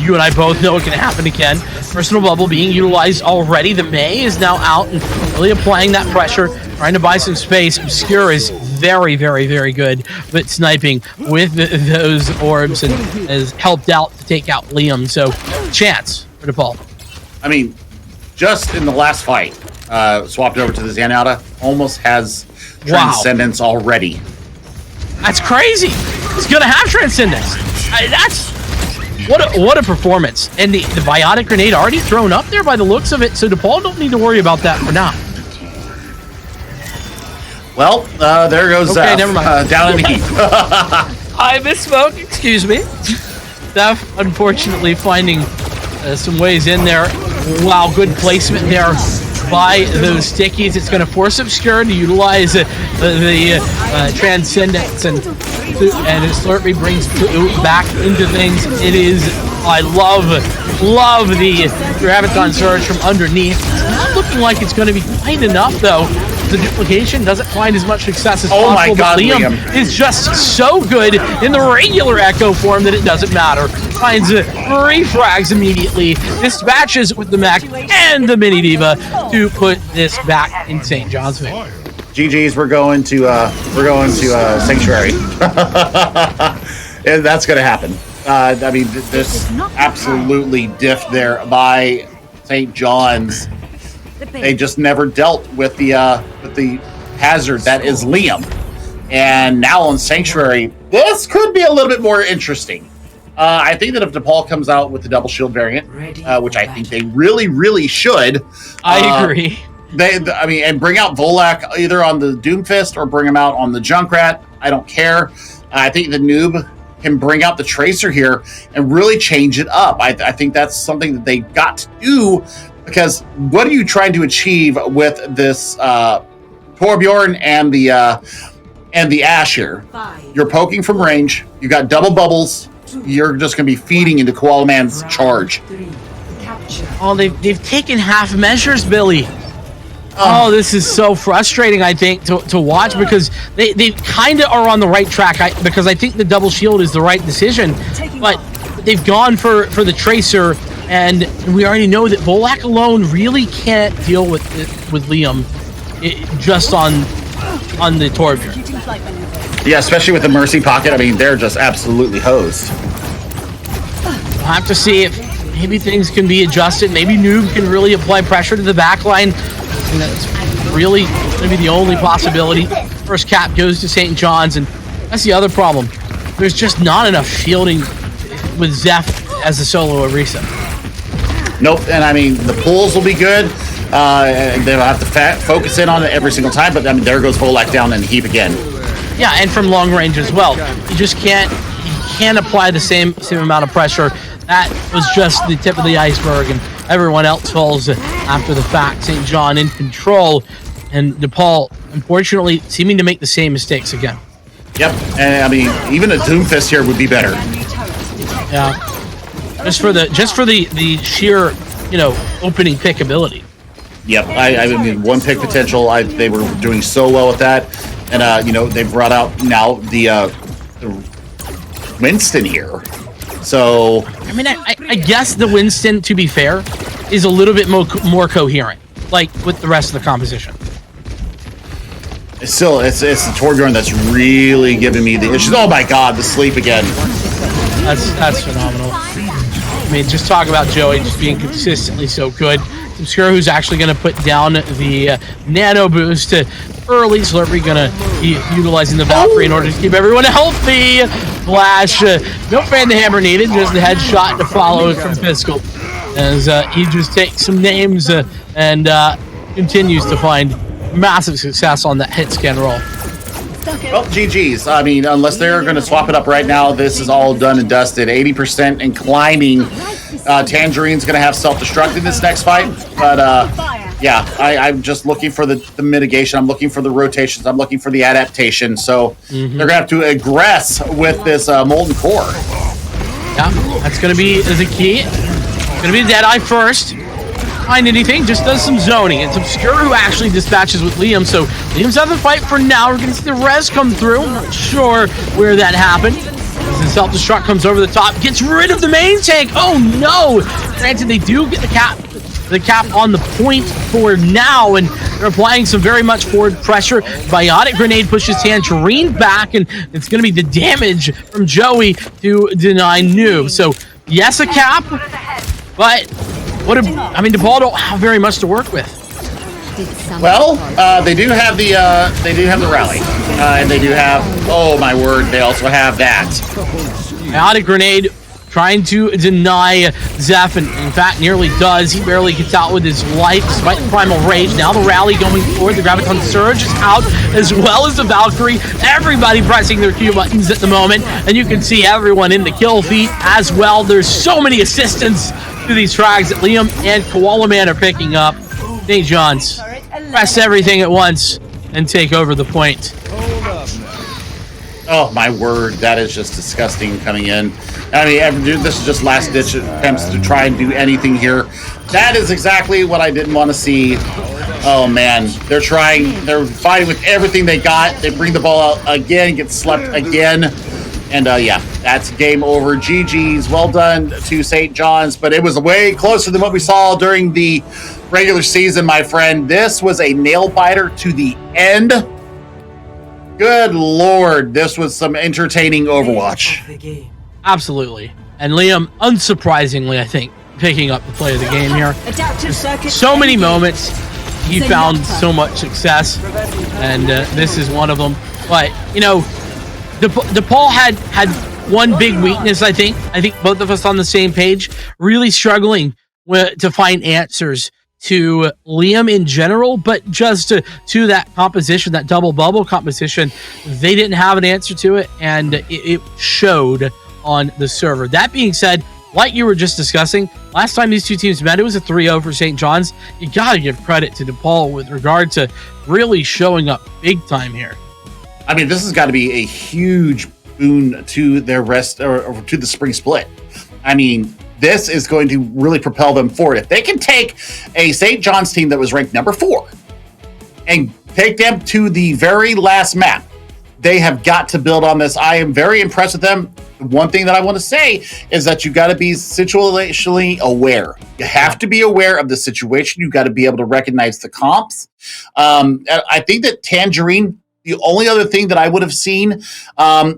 Speaker 8: you and I both know it can happen again. Personal Bubble being utilized already. The May is now out and really applying that pressure, trying to buy some space. Obscure is very, very, very good with sniping with those orbs and has helped out to take out Liam. So, chance for DePaul.
Speaker 9: I mean, just in the last fight, swapped over to the Zenyatta, almost has Transcendence already.
Speaker 8: That's crazy. He's gonna have Transcendence. That's what a performance. And the Biotic Grenade already thrown up there by the looks of it, so DePaul don't need to worry about that for now.
Speaker 9: Well, there goes
Speaker 8: okay, never mind.
Speaker 9: Down in the heat.
Speaker 8: I misspoke, excuse me. Steph, unfortunately, finding some ways in there. Wow, good placement there by those stickies. It's going to force Obscure to utilize the Transcendence, and Slurpee brings Blue back into things. It is, I love the Graviton Surge from underneath. It's not looking like it's going to be quite enough, though. The duplication doesn't find as much success as possible.
Speaker 9: Oh my God,
Speaker 8: Liam is just so good in the regular Echo form that it doesn't matter. Finds 3 frags immediately, dispatches with the mech and the Mini Diva to put this back in St. John's favor.
Speaker 9: GG's, we're going to Sanctuary. And that's going to happen. I mean, this absolutely diffed there by St. John's. They just never dealt with the hazard that is Liam. And now on Sanctuary, this could be a little bit more interesting. I think that if DePaul comes out with the double shield variant, which I think they really, really should.
Speaker 8: I agree.
Speaker 9: And bring out Volak either on the Doomfist or bring him out on the Junkrat. I don't care. I think the noob can bring out the Tracer here and really change it up. I think that's something that they got to do, because what are you trying to achieve with this Torbjorn and the Ashe here? You're poking from range. You got double bubbles. You're just going to be feeding into Koala Man's charge.
Speaker 8: Oh, they've taken half measures, Billy. Oh, this is so frustrating, I think, to watch, because they kind of are on the right track, because I think the double shield is the right decision, but they've gone for the Tracer, and we already know that Volak alone really can't deal with Liam just on the Torbjorn.
Speaker 9: Yeah, especially with the Mercy Pocket. I mean, they're just absolutely hosed.
Speaker 8: We'll have to see if maybe things can be adjusted. Maybe Noob can really apply pressure to the backline. And that's really going to be the only possibility. First cap goes to St. John's, and that's the other problem. There's just not enough shielding with Zeph as a solo Orisa.
Speaker 9: Nope, and I mean, the pulls will be good. And they'll have to focus in on it every single time. But I mean, there goes Volak down in the heap again.
Speaker 8: Yeah, and from long range as well. You just can't apply the same amount of pressure. That was just the tip of the iceberg, and everyone else falls after the fact. St. John in control, and DePaul, unfortunately, seeming to make the same mistakes again.
Speaker 9: Yep, and I mean, even a Doomfist here would be better.
Speaker 8: Yeah, just for the sheer, opening pick ability.
Speaker 9: Yep, I mean, one pick potential. They were doing so well with that, and they brought out now the Winston here. So
Speaker 8: I mean, I guess the Winston, to be fair, is a little bit more coherent, like with the rest of the composition.
Speaker 9: It's the Torbjorn that's really giving me the issues. Oh my God, the sleep again.
Speaker 8: That's phenomenal. I mean, just talk about Joey just being consistently so good. Obscura, who's actually going to put down the nano boost early. Slurpee going to be utilizing the Valkyrie in order to keep everyone healthy. Flash, no fan the hammer needed, just the headshot to follow from Fiscal. As he just takes some names and continues to find massive success on that hit scan roll.
Speaker 9: Well, GG's. I mean, unless they're going to swap it up right now, this is all done and dusted. 80% and climbing. Tangerine's going to have self-destruct in this next fight. But, yeah, I'm just looking for the mitigation. I'm looking for the rotations. I'm looking for the adaptation. So they're going to have to aggress with this Molten Core.
Speaker 8: Yeah, that's going to be the key. It's going to be Deadeye first. Find anything, just does some zoning. It's Obscure who actually dispatches with Liam, so Liam's out of the fight for now. We're gonna see the res come through. I'm not sure where that happened. As the self-destruct comes over the top, gets rid of the main tank. Oh no! Granted, they do get the cap on the point for now, and they're applying some very much forward pressure. Biotic Grenade pushes Tangerine back, and it's gonna be the damage from Joey to deny Noob. So yes, a cap, but DePaul don't have very much to work with.
Speaker 9: Well, they do have the rally, and they do have. Oh my word! They also have that.
Speaker 8: Biotic Grenade trying to deny Zeph, and in fact nearly does. He barely gets out with his life despite the Primal Rage. Now the rally going forward. The Graviton Surge is out, as well as the Valkyrie. Everybody pressing their Q buttons at the moment, and you can see everyone in the kill feed as well. There's so many assistants to these frags that Liam and Koala Man are picking up. St. John's press everything at once and take over the point.
Speaker 9: Oh my word, that is just disgusting coming in. I mean, this is just last ditch attempts to try and do anything here. That is exactly what I didn't want to see. Oh man, they're fighting with everything they got. They bring the ball out again, get slept again. And yeah, that's game over. GG's. Well done to St. John's, but it was way closer than what we saw during the regular season, my friend. This was a nail biter to the end. Good Lord, this was some entertaining Overwatch.
Speaker 8: Absolutely. And Liam, unsurprisingly, I think, picking up the play of the game here. So many moments. He found so much success, and this is one of them. But, DePaul had one big weakness, I think. I think both of us on the same page, really struggling to find answers to Liam in general, but just to that composition, that double bubble composition, they didn't have an answer to it, and it showed on the server. That being said, like you were just discussing, last time these two teams met, it was a 3-0 for St. John's. You gotta give credit to DePaul with regard to really showing up big time here.
Speaker 9: I mean, this has got to be a huge boon to their rest or to the spring split. I mean, this is going to really propel them forward. If they can take a St. John's team that was ranked number 4 and take them to the very last map, they have got to build on this. I am very impressed with them. One thing that I want to say is that you got to be situationally aware. You have to be aware of the situation. You got to be able to recognize the comps. I think that Tangerine, the only other thing that I would have seen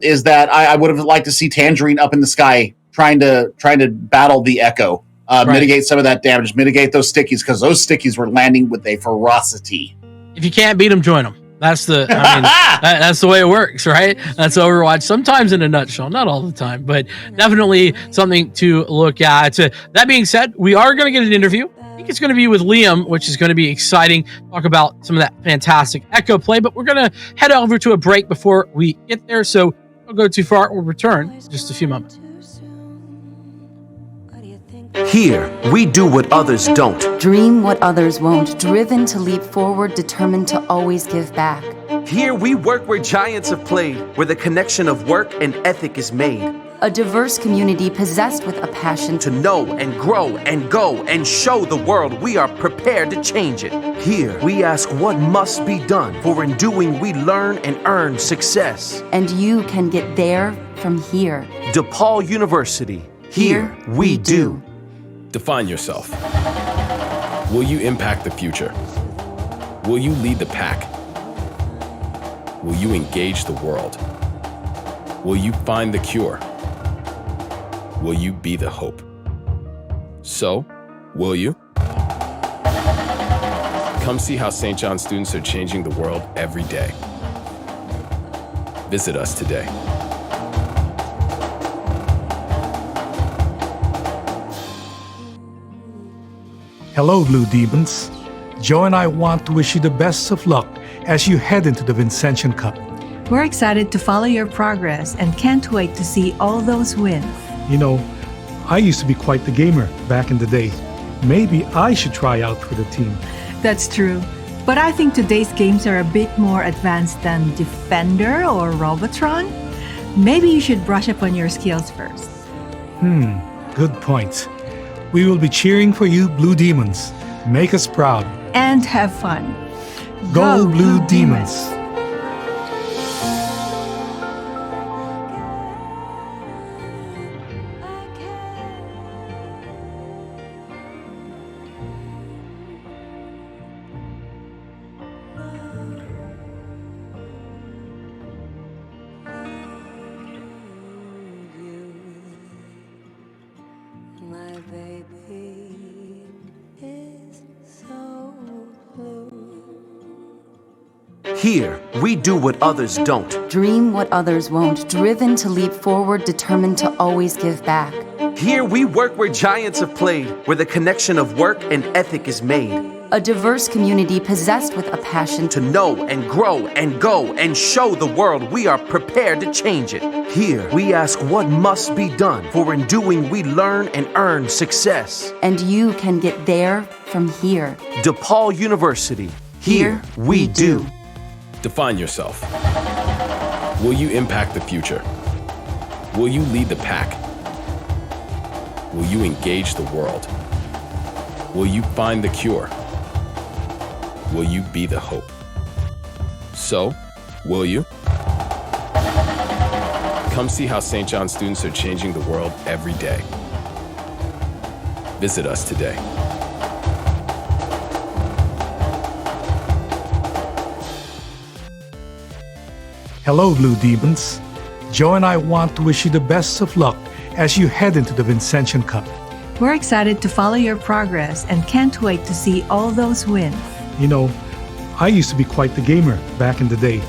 Speaker 9: is that I would have liked to see Tangerine up in the sky trying to battle the Echo, mitigate some of that damage, mitigate those stickies, because those stickies were landing with a ferocity.
Speaker 8: If you can't beat them, join them. That's that's the way it works, right? That's Overwatch, sometimes in a nutshell, not all the time, but definitely something to look at. That being said, we are going to get an interview. You week is going to be with Liam, which is going to be exciting. Talk about some of that fantastic Echo play, but we're going to head over to a break before we get there. So don't go too far. We'll return in just a few moments.
Speaker 21: Here, we do what others don't.
Speaker 22: Dream what others won't. Driven to leap forward, determined to always give back.
Speaker 21: Here, we work where giants have played, where the connection of work and ethic is made.
Speaker 22: A diverse community possessed with a passion
Speaker 21: to know and grow and go and show the world we are prepared to change it. Here, we ask what must be done, for in doing we learn and earn success.
Speaker 22: And you can get there from here.
Speaker 21: DePaul University. Here, we do.
Speaker 23: Define yourself. Will you impact the future? Will you lead the pack? Will you engage the world? Will you find the cure? Will you be the hope? So, will you? Come see how St. John students are changing the world every day. Visit us today.
Speaker 24: Hello, Blue Demons. Joe and I want to wish you the best of luck as you head into the Vincentian Cup.
Speaker 25: We're excited to follow your progress and can't wait to see all those wins.
Speaker 24: You know, I used to be quite the gamer back in the day. Maybe I should try out for the team.
Speaker 25: That's true. But I think today's games are a bit more advanced than Defender or Robotron. Maybe you should brush up on your skills first.
Speaker 24: Good point. We will be cheering for you, Blue Demons. Make us proud.
Speaker 25: And have fun.
Speaker 24: Go Blue Demons!
Speaker 21: Here, we do what others don't.
Speaker 22: Dream what others won't. Driven to leap forward, determined to always give back.
Speaker 21: Here, we work where giants have played, where the connection of work and ethic is made.
Speaker 22: A diverse community possessed with a passion
Speaker 21: to know and grow and go and show the world we are prepared to change it. Here, we ask what must be done, for in doing we learn and earn success.
Speaker 22: And you can get there from here.
Speaker 21: DePaul University. Here, we do.
Speaker 23: Define yourself. Will you impact the future? Will you lead the pack? Will you engage the world? Will you find the cure? Will you be the hope? So, will you? Come see how St. John students are changing the world every day. Visit us today.
Speaker 24: Hello, Blue Demons. Joe and I want to wish you the best of luck as you head into the Vincentian Cup.
Speaker 25: We're excited to follow your progress and can't wait to see all those wins.
Speaker 24: You know, I used to be quite the gamer back in the day.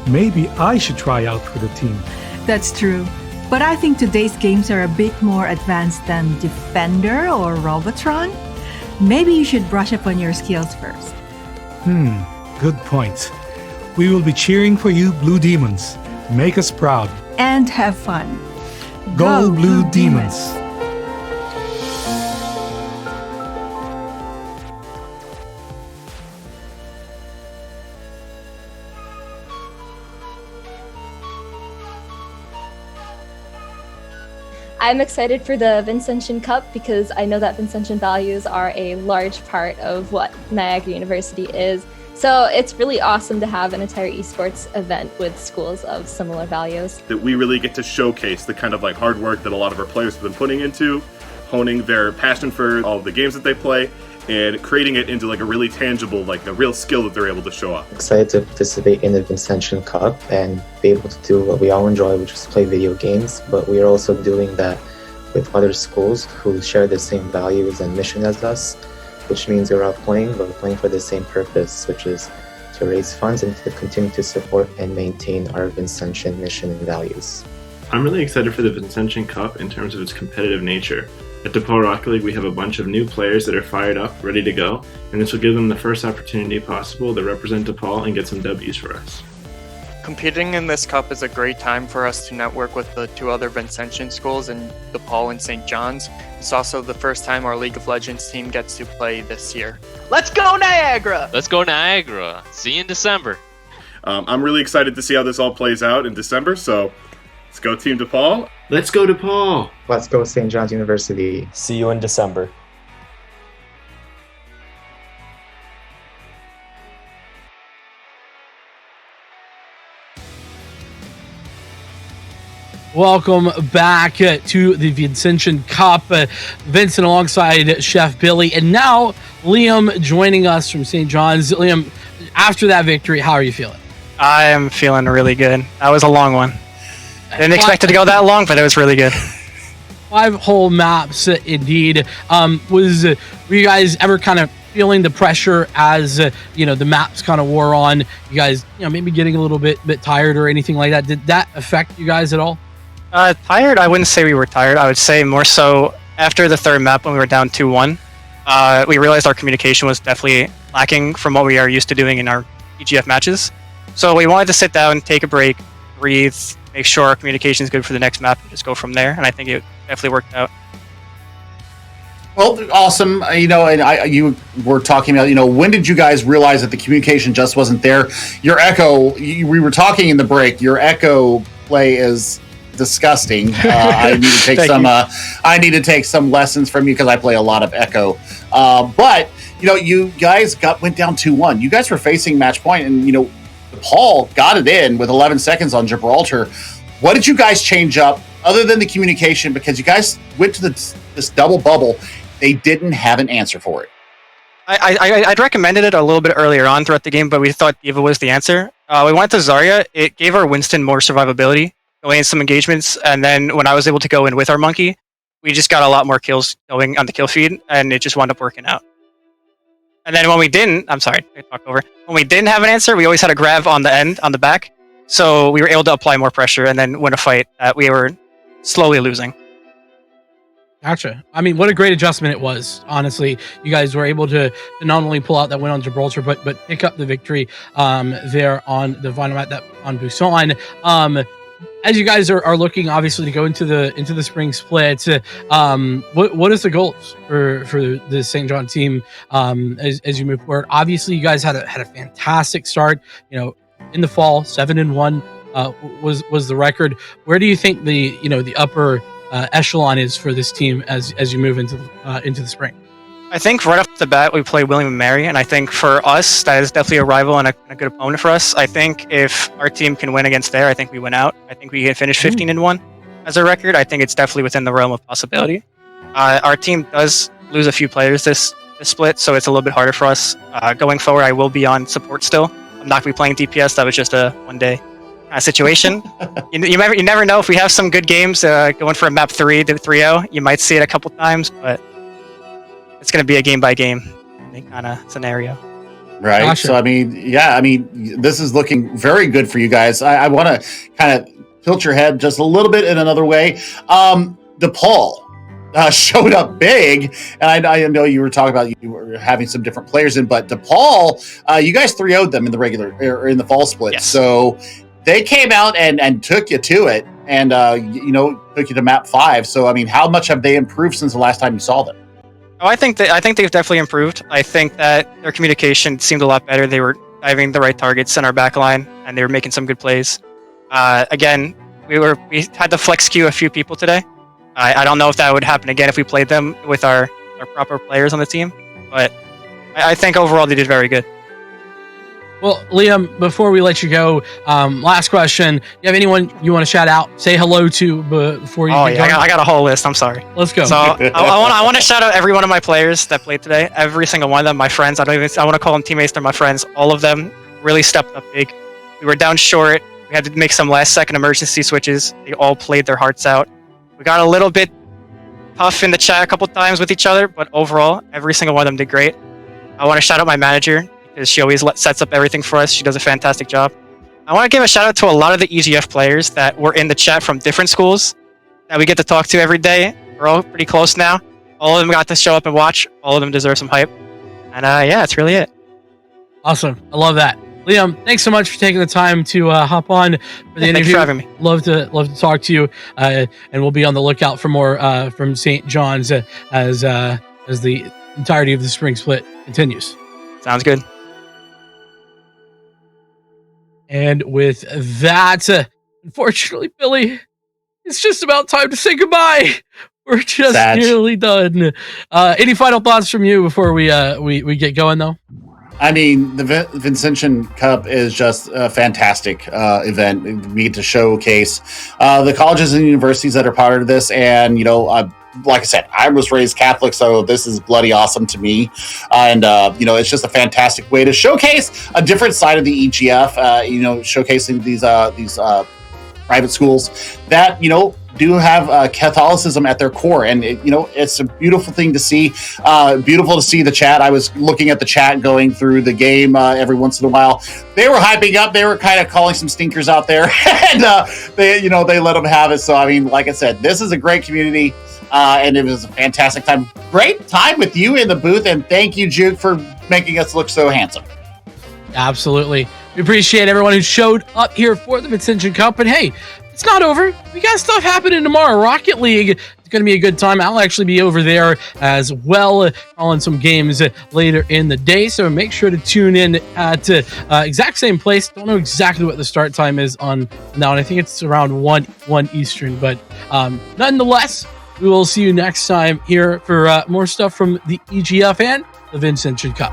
Speaker 24: Maybe I should try out for the team.
Speaker 25: That's true. But I think today's games are a bit more advanced than Defender or Robotron. Maybe you should brush up on your skills first.
Speaker 24: Good point. We will be cheering for you, Blue Demons. Make us proud.
Speaker 25: And have fun.
Speaker 24: Go Blue Demons!
Speaker 12: I'm excited for the Vincentian Cup because I know that Vincentian values are a large part of what Niagara University is. So it's really awesome to have an entire esports event with schools of similar values.
Speaker 13: That we really get to showcase the kind of like hard work that a lot of our players have been putting into, honing their passion for all of the games that they play, and creating it into like a really tangible, like a real skill that they're able to show off.
Speaker 3: Excited to participate in the Vincentian Cup and be able to do what we all enjoy, which is play video games, but we are also doing that with other schools who share the same values and mission as us, which means we're all playing, but we're playing for the same purpose, which is to raise funds and to continue to support and maintain our Vincentian mission and values.
Speaker 14: I'm really excited for the Vincentian Cup in terms of its competitive nature. At DePaul Rocket League, we have a bunch of new players that are fired up, ready to go, and this will give them the first opportunity possible to represent DePaul and get some W's for us.
Speaker 5: Competing in this cup is a great time for us to network with the 2 other Vincentian schools in DePaul and St. John's. It's also the first time our League of Legends team gets to play this year.
Speaker 7: Let's go Niagara!
Speaker 15: Let's go Niagara. See you in December.
Speaker 13: I'm really excited to see how this all plays out in December, so let's go Team DePaul.
Speaker 14: Let's go DePaul.
Speaker 3: Let's go St. John's University.
Speaker 2: See you in December.
Speaker 8: Welcome back to the Vincentian Cup. Vincent alongside Chef Billy, and now Liam joining us from St. John's. Liam, after that victory, how are you feeling?
Speaker 1: I am feeling really good. That was a long one. Didn't expect it to go that long, but it was really good.
Speaker 8: 5 whole maps, indeed. Were you guys ever kind of feeling the pressure as the maps kind of wore on? You guys, maybe getting a little bit tired or anything like that? Did that affect you guys at all?
Speaker 1: Tired? I wouldn't say we were tired. I would say more so after the 3rd map when we were down 2-1. We realized our communication was definitely lacking from what we are used to doing in our EGF matches. So we wanted to sit down, take a break, breathe, make sure our communication is good for the next map, and just go from there. And I think it definitely worked out.
Speaker 9: Well, awesome. And you were talking about, when did you guys realize that the communication just wasn't there? Your echo, we were talking in the break, your echo play is disgusting. I need to take I need to take some lessons from you because I play a lot of echo. But you guys went down 2-1. You guys were facing match point, and Paul got it in with 11 seconds on Gibraltar. What did you guys change up other than the communication? Because you guys went to this double bubble. They didn't have an answer for it.
Speaker 1: I'd recommended it a little bit earlier on throughout the game, but we thought Diva was the answer. We went to Zarya. It gave our Winston more survivability, going in some engagements, and then when I was able to go in with our Monkey, we just got a lot more kills going on the kill feed, and it just wound up working out. And then when we didn't, when we didn't have an answer, we always had a grab on the end, on the back, so we were able to apply more pressure and then win a fight that we were slowly losing.
Speaker 8: Gotcha. I mean, what a great adjustment it was. Honestly, you guys were able to not only pull out that win on Gibraltar, but pick up the victory there on the final map on Busan. As you guys are looking, obviously, to go into the spring split, what is the goals for the St. John team as you move forward? Obviously, you guys had a fantastic start. In the fall, 7-1 was the record. Where do you think the upper echelon is for this team as you move into the spring?
Speaker 1: I think right off the bat we play William and Mary, and I think for us that is definitely a rival and a good opponent for us. I think if our team can win against there, I think we win out. I think we can finish 15-1 as a record. I think it's definitely within the realm of possibility. Our team does lose a few players this split, so it's a little bit harder for us. Going forward, I will be on support still. I'm not going to be playing DPS. That was just a one-day kind of situation. you never know. If we have some good games going for a map 3 to 3-0, you might see it a couple times, but it's going to be a game-by-game kind of scenario.
Speaker 9: Right. Gotcha. So, this is looking very good for you guys. I want to kind of tilt your head just a little bit in another way. DePaul showed up big, and I know you were talking about you were having some different players in, but DePaul, you guys 3-0'd them in the regular or in the fall split. Yes. So they came out and took you to it, and took you to map 5. So how much have they improved since the last time you saw them?
Speaker 1: Oh, I think they've definitely improved. I think that their communication seemed a lot better. They were diving the right targets in our back line, and they were making some good plays. Again, we had to flex queue a few people today. I don't know if that would happen again if we played them with our proper players on the team, but I think overall they did very good.
Speaker 8: Well, Liam, before we let you go, last question. You have anyone you want to shout out, say hello to before you get going?
Speaker 1: I got a whole list. I'm sorry.
Speaker 8: Let's go.
Speaker 1: So I want to shout out every one of my players that played today. Every single one of them, my friends. I want to call them teammates. They're my friends. All of them really stepped up big. We were down short. We had to make some last-second emergency switches. They all played their hearts out. We got a little bit tough in the chat a couple times with each other, but overall, every single one of them did great. I want to shout out my manager, because she always sets up everything for us. She does a fantastic job. I want to give a shout out to a lot of the EGF players that were in the chat from different schools that we get to talk to every day. We're all pretty close now. all of them got to show up and watch. All of them deserve some hype. And yeah, that's really it.
Speaker 8: Awesome. I love that. Liam, thanks so much for taking the time to hop on for the interview.
Speaker 1: Thanks for having me.
Speaker 8: Love to talk to you, and we'll be on the lookout for more from St. John's as the entirety of the spring split continues.
Speaker 1: Sounds good. And
Speaker 8: with that, unfortunately, Billy, it's just about time to say goodbye. We're just nearly done. Any final thoughts from you before we get going, though?
Speaker 9: I mean, the Vincentian Cup is just a fantastic event. We get to showcase the colleges and universities that are part of this. And, you know, like I said, I was raised Catholic, so this is bloody awesome to me. And, you know, it's just a fantastic way to showcase a different side of the EGF, you know, showcasing these private schools that, you know, do have Catholicism at their core, and you know, it's a beautiful thing to see. Beautiful to see the chat. I was looking at the chat going through the game every once in a while. They were hyping up. They were kind of calling some stinkers out there, and they let them have it. So I mean, like I said, this is a great community, and it was a fantastic time. Great time with you in the booth, and thank you, Juke, for making us look so handsome.
Speaker 8: Absolutely. We appreciate everyone who showed up here for the Vincentian Cup. And hey, it's not over. We got stuff happening tomorrow. Rocket League. It's going to be a good time. I'll actually be over there as well, calling some games later in the day. So make sure to tune in at exact same place. Don't know exactly what the start time is on now, and I think it's around 1 Eastern. But nonetheless, we will see you next time here for more stuff from the EGF and the Vincentian Cup.